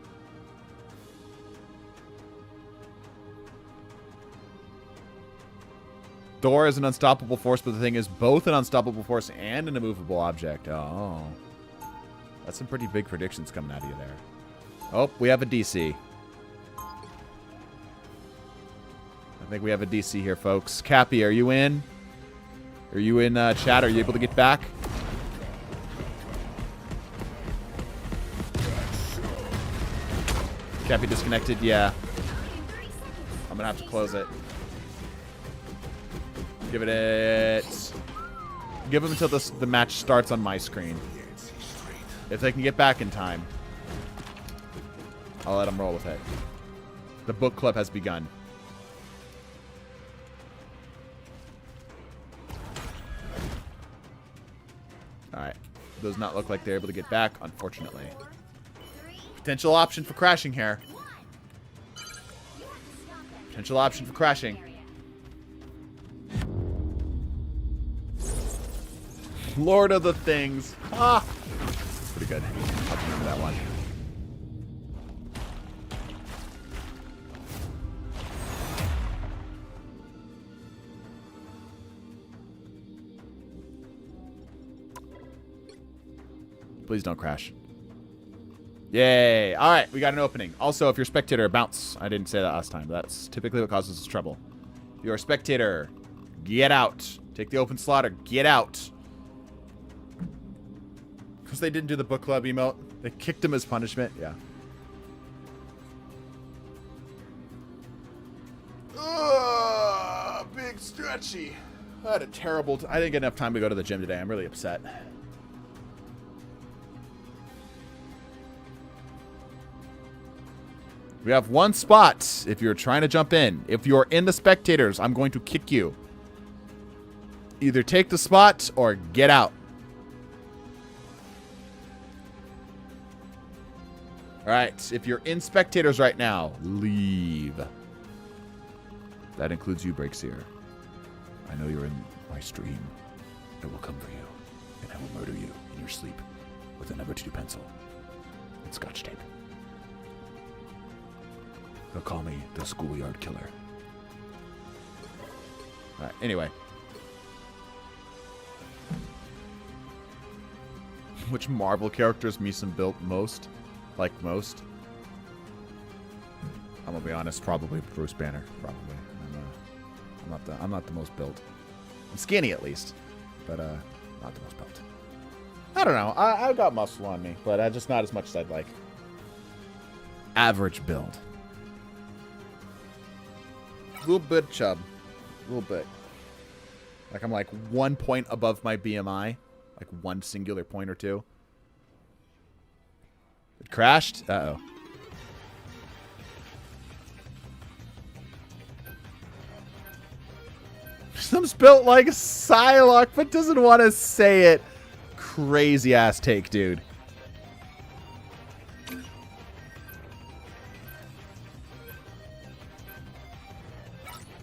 Speaker 1: Thor is an unstoppable force, but the Thing is both an unstoppable force and an immovable object. Oh. That's some pretty big predictions coming out of you there. Oh, we have a DC. I think we have a DC here, folks. Cappy, are you in? Are you in chat? Are you able to get back? Cappy disconnected? Yeah. I'm going to have to close it. Give it... Give them until the match starts on my screen. If they can get back in time, I'll let them roll with it. The book club has begun. Alright. Does not look like they're able to get back, unfortunately. Potential option for crashing here. Potential option for crashing. Lord of the Things. Ah! Pretty good. I'll remember that one. Please don't crash. Yay. All right, we got an opening. Also, if you're a spectator, bounce. I didn't say that last time. That's typically what causes us trouble. If you're a spectator, get out. Take the open slot or get out. Because they didn't do the book club emote. They kicked him as punishment. Yeah. Big stretchy. I had a terrible... I didn't get enough time to go to the gym today. I'm really upset. We have one spot if you're trying to jump in. If you're in the spectators, I'm going to kick you. Either take the spot or get out. Alright, if you're in spectators right now, leave. That includes you, Breakseer. I know you're in my stream. I will come for you, and I will murder you in your sleep with a number 2 pencil and scotch tape. They'll call me the schoolyard killer. Alright, anyway. Which Marvel characters Meeson built most? Like most? I'm gonna be honest, probably Bruce Banner. Probably. I'm not the most built. I'm skinny at least, but not the most built. I don't know. I got muscle on me, but just not as much as I'd like. Average build. A little bit chub. A little bit. Like I'm like 1 point above my BMI. Like one singular point or two. It crashed? Uh-oh. Some's built like a Psylocke, but doesn't want to say it. Crazy ass take, dude.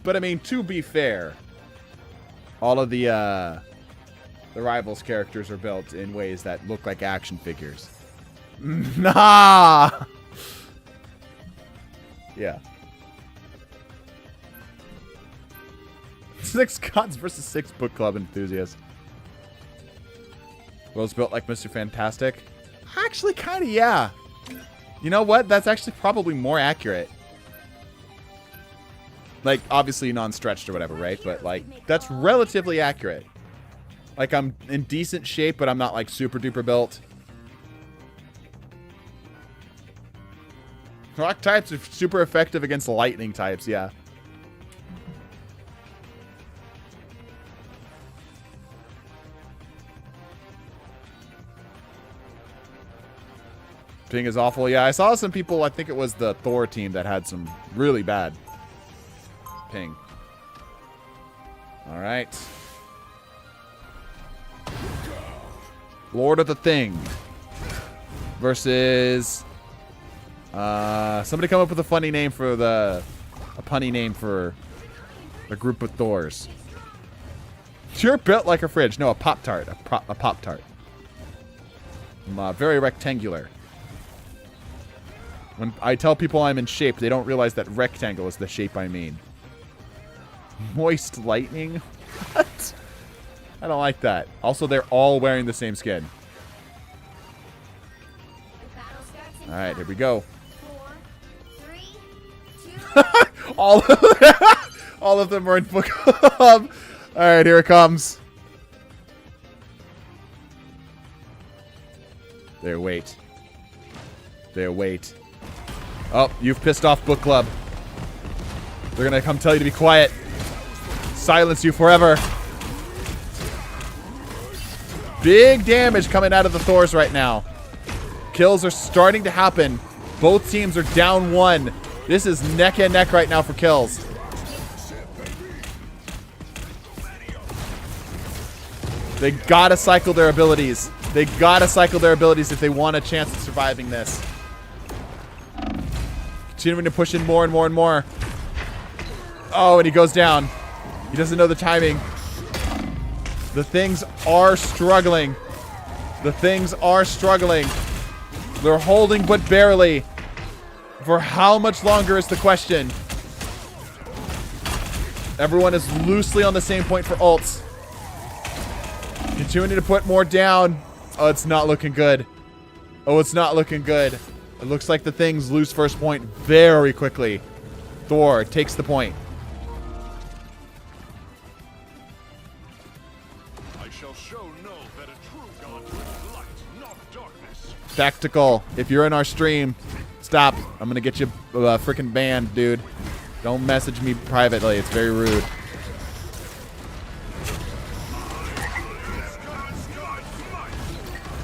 Speaker 1: But I mean, to be fair, all of the rivals characters are built in ways that look like action figures. Nah. Yeah. 6 gods versus 6 book club enthusiasts. World's built like Mr. Fantastic. Actually, kind of, yeah. You know what? That's actually probably more accurate. Like, obviously non-stretched or whatever, right? But, like, that's relatively accurate. Like, I'm in decent shape, but I'm not, like, super duper built. Rock types are super effective against lightning types, yeah. Ping is awful. Yeah, I saw some people, I think it was the Thor team that had some really bad ping. All right. Lord of the Thing versus somebody come up with a funny name for a punny name for a group of Thors. You're built like a fridge. No, a Pop-Tart. A Pop-Tart. Very rectangular. When I tell people I'm in shape, they don't realize that rectangle is the shape I mean. Moist lightning? What? I don't like that. Also, they're all wearing the same skin. Alright, here we go.
Speaker 2: 4, 3, 2.
Speaker 1: all of them are in book club. Alright, here it comes. There, wait. There, wait. Oh, you've pissed off book club. They're gonna come tell you to be quiet. Silence you forever. Big damage coming out of the Thors right now. Kills are starting to happen. Both teams are down 1. This is neck and neck right now for kills. They gotta cycle their abilities. They gotta cycle their abilities if they want a chance of surviving this. Continuing to push in more and more and more. Oh, and he goes down. He doesn't know the timing. The things are struggling. The things are struggling. They're holding but barely. For how much longer is the question? Everyone is loosely on the same point for ults. Continuing to put more down. Oh, it's not looking good. Oh, it's not looking good. It looks like the things lose first point very quickly. Thor takes the point.
Speaker 3: I shall show no that a true god is light, not darkness.
Speaker 1: Tactical, if you're in our stream, stop. I'm gonna get you freaking banned, dude. Don't message me privately. It's very rude.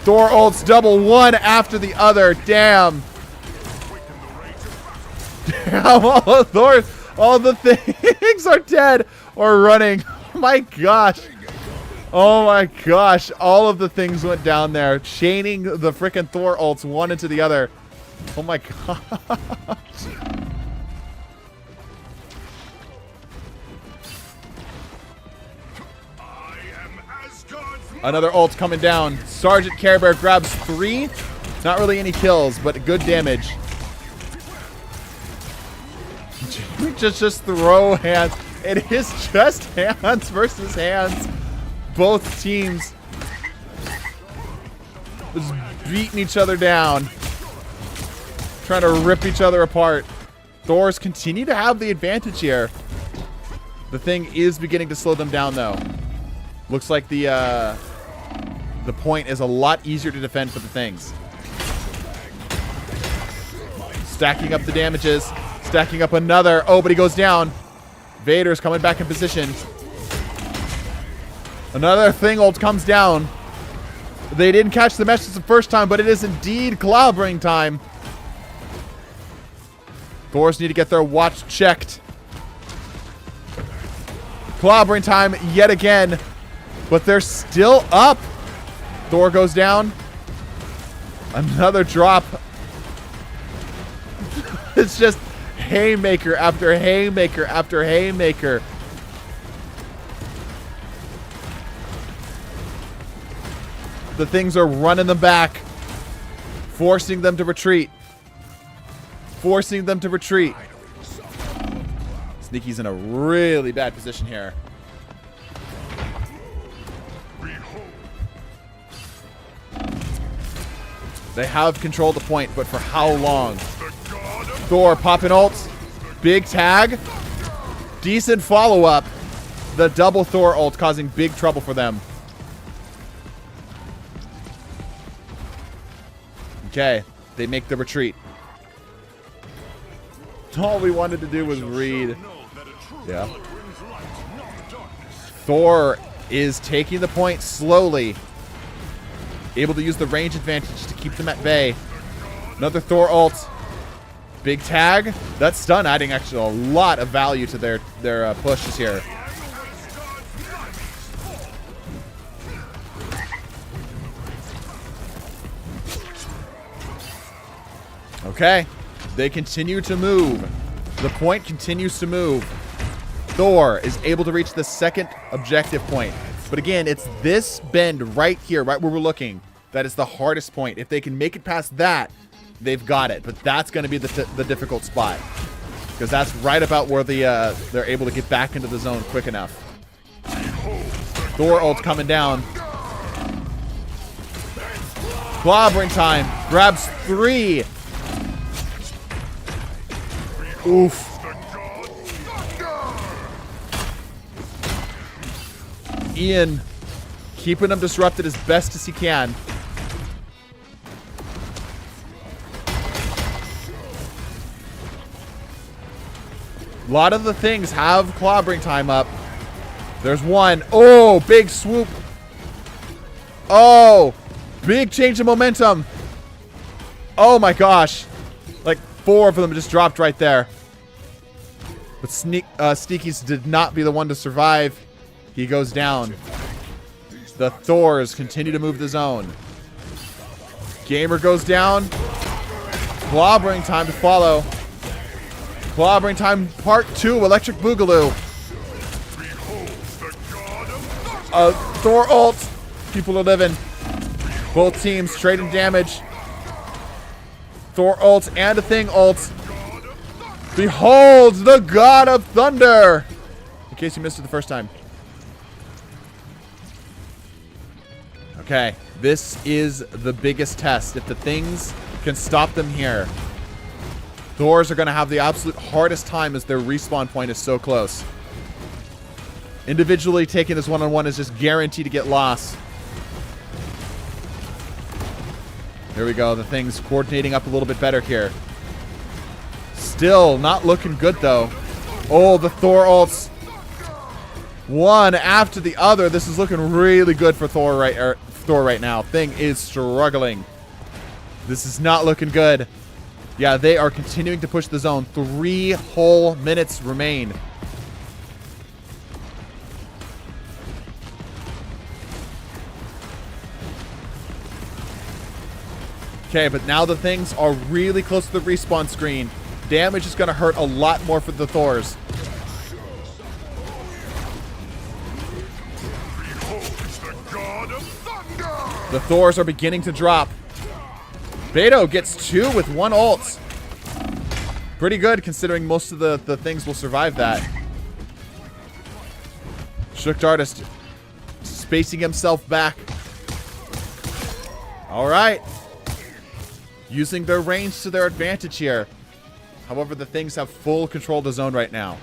Speaker 1: Thor ults double one after the other. Damn. Damn, all the things are dead or running. Oh my gosh. Oh my gosh. All of the things went down there. Chaining the freaking Thor ults one into the other. Oh my gosh. Another ult coming down. Sergeant Care Bear grabs 3. Not really any kills, but good damage. Just throw hands. It is just hands versus hands. Both teams just beating each other down. Trying to rip each other apart. Thors continue to have the advantage here. The thing is beginning to slow them down, though. Looks like the point is a lot easier to defend for the things. Stacking up the damages. Stacking up another. Oh, but he goes down. Vader's coming back in position. Another thing ult comes down. They didn't catch the message the first time, but it is indeed clobbering time. Thors need to get their watch checked. Clobbering time yet again, but they're still up. Thor goes down. Another drop. It's just haymaker after haymaker after haymaker. The things are running them back, forcing them to retreat. Forcing them to retreat. Sneaky's in a really bad position here. They have controlled the point, but for how long? Thor popping ults. Big tag. Decent follow-up. The double Thor ult causing big trouble for them. Okay, they make the retreat. All we wanted to do was read. Yeah. Thor is taking the point slowly. Able to use the range advantage to keep them at bay. Another Thor ult. Big tag. That stun adding actually a lot of value to their pushes here. Okay. They continue to move. The point continues to move. Thor is able to reach the second objective point. But again, it's this bend right here, right where we're looking, that is the hardest point. If they can make it past that, they've got it. But that's going to be the difficult spot. Because that's right about where they're able to get back into the zone quick enough. Thor ult coming down. Clobbering time. Grabs 3. Oof. Ian keeping them disrupted as best as he can. A lot of the things have clobbering time up. There's one. Oh, big swoop. Oh, big change of momentum. Oh my gosh. Like 4 of them just dropped right there. But Sneaky's did not be the one to survive. He goes down. The Thors continue to move the zone. Gamer goes down. Clobbering time to follow. Clobbering time part 2, Electric Boogaloo. Thor ult. People are living. Both teams trading damage. Thor ult and a thing ult. Behold the God of Thunder. In case you missed it the first time. Okay, this is the biggest test. If the things can stop them here, Thors are going to have the absolute hardest time as their respawn point is so close. Individually taking this one-on-one is just guaranteed to get lost. Here we go. The thing's coordinating up a little bit better here. Still not looking good, though. Oh, the Thor ults. One after the other. This is looking really good for Thor right now. Thing is struggling. This is not looking good. Yeah, they are continuing to push the zone. 3 whole minutes remain. Okay, but now the things are really close to the respawn screen. Damage is going to hurt a lot more for the Thors. The Thors are beginning to drop. Beto gets 2 with 1 ult. Pretty good considering most of the things will survive that. Shook Artist spacing himself back. Alright. Using their range to their advantage here. However, the things have full control of the zone right now.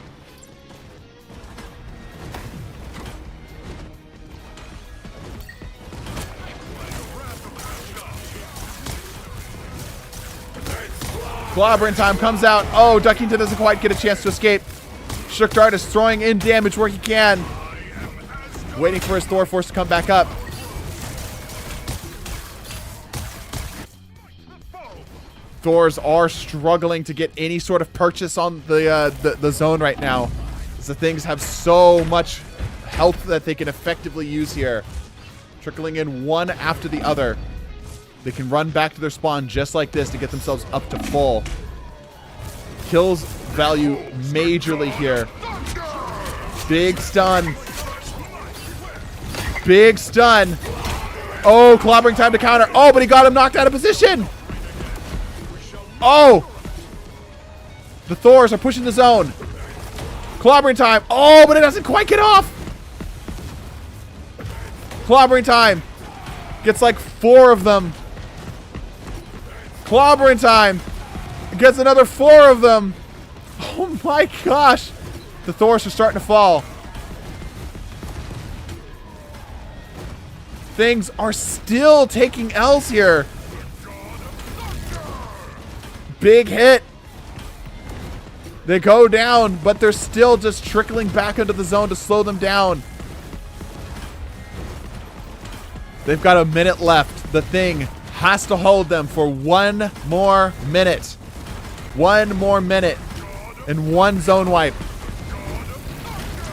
Speaker 1: Clobbering time comes out. Oh, Duckington doesn't quite get a chance to escape. Shook Dart is throwing in damage where he can. Waiting for his Thor Force to come back up. Thors are struggling to get any sort of purchase on the zone right now. The things have so much health that they can effectively use here. Trickling in one after the other. They can run back to their spawn just like this to get themselves up to full. Kills value majorly here. Big stun. Big stun. Oh, clobbering time to counter. Oh, but he got him knocked out of position. Oh! The Thors are pushing the zone. Clobbering time. Oh, but it doesn't quite get off. Clobbering time. Gets like 4 of them. Clobbering time. Gets another 4 of them. Oh my gosh. The Thors are starting to fall. Things are still taking L's here. Big hit. They go down, but they're still just trickling back into the zone to slow them down. They've got a minute left. The thing has to hold them for 1 more minute. 1 more minute. And 1 zone wipe.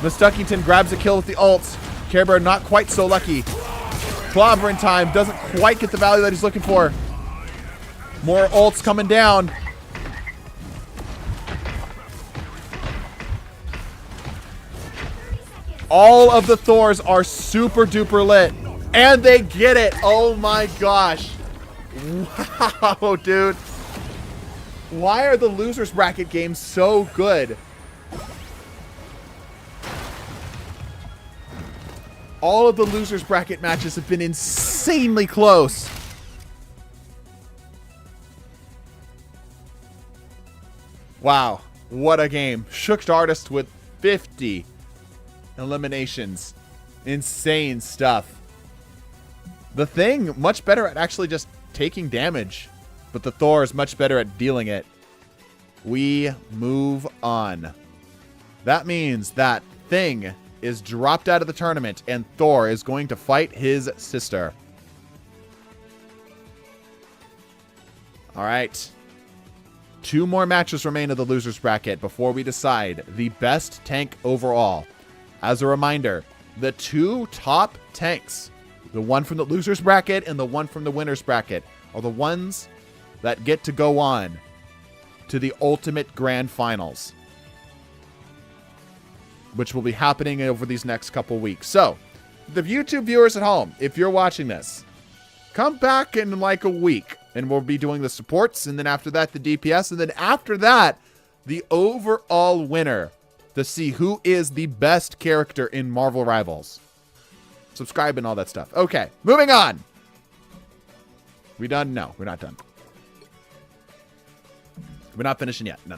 Speaker 1: Mistuckington grabs a kill with the ult. Care Bear not quite so lucky. Clobbering time doesn't quite get the value that he's looking for. More ults coming down. All of the Thors are super duper lit. And they get it. Oh my gosh. Wow, dude. Why are the losers bracket games so good? All of the losers bracket matches have been insanely close. Wow, what a game. Shooked Artist with 50 eliminations. Insane stuff. The Thing, much better at actually just taking damage. But the Thor is much better at dealing it. We move on. That means that Thing is dropped out of the tournament and Thor is going to fight his sister. All right. 2 more matches remain of the losers bracket before we decide the best tank overall. As a reminder, the 2 top tanks, the one from the losers bracket and the one from the winners bracket, are the ones that get to go on to the ultimate grand finals, which will be happening over these next couple weeks. So, the YouTube viewers at home, if you're watching this, come back in like a week and we'll be doing the supports, and then after that, the DPS, and then after that, the overall winner to see who is the best character in Marvel Rivals. Subscribe and all that stuff. Okay, moving on. We done? No, we're not done. We're not finishing yet. No.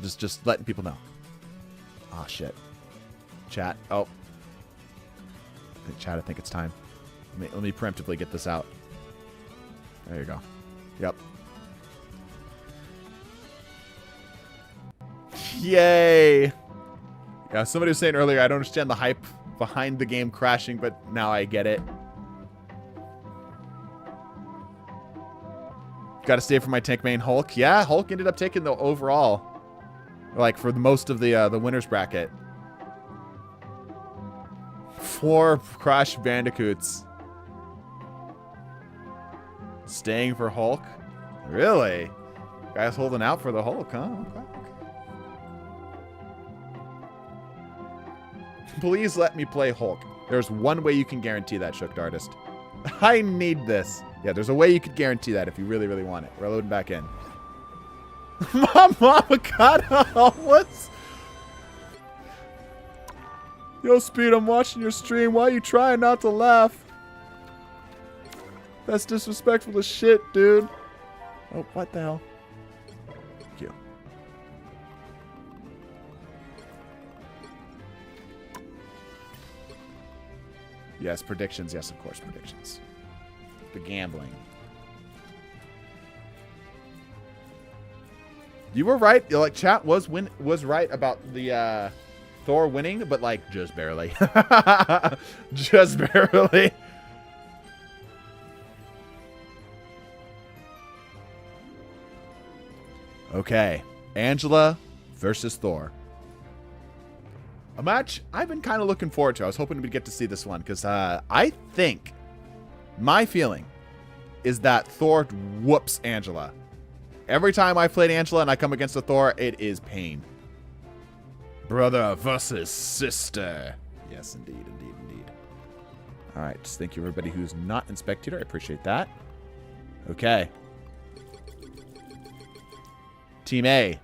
Speaker 1: Just letting people know. Ah, shit. Chat. Oh. Chat, I think it's time. Let me preemptively get this out. There you go. Yep. Yay. Yeah, somebody was saying earlier, I don't understand the hype behind the game crashing, but now I get it. Got to stay for my tank main Hulk. Yeah, Hulk ended up taking the overall. Like, for most of the winners bracket. 4 Crash Bandicoots. Staying for Hulk? Really? Guys holding out for the Hulk, huh? Okay. Please let me play Hulk. There's one way you can guarantee that, Shooked Artist. I need this. Yeah, there's a way you could guarantee that if you really, really want it. We're loading back in. My mama got what's... Yo, Speed, I'm watching your stream. Why are you trying not to laugh? That's disrespectful as shit, dude. Oh, what the hell? Thank you. Yes, predictions. Yes, of course, predictions. The gambling. You were right. Like, chat was right about the Thor winning, but like just barely. Just barely. Okay, Angela versus Thor. A match I've been kind of looking forward to. I was hoping we'd get to see this one because I think my feeling is that Thor whoops Angela. Every time I played Angela and I come against a Thor, it is pain. Brother versus sister. Yes, indeed, indeed, indeed. All right, just thank you everybody who's not in spectator. I appreciate that. Okay. Team A,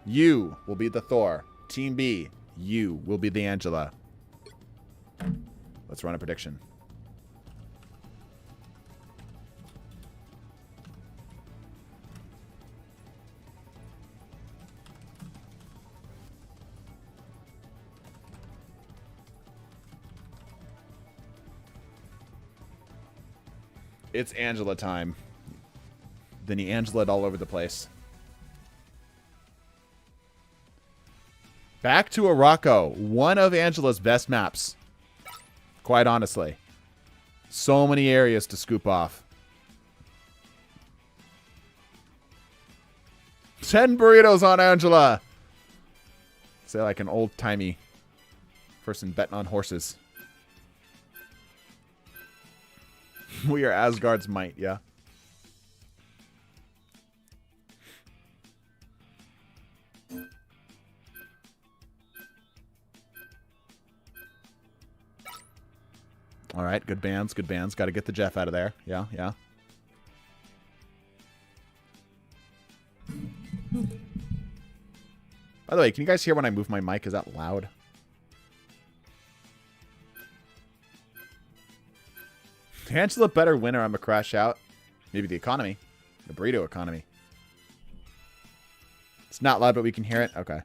Speaker 1: you will be the Thor. Team B, you will be the Angela. Let's run a prediction. It's Angela time. Then he Angela-ed all over the place. Back to Araco, one of Angela's best maps. Quite honestly. So many areas to scoop off. 10 burritos on Angela. Say like an old-timey person betting on horses. We are Asgard's might, yeah. All right, good bands, good bands. Got to get the Jeff out of there. Yeah, yeah. By the way, can you guys hear when I move my mic? Is that loud? Angela better winner. I'm a crash out. Maybe the economy. The burrito economy. It's not loud, but we can hear it. Okay.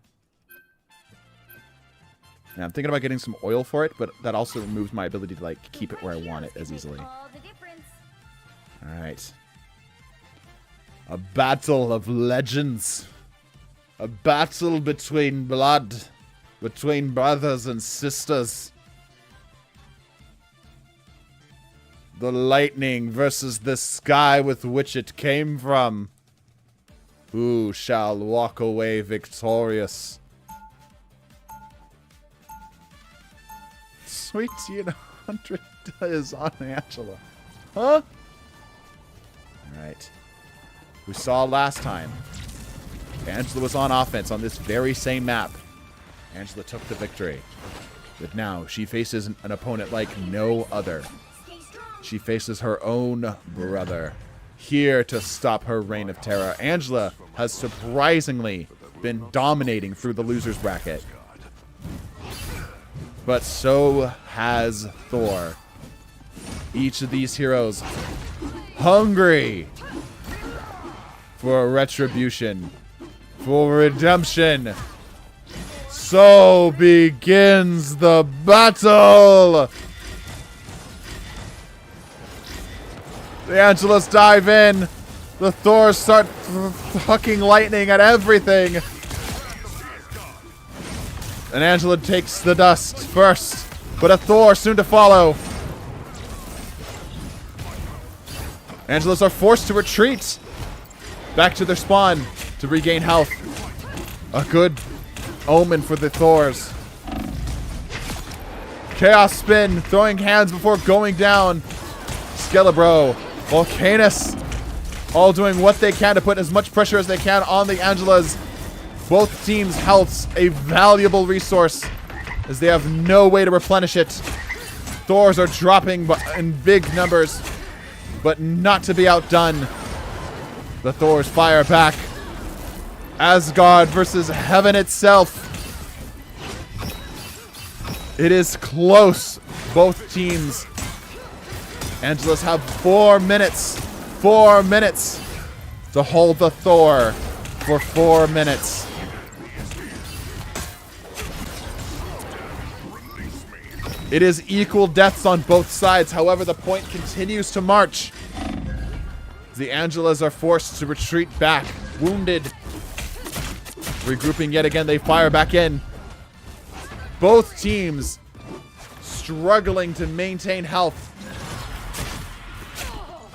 Speaker 1: Yeah, I'm thinking about getting some oil for it, but that also removes my ability to like keep it where I want it as easily. Alright. A battle of legends. A battle between blood. Between brothers and sisters. The lightning versus the sky with which it came from. Who shall walk away victorious? Sweet T100 is on Angela. Huh? Alright. We saw last time. Angela was on offense on this very same map. Angela took the victory. But now she faces an opponent like no other. She faces her own brother. Here to stop her reign of terror. Angela has surprisingly been dominating through the loser's bracket. But so has Thor. Each of these heroes hungry for retribution, for redemption. So begins the battle! The Angelas dive in. The Thors start fucking lightning at everything. And Angela takes the dust first, but a Thor soon to follow. Angelas are forced to retreat back to their spawn to regain health. A good omen for the Thors. Chaos spin, throwing hands before going down. Skelebro, Volcanus, all doing what they can to put as much pressure as they can on the Angelas. Both teams' health's a valuable resource as they have no way to replenish it. Thors are dropping in big numbers, but not to be outdone. The Thors fire back. Asgard versus heaven itself. It is close, both teams. Angelas have 4 minutes. 4 minutes to hold the Thor for 4 minutes. It is equal deaths on both sides. However, the point continues to march. The Angelas are forced to retreat back, wounded. Regrouping yet again, they fire back in. Both teams struggling to maintain health.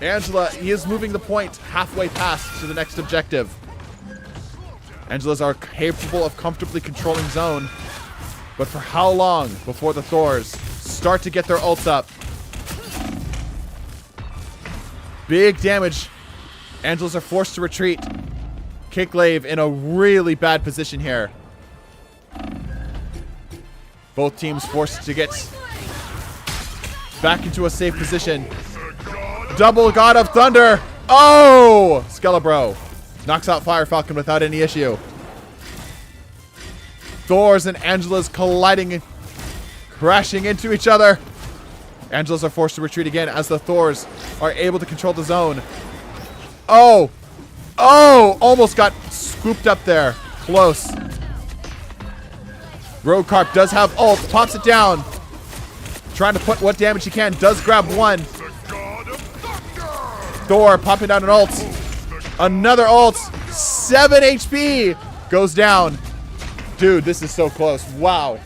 Speaker 1: Angela, he is moving the point halfway past to the next objective. Angelas are capable of comfortably controlling zone. But for how long before the Thors start to get their ults up? Big damage. Angelas are forced to retreat. Kicklave in a really bad position here. Both teams forced to get back into a safe position. Double God of Thunder. Oh! Skelebro knocks out Fire Falcon without any issue. Thors and Angelas colliding, crashing into each other. Angelas are forced to retreat again as the Thors are able to control the zone. Oh! Oh! Almost got scooped up there. Close. Roadcarp does have ult. Pops it down. Trying to put what damage he can. Does grab one. Thor popping down an ult. Another ult. 7 HP. Goes down. Dude, this is so close. Wow.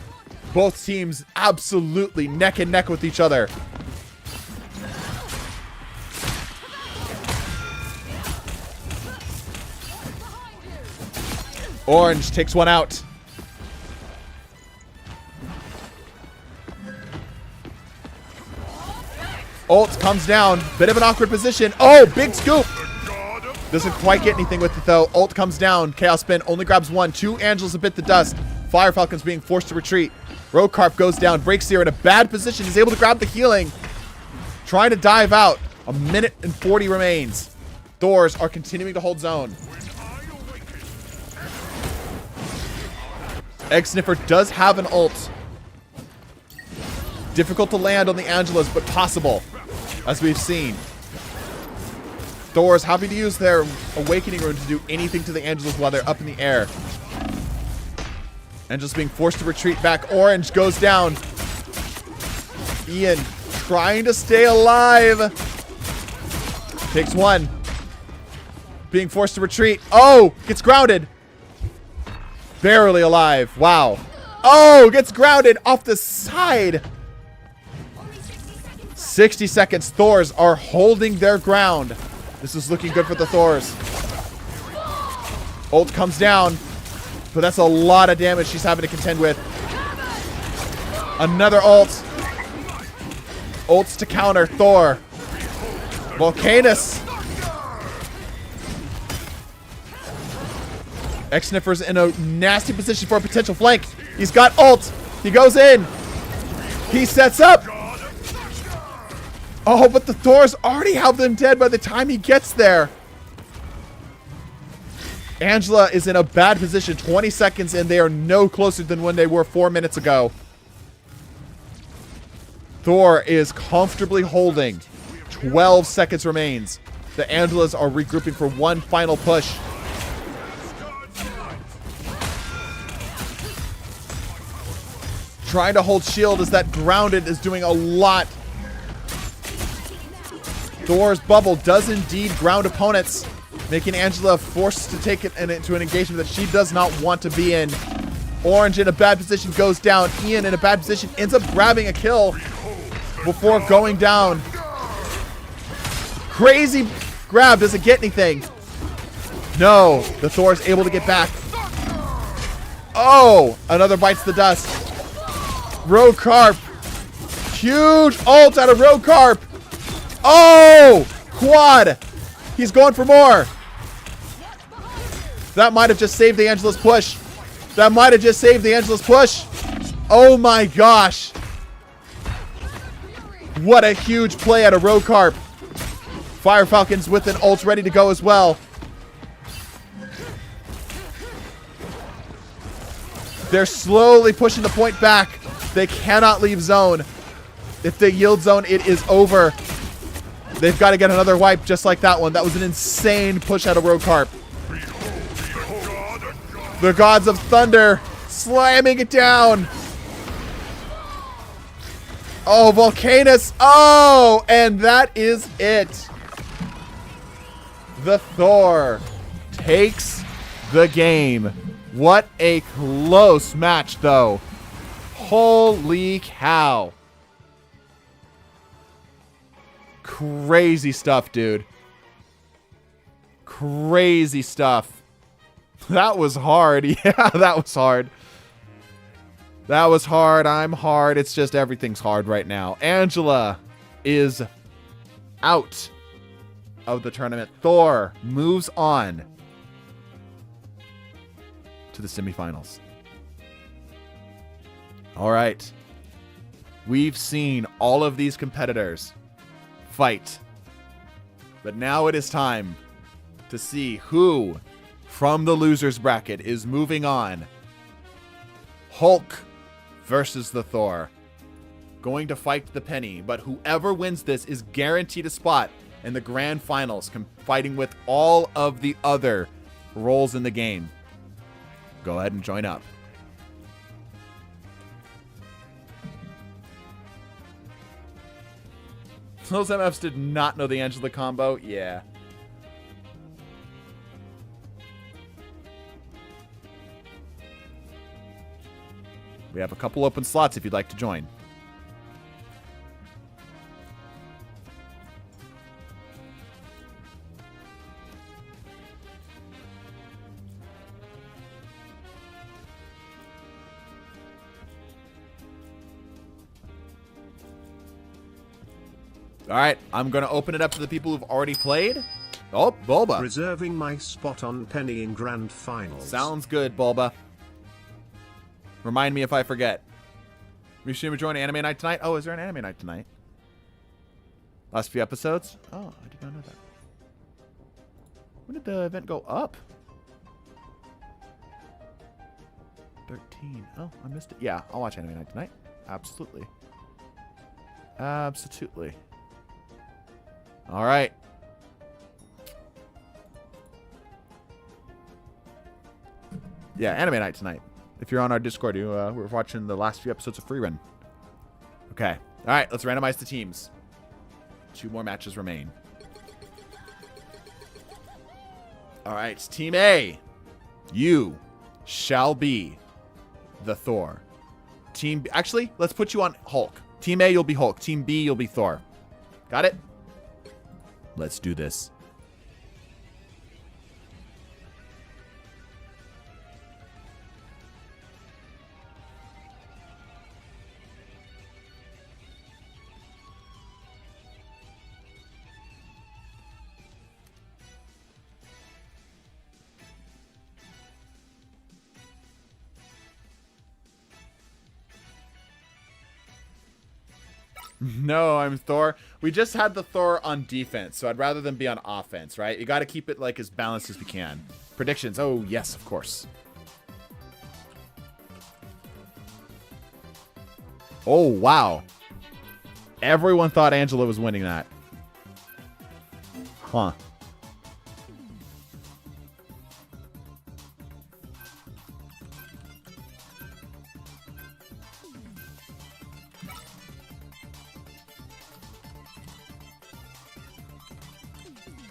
Speaker 1: Both teams absolutely neck and neck with each other. Orange takes one out. Ult comes down. Bit of an awkward position. Oh, big scoop. Doesn't quite get anything with it, though. Ult comes down. Chaos Spin only grabs one. Two Angelas a bit the dust. Fire Falcon's being forced to retreat. Roadcarp goes down. Breaks here in a bad position. He's able to grab the healing. Trying to dive out. 1:40 remains. Thors are continuing to hold zone. Egg Sniffer does have an ult. Difficult to land on the Angelas, but possible, as we've seen. Thors happy to use their Awakening Rune to do anything to the Angelas while they're up in the air. Angelas being forced to retreat back. Orange goes down. Ian trying to stay alive. Takes one. Being forced to retreat. Oh, gets grounded. Barely alive. Wow. Oh, gets grounded off the side. 60 seconds. Thors are holding their ground. This is looking good for the Thors. Ult comes down, but that's a lot of damage she's having to contend with. Another ult. Ults to counter Thor. Volcanus. X-Sniffer's in a nasty position for a potential flank. He's got ult. He goes in. He sets up. Oh, but the Thors already have them dead by the time he gets there. Angela is in a bad position. 20 seconds and they are no closer than when they were 4 minutes ago. Thor is comfortably holding. 12 seconds remains. The Angelas are regrouping for one final push. Trying to hold shield as that grounded is doing a lot. Thor's bubble does indeed ground opponents, making Angela forced to take it into an engagement that she does not want to be in. Orange in a bad position goes down. Ian in a bad position ends up grabbing a kill before going down. Crazy grab. Does it get anything? No. The Thor's able to get back. Oh, another bites the dust. Roadcarp. Huge ult out of Roadcarp. Oh! Quad! He's going for more. That might have just saved the Angelas push. That might have just saved the Angelas push. Oh my gosh. What a huge play out of Roadcarp. Fire Falcons with an ult ready to go as well. They're slowly pushing the point back. They cannot leave zone. If they yield zone, it is over. They've got to get another wipe just like that one. That was an insane push out of Roadcarp. The Gods of Thunder slamming it down. Oh, Volcanus. Oh, and that is it. The Thor takes the game. What a close match, though. Holy cow. Crazy stuff, dude. Crazy stuff. That was hard. Yeah, that was hard. That was hard. I'm hard. It's just everything's hard right now. Angela is out of the tournament. Thor moves on to the semifinals. All right. We've seen all of these competitors fight. But now it is time to see who from the losers bracket is moving on. Hulk versus the Thor. Going to fight the Penny, but whoever wins this is guaranteed a spot in the grand finals, fighting with all of the other roles in the game. Go ahead and join up. Those MFs did not know the Angela combo? Yeah. We have a couple open slots if you'd like to join. All right, I'm going to open it up to the people who've already played. Oh, Bulba.
Speaker 4: Reserving my spot on Penny in Grand Finals.
Speaker 1: Sounds good, Bulba. Remind me if I forget. We should join Anime Night tonight. Oh, is there an Anime Night tonight? Last few episodes? Oh, I did not know that. When did the event go up? 13. Oh, I missed it. Yeah, I'll watch Anime Night tonight. Absolutely. Absolutely. All right. Yeah, Anime Night tonight. If you're on our Discord, we're watching the last few episodes of Free Run. Okay. All right, let's randomize the teams. 2 more matches remain. All right, Team A. You shall be the Thor. Team B, actually, let's put you on Hulk. Team A, you'll be Hulk. Team B, you'll be Thor. Got it? Let's do this. No, I'm Thor. We just had the Thor on defense, so I'd rather than be on offense, right? You got to keep it like as balanced as we can. Predictions. Oh, yes, of course. Oh, wow. Everyone thought Angela was winning that. Huh.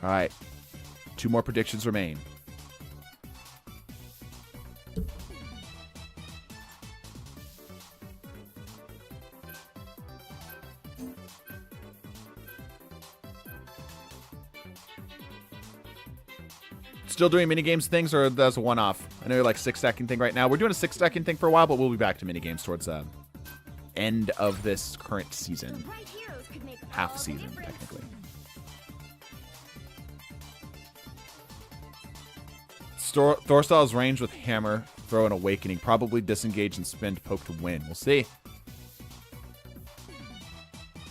Speaker 1: All right. 2 more predictions remain. Still doing minigames things, or that's a one-off? I know you're like 6-second thing right now. We're doing a 6-second thing for a while, but we'll be back to minigames towards the end of this current season. Half season, technically. Thor style's range with hammer, throw, and awakening. Probably disengage and spin to poke to win. We'll see.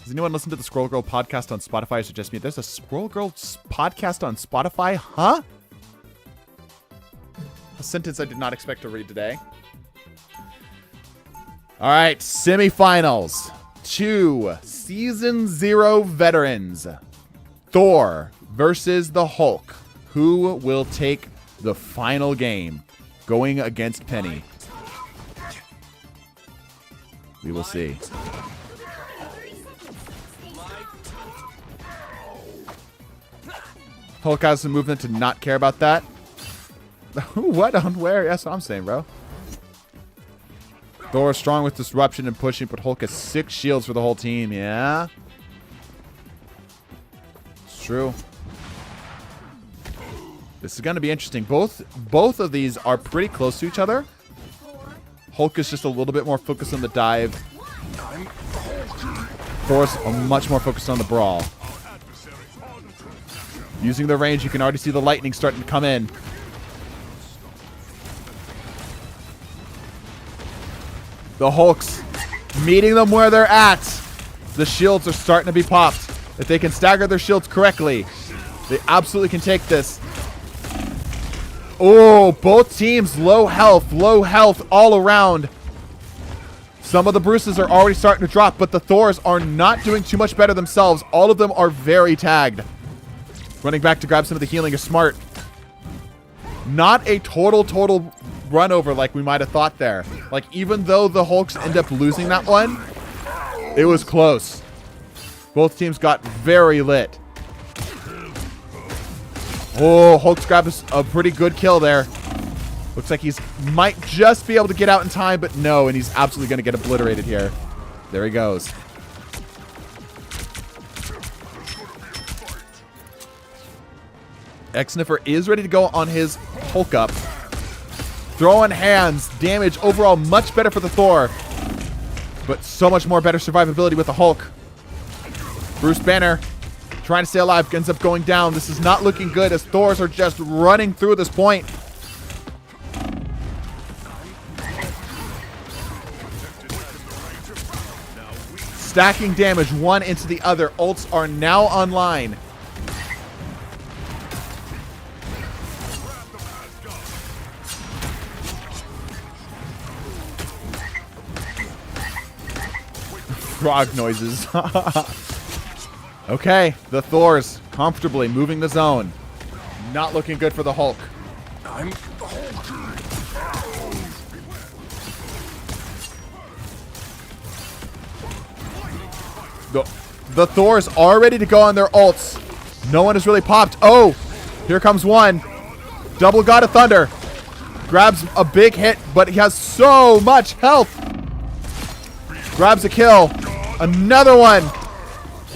Speaker 1: Does anyone listen to the Squirrel Girl podcast on Spotify or suggest me? There's a Squirrel Girl podcast on Spotify? Huh? A sentence I did not expect to read today. All right, semifinals. 2 Season 0 veterans. Thor versus the Hulk. Who will take the final game going against Penny? We will see. Hulk has the movement to not care about that. What? On where? That's what I'm saying, bro. Thor is strong with disruption and pushing, but Hulk has 6 shields for the whole team. Yeah. It's true. This is going to be interesting. Both of these are pretty close to each other. Hulk is just a little bit more focused on the dive. Thor's much more focused on the brawl. Using the range, you can already see the lightning starting to come in. The Hulks meeting them where they're at. The shields are starting to be popped. If they can stagger their shields correctly, they absolutely can take this. Oh, both teams low health all around. Some of the Bruces are already starting to drop, but the Thors are not doing too much better themselves. All of them are very tagged. Running back to grab some of the healing is smart. Not a total run over like we might have thought there. Like, even though the Hulks end up losing that one, it was close. Both teams got very lit. Oh, Hulk's grabbed a pretty good kill there. Looks like he's might just be able to get out in time, but no, and he's absolutely going to get obliterated here. There he goes. X-Sniffer is ready to go on his Hulk up. Throwing hands. Damage overall much better for the Thor, but so much more better survivability with the Hulk. Bruce Banner trying to stay alive, ends up going down. This is not looking good as Thors are just running through this point. Stacking damage one into the other. Ults are now online. Frog noises. Okay, the Thors comfortably moving the zone. Not looking good for the Hulk. The Thors are ready to go on their ults. No one has really popped. Oh, here comes one. Double God of Thunder. Grabs a big hit, but he has so much health. Grabs a kill. Another one.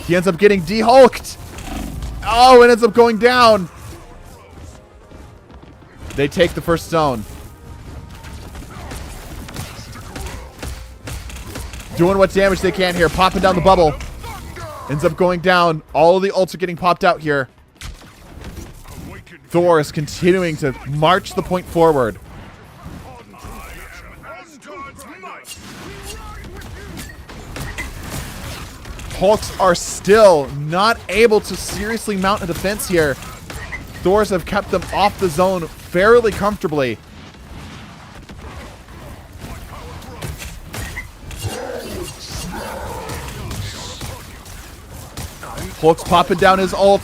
Speaker 1: He ends up getting de-hulked. Oh, it ends up going down. They take the first zone. Doing what damage they can here. Popping down the bubble. Ends up going down. All of the ults are getting popped out here. Thor is continuing to march the point forward. Hulks are still not able to seriously mount a defense here. Thors have kept them off the zone fairly comfortably. Hulk's popping down his ult.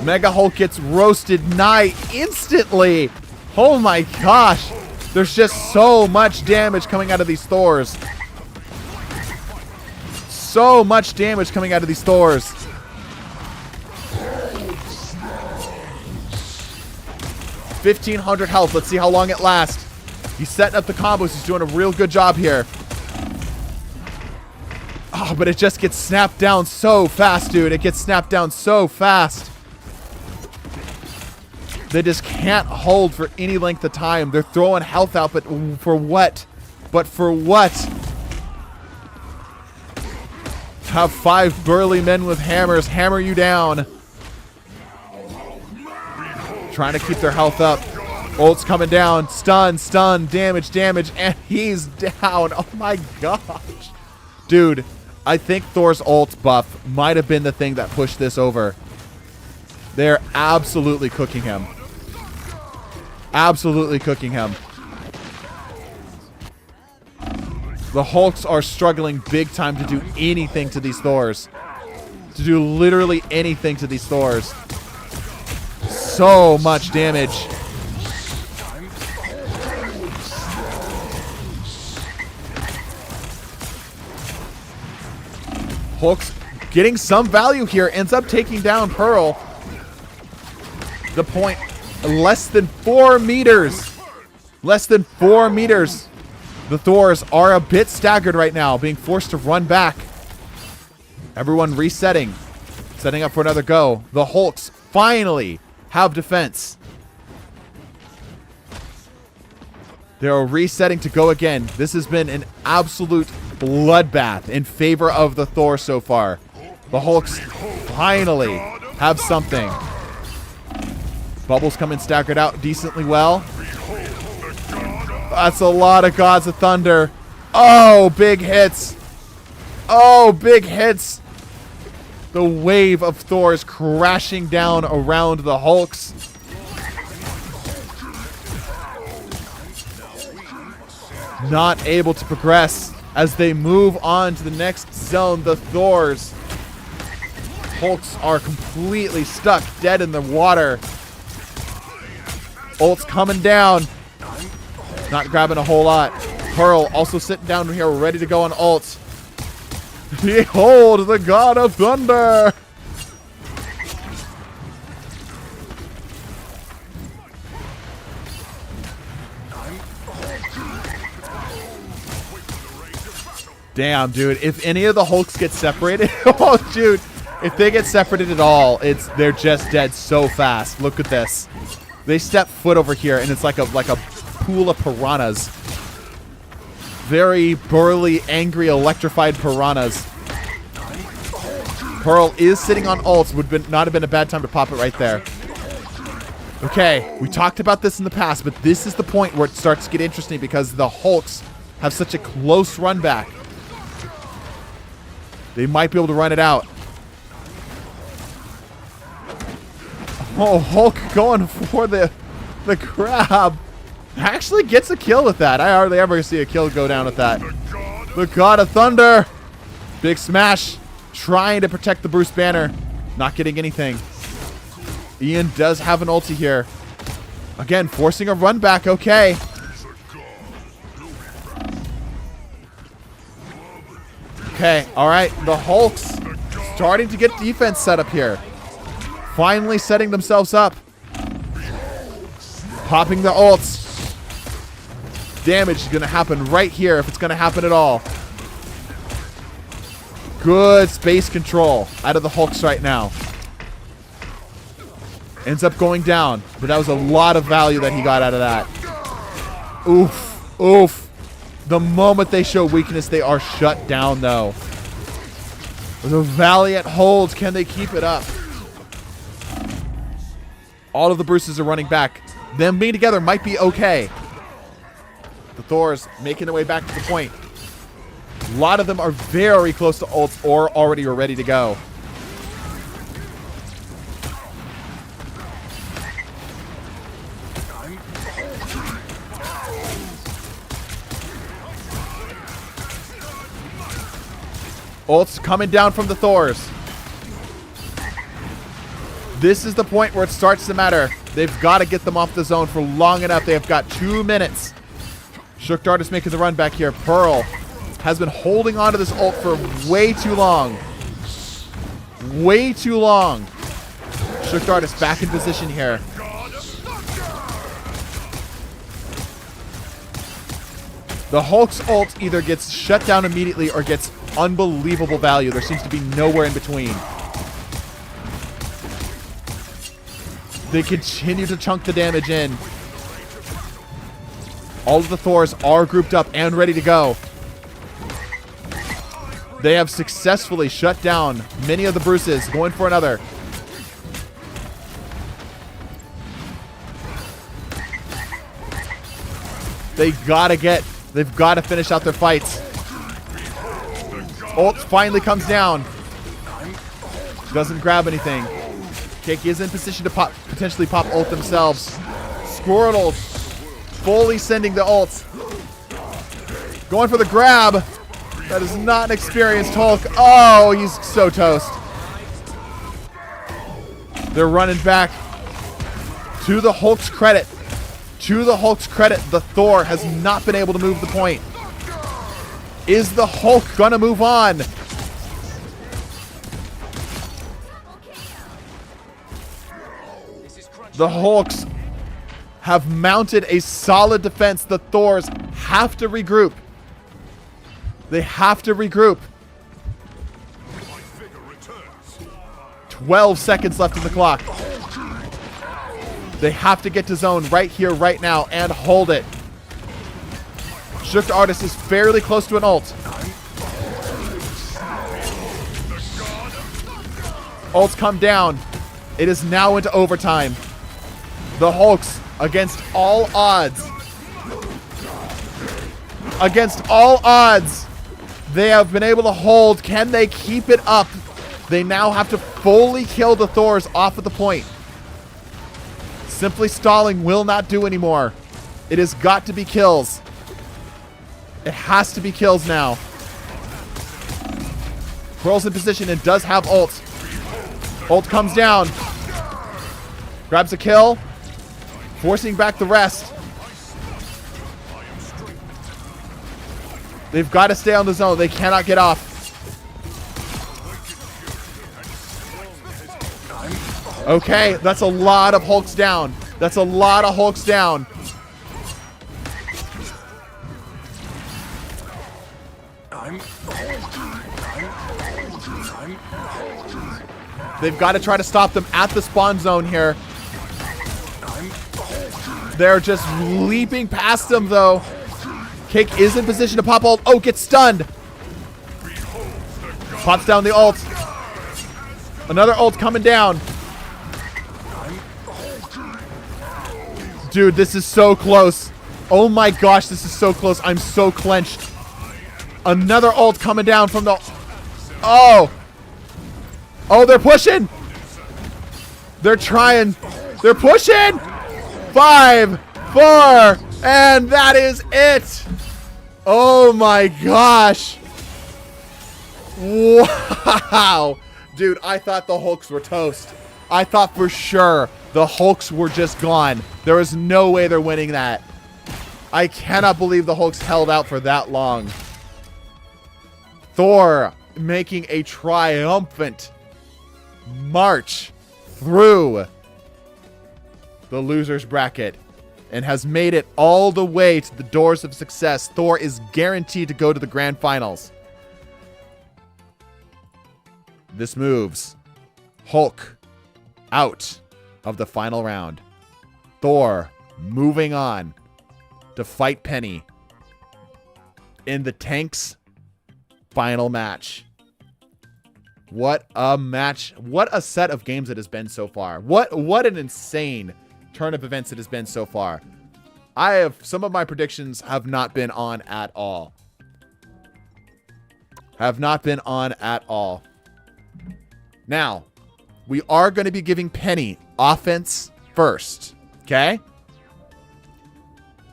Speaker 1: Mega Hulk gets roasted nigh instantly. Oh my gosh. There's just so much damage coming out of these Thors. So much damage coming out of these Thors. $1,500 health. Let's see how long it lasts. He's setting up the combos. He's doing a real good job here. Oh, but it just gets snapped down so fast, dude. It gets snapped down so fast. They just can't hold for any length of time. They're throwing health out, but for what? But for what? Have 5 burly men with hammers hammer you down. Trying to keep their health up. Ult's coming down. Stun, stun, damage, damage, and he's down. Oh my gosh. Dude, I think Thor's ult buff might have been the thing that pushed this over. They're absolutely cooking him. Absolutely cooking him. The Hulks are struggling big time to do anything to these Thors. To do literally anything to these Thors. So much damage. Hulk's getting some value here. Ends up taking down Pearl. The point, less than 4 meters. Less than 4 meters. The Thors are a bit staggered right now, being forced to run back. Everyone resetting, setting up for another go. The Hulks finally have defense. They're resetting to go again. This has been an absolute bloodbath in favor of the Thor so far. The Hulks finally have something. Bubbles coming staggered out decently well. That's a lot of Gods of Thunder. Oh, big hits. Oh, big hits. The wave of Thors crashing down around the Hulks. Not able to progress as they move on to the next zone. The Thors. Hulks are completely stuck, dead in the water. Ult's coming down. Not grabbing a whole lot. Pearl also sitting down here, ready to go on ult. Behold the God of Thunder! Damn, dude. If any of the Hulks get separated, oh, dude. If they get separated at all, they're just dead so fast. Look at this. They step foot over here, and it's like a pool of piranhas. Very burly, angry, electrified piranhas. Pearl is sitting on ults. Would not have been a bad time to pop it right there. Okay, we talked about this in the past, but this is the point where it starts to get interesting because the Hulks have such a close run back. They might be able to run it out. Oh, Hulk going for the grab. Actually gets a kill with that. I hardly ever see a kill go down with that. The God of Thunder. Big smash. Trying to protect the Bruce Banner. Not getting anything. Ian does have an ulti here. Again, forcing a run back. Okay. Okay, all right. The Hulks starting to get defense set up here. Finally setting themselves up. Popping the ults. Damage is going to happen right here if it's going to happen at all. Good space control out of the Hulks right now. Ends up going down, but that was a lot of value that he got out of that. Oof. Oof. The moment they show weakness, they are shut down, though. The Valiant holds. Can they keep it up? All of the Bruces are running back. Them being together might be okay. The Thors making their way back to the point. A lot of them are very close to ults or already are ready to go. Ults coming down from the Thors. This is the point where it starts to matter. They've got to get them off the zone for long enough. They have got 2 minutes. Shook Dart is making the run back here. Pearl has been holding on to this ult for way too long. Way too long. Shook Dart is back in position here. The Hulk's ult either gets shut down immediately or gets unbelievable value. There seems to be nowhere in between. They continue to chunk the damage in. All of the Thors are grouped up and ready to go. They have successfully shut down many of the Bruces. Going for another. They've got to finish out their fights. Ult finally comes down. Doesn't grab anything. Cake is in position to potentially pop ult themselves. Squirtle fully sending the ult. Going for the grab. That is not an experienced Hulk. Oh, he's so toast. They're running back. To the Hulk's credit. To the Hulk's credit, the Thor has not been able to move the point. Is the Hulk gonna move on? The Hulks have mounted a solid defense. The Thors have to regroup. They have to regroup. 12 seconds left in the clock. They have to get to zone right here, right now, and hold it. Shift Artist is fairly close to an ult. Ults come down. It is now into overtime. The Hulks, against all odds. Against all odds, they have been able to hold. Can they keep it up? They now have to fully kill the Thors off of the point. Simply stalling will not do anymore. It has got to be kills. It has to be kills now. Whirls in position and does have ult. Ult comes down. Grabs a kill. Forcing back the rest. They've got to stay on the zone. They cannot get off. Okay, that's a lot of Hulks down. That's a lot of Hulks down. They've got to try to stop them at the spawn zone here. They're just leaping past them, though. Cake is in position to pop ult. Oh, gets stunned. Pops down the ult. Another ult coming down. Dude, this is so close. Oh my gosh, this is so close. I'm so clenched. Another ult coming down from the... Oh! Oh, they're pushing! They're trying. They're pushing! 5, 4, and that is it! Oh my gosh! Wow! Dude, I thought the Hulks were toast. I thought for sure the Hulks were just gone. There was no way they're winning that. I cannot believe the Hulks held out for that long. Thor making a triumphant march through the losers bracket and has made it all the way to the doors of success. Thor is guaranteed to go to the grand finals. This moves Hulk out of the final round. Thor moving on to fight Penny in the Tank's final match. What a match. What a set of games it has been so far. What an insane turn of events it has been so far. Some of my predictions have not been on at all. Have not been on at all. Now, we are going to be giving Penny offense first. Okay?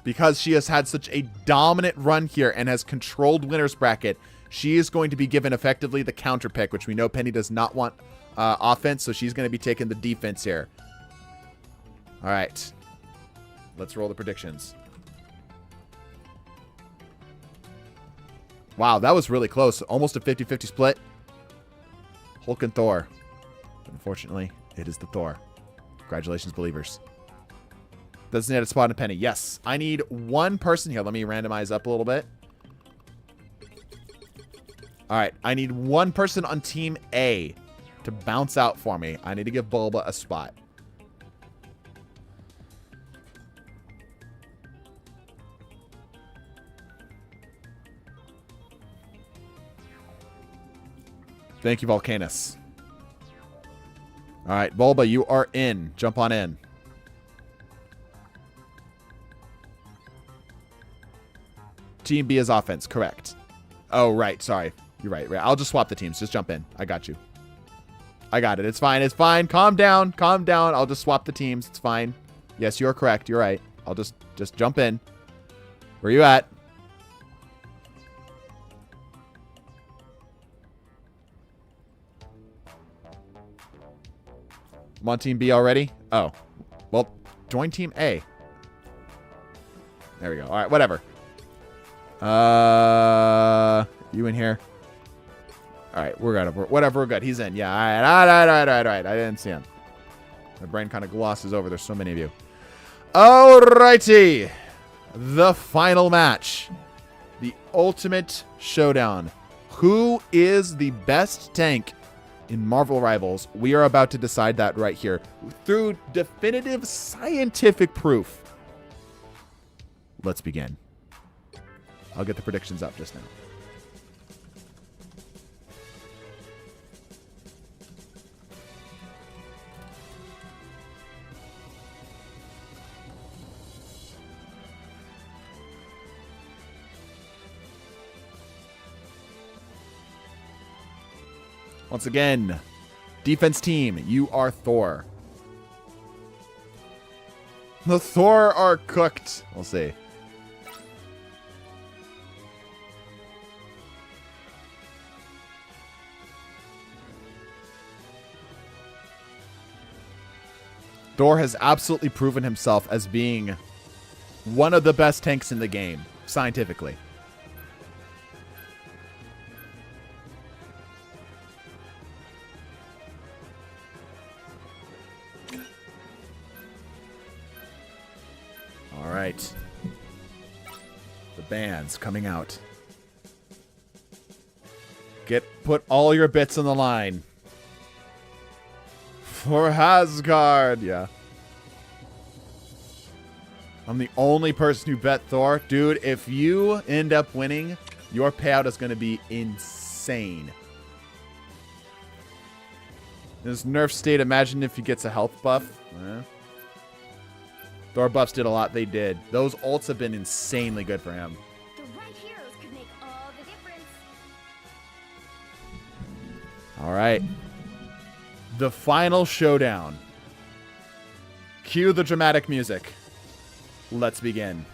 Speaker 1: Because she has had such a dominant run here and has controlled winner's bracket, she is going to be given effectively the counter pick, which we know Penny does not want offense, so she's going to be taking the defense here. All right. Let's roll the predictions. Wow, that was really close. Almost a 50-50 split. Hulk and Thor. Unfortunately, it is the Thor. Congratulations, believers. Designated spot in Penny. Yes, I need one person here. Let me randomize up a little bit. All right, I need one person on Team A to bounce out for me. I need to give Bulba a spot. Thank you, Volcanus. All right, Bulba, you are in. Jump on in. Team B is offense, correct. Oh, right, sorry. You're right. I'll just swap the teams. Just jump in. I got you. I got it. It's fine. It's fine. Calm down. Calm down. I'll just swap the teams. It's fine. Yes, you're correct. You're right. I'll just jump in. Where you at? I'm on Team B already? Oh. Well, join Team A. There we go. All right, whatever. You in here? All right, we're good. Whatever, we're good. He's in. Yeah, all right. I didn't see him. My brain kind of glosses over. There's so many of you. Alrighty. The final match. The ultimate showdown. Who is the best tank in Marvel Rivals? We are about to decide that right here through definitive scientific proof. Let's begin. I'll get the predictions up just now. Once again, defense team, you are Thor. The Thor are cooked. We'll see. Thor has absolutely proven himself as being one of the best tanks in the game, scientifically. All right. The band's coming out. Put all your bits on the line. For Asgard, yeah. I'm the only person who bet Thor. Dude, if you end up winning, your payout is going to be insane. This nerf state, imagine if he gets a health buff. Thor buffs did a lot. They did. Those ults have been insanely good for him.
Speaker 2: The right heroes could make all the difference.
Speaker 1: All right. The final showdown. Cue the dramatic music. Let's begin.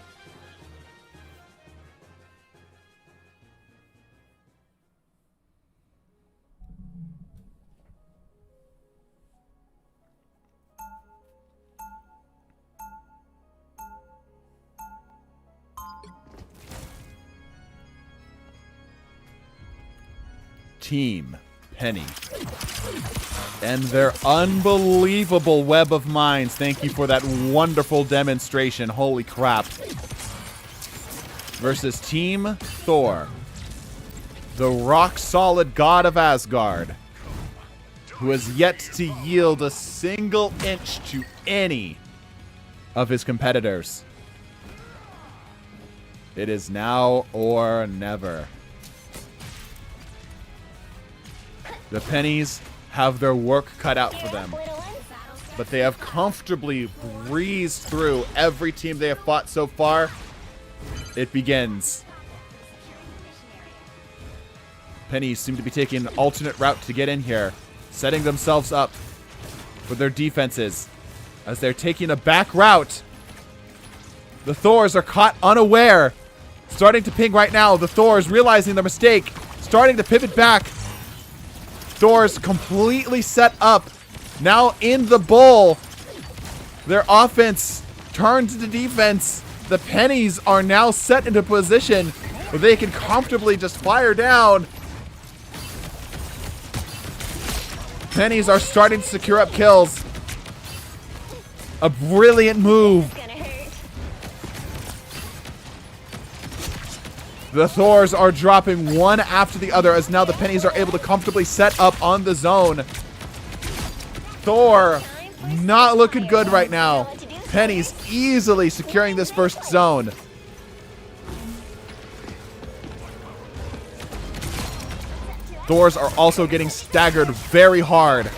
Speaker 1: Team Penny and their unbelievable web of minds. Thank you for that wonderful demonstration. Holy crap. Versus Team Thor, the rock-solid god of Asgard, who has yet to yield a single inch to any of his competitors. It is now or never. The Pennies have their work cut out for them, but they have comfortably breezed through every team they have fought so far. It begins. Pennies seem to be taking an alternate route to get in here, setting themselves up for their defenses as they're taking a back route. The Thors are caught unaware, starting to ping right now. The Thors realizing their mistake, starting to pivot back. Thor's completely set up. Now in the bowl. Their offense turns to defense. The Pennies are now set into position where they can comfortably just fire down. Pennies are starting to secure up kills. A brilliant move. The Thors are dropping one after the other as now the Pennies are able to comfortably set up on the zone. Thor not looking good right now. Pennies easily securing this first zone. Thors are also getting staggered very hard.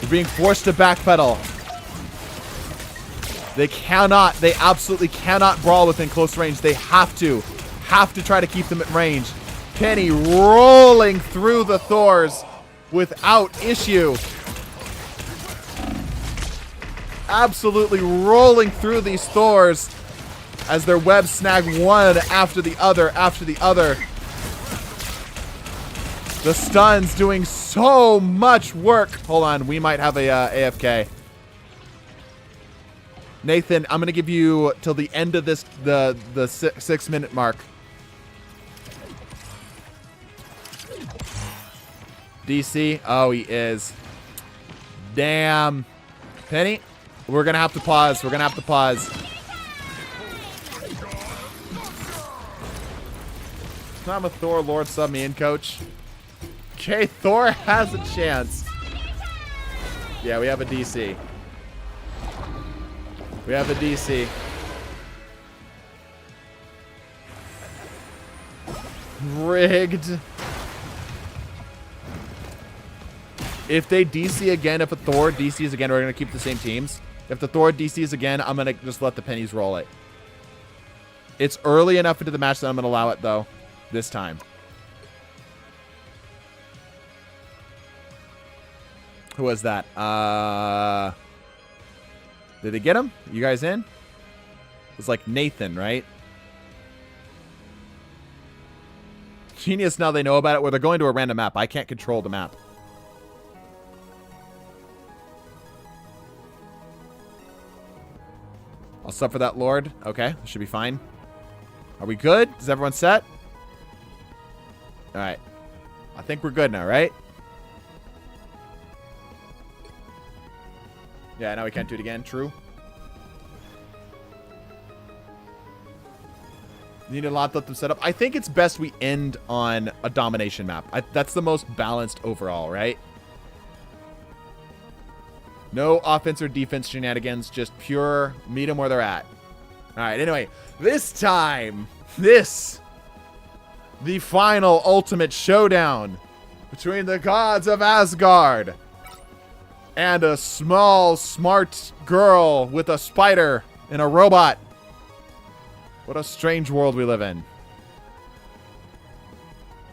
Speaker 1: They're being forced to backpedal. They absolutely cannot brawl within close range. They have to try to keep them at range. Penny rolling through the Thors without issue. Absolutely rolling through these Thors as their webs snag one after the other The stuns doing so much work. Hold on, we might have a AFK. Nathan, I'm going to give you till the end of this, the 6-minute mark. DC? Oh, he is. Damn. Penny, we're going to have to pause. We're going to have to pause. I'm a Thor Lord sub me in, coach. Okay, Thor has a chance. Yeah, we have a DC. We have a DC. Rigged. If they DC again, if a Thor DCs again, we're going to keep the same teams. If the Thor DCs again, I'm going to just let the pennies roll it. It's early enough into the match that I'm going to allow it, though, this time. Who was that? Did they get him? You guys in? It was like Nathan, right? Genius, now they know about it, where they're going to a random map. I can't control the map. I'll sub for that Lord. Okay, should be fine. Are we good? Is everyone set? Alright. I think we're good now, right? Yeah, now we can't do it again. True. Need a lot to let them set up. I think it's best we end on a domination map. That's the most balanced overall, right? No offense or defense shenanigans. Just pure meet them where they're at. All right, anyway. This time, the final ultimate showdown between the gods of Asgard and a small, smart girl with a spider and a robot. What a strange world we live in.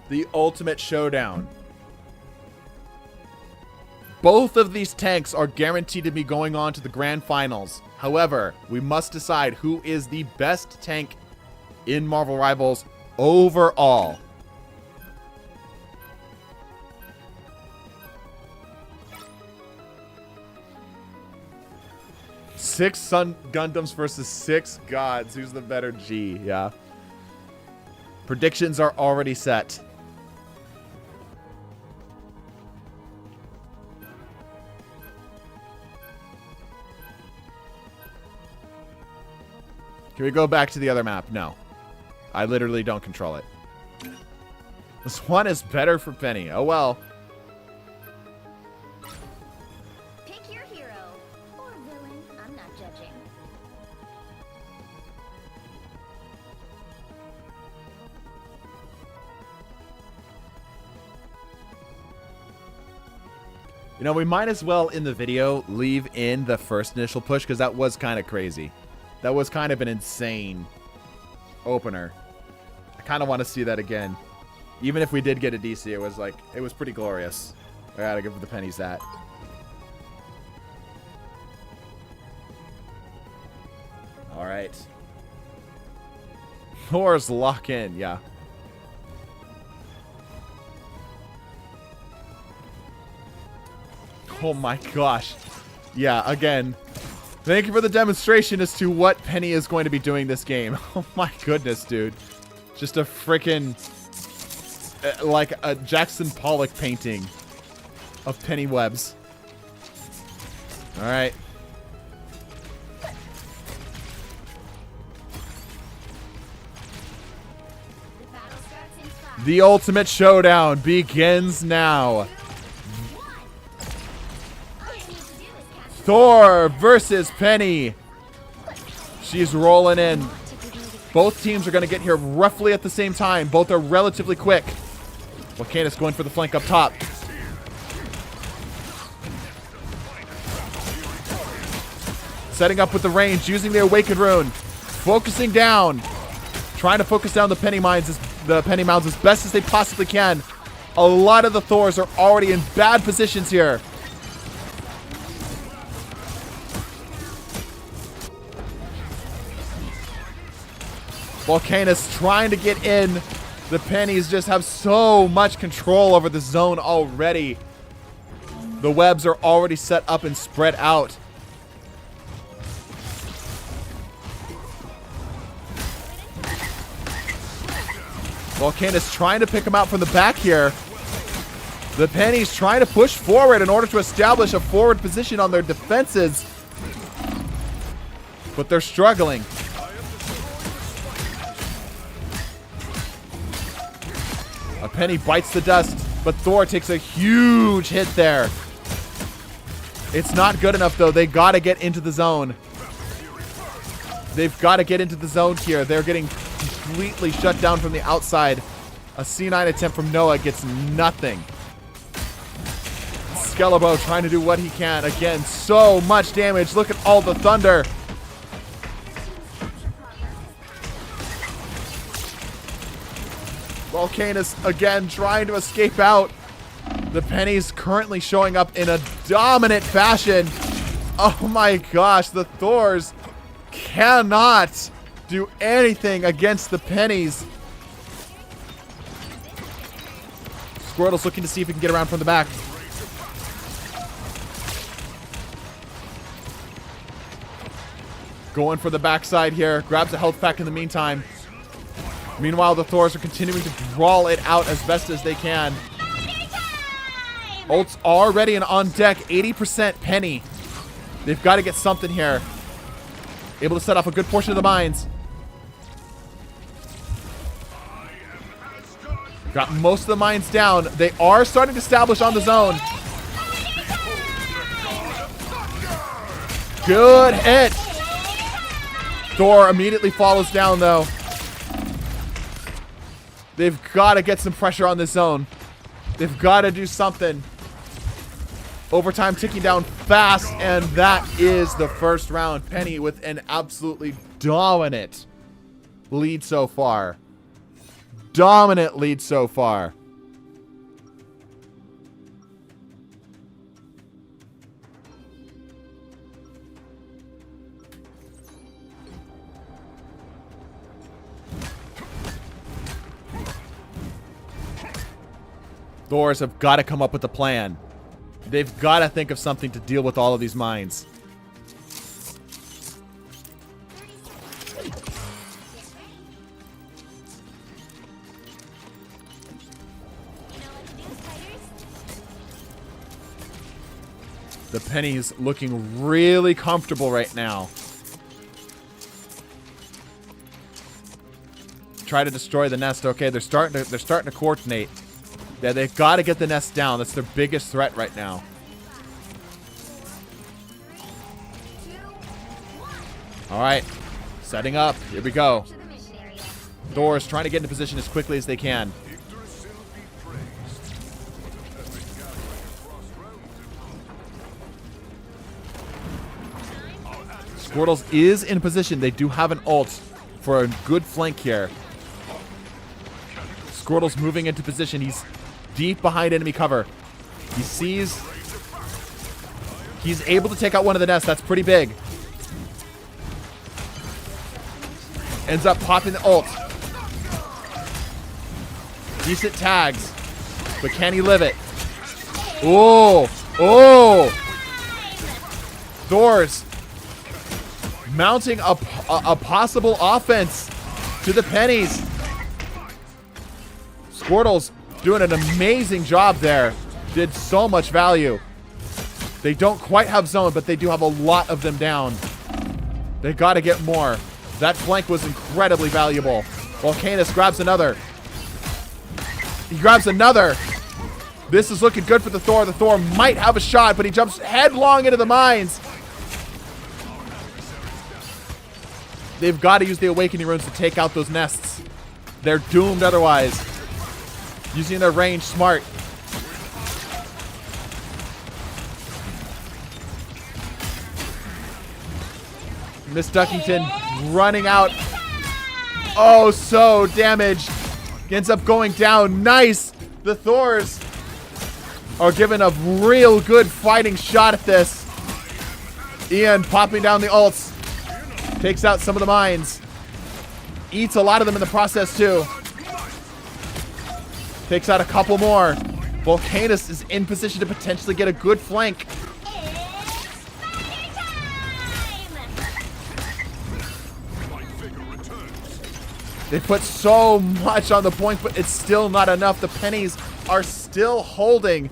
Speaker 1: The ultimate showdown. Both of these tanks are guaranteed to be going on to the grand finals. However, we must decide who is the best tank in Marvel Rivals overall. Six Sun Gundams versus 6 gods. Who's the better G? Yeah. Predictions are already set. Can we go back to the other map? No. I literally don't control it. This one is better for Penny. Oh well.
Speaker 2: Pick your hero or villain. I'm not judging.
Speaker 1: You know, we might as well in the video leave in the first initial push because that was kind of crazy. That was kind of an insane opener. I kind of want to see that again. Even if we did get a DC, it was pretty glorious. I gotta give the pennies that. All right. Thor's lock in, yeah. Oh my gosh. Yeah, again. Thank you for the demonstration as to what Penny is going to be doing this game. Oh my goodness, dude. Just a freaking like a Jackson Pollock painting of Penny webs. All right.
Speaker 2: The battle starts in 5.
Speaker 1: The ultimate showdown begins now. Thor versus Penny. She's rolling in. Both teams are going to get here roughly at the same time. Both are relatively quick. Volcanus going for the flank up top. Setting up with the range, using the Awakened Rune. Focusing down. Trying to focus down the Penny Mounds as best as they possibly can. A lot of the Thors are already in bad positions here. Volcanus trying to get in. The pennies just have so much control over the zone already. The webs are already set up and spread out. Volcanus trying to pick him out from the back here. The pennies trying to push forward in order to establish a forward position on their defenses. But they're struggling. A penny bites the dust, but Thor takes a huge hit there. It's not good enough, though. They got to get into the zone. They've got to get into the zone here. They're getting completely shut down from the outside. A C9 attempt from Noah gets nothing. Skelebo trying to do what he can. Again, so much damage. Look at all the thunder. Volcanus again trying to escape out. The pennies currently showing up in a dominant fashion. Oh my gosh, the Thors cannot do anything against the pennies. Squirtle's looking to see if he can get around from the back. Going for the backside here. Grabs a health pack in the meantime. Meanwhile, the Thors are continuing to brawl it out as best as they can. Ults are ready and on deck. 80% Penny. They've got to get something here. Able to set off a good portion of the mines. Got most of the mines down. They are starting to establish on the zone. Good hit. Thor immediately follows down, though. They've got to get some pressure on this zone. They've got to do something. Overtime ticking down fast, and that is the first round. Penny with an absolutely dominant lead so far. Dominant lead so far. Thors have got to come up with a plan. They've got to think of something to deal with all of these mines. The penny's looking really comfortable right now. Try to destroy the nest. Okay, they're starting to coordinate. Yeah, they've got to get the nest down. That's their biggest threat right now. All right, setting up. Here we go. Thor is trying to get into position as quickly as they can. Squirtles is in position. They do have an ult for a good flank here. Squirtle's moving into position. He's deep behind enemy cover. He sees. He's able to take out one of the nests. That's pretty big. Ends up popping the ult. Decent tags. But can he live it? Oh! Oh! Thors mounting a possible offense to the pennies. Squirtle's doing an amazing job there. Did so much value. They don't quite have zone, but they do have a lot of them down. They got to get more. That flank was incredibly valuable. Volcanus grabs another. He grabs another. This is looking good for the Thor. The Thor might have a shot, but he jumps headlong into the mines. They've got to use the Awakening Runes to take out those nests. They're doomed otherwise. Using their range smart. Miss Duckington running out. Oh, so damaged. Ends up going down. Nice. The Thors are given a real good fighting shot at this. Ian popping down the ults. Takes out some of the mines. Eats a lot of them in the process too. Takes out a couple more. Volcanus is in position to potentially get a good flank. They put so much on the point, but it's still not enough. The pennies are still holding.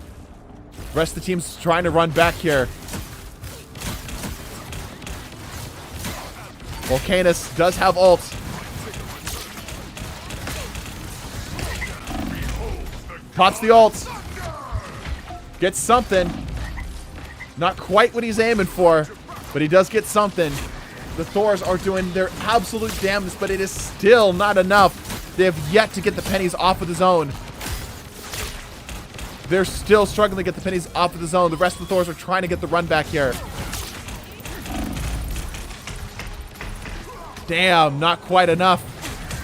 Speaker 1: Rest of the team's trying to run back here. Volcanus does have ult. Pops the ult. Gets something. Not quite what he's aiming for, but he does get something. The Thors are doing their absolute damnedest, but it is still not enough. They have yet to get the pennies off of the zone. They're still struggling to get the pennies off of the zone. The rest of the Thors are trying to get the run back here. Damn, not quite enough.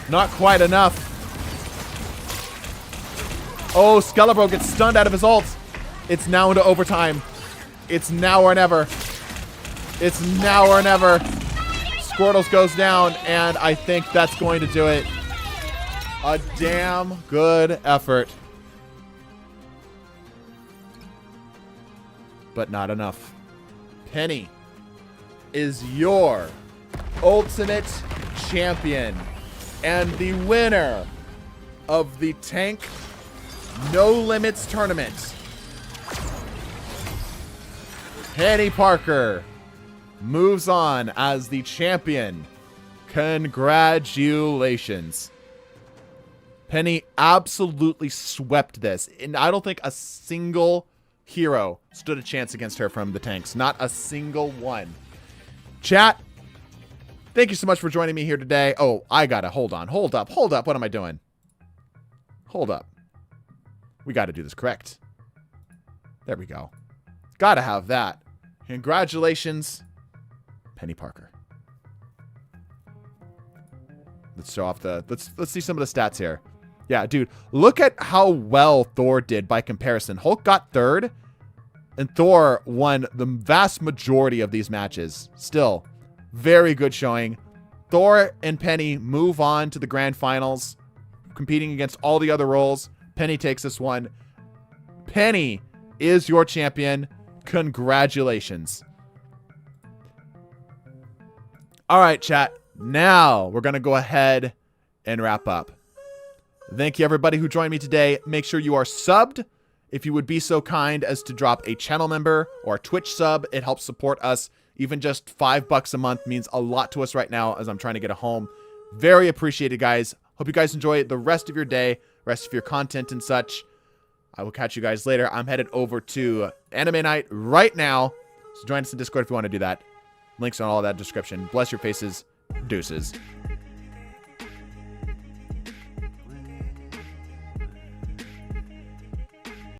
Speaker 1: Not quite enough. Oh, Skelebro gets stunned out of his ult. It's now into overtime. It's now or never. It's now or never. Squirtles goes down, and I think that's going to do it. A damn good effort. But not enough. Penny is your ultimate champion and the winner of the Tank No Limits tournament. Penny Parker moves on as the champion. Congratulations. Penny absolutely swept this. And I don't think a single hero stood a chance against her from the tanks. Not a single one. Chat, thank you so much for joining me here today. Oh, I gotta hold on. Hold up. Hold up. What am I doing? Hold up. We gotta do this correct. There we go. Gotta have that. Congratulations, Penny Parker. Let's show off the... Let's see some of the stats here. Yeah, dude. Look at how well Thor did by comparison. Hulk got third, and Thor won the vast majority of these matches. Still, very good showing. Thor and Penny move on to the grand finals, competing against all the other roles. Penny takes this one. Penny is your champion. Congratulations. All right, chat. Now we're going to go ahead and wrap up. Thank you, everybody who joined me today. Make sure you are subbed. If you would be so kind as to drop a channel member or a Twitch sub, it helps support us. Even just $5 a month means a lot to us right now as I'm trying to get a home. Very appreciated, guys. Hope you guys enjoy the rest of your day, rest of your content and such. I will catch you guys later. I'm headed over to Anime Night right now. So join us in Discord if you want to do that. Links on all that description. Bless your faces. Deuces.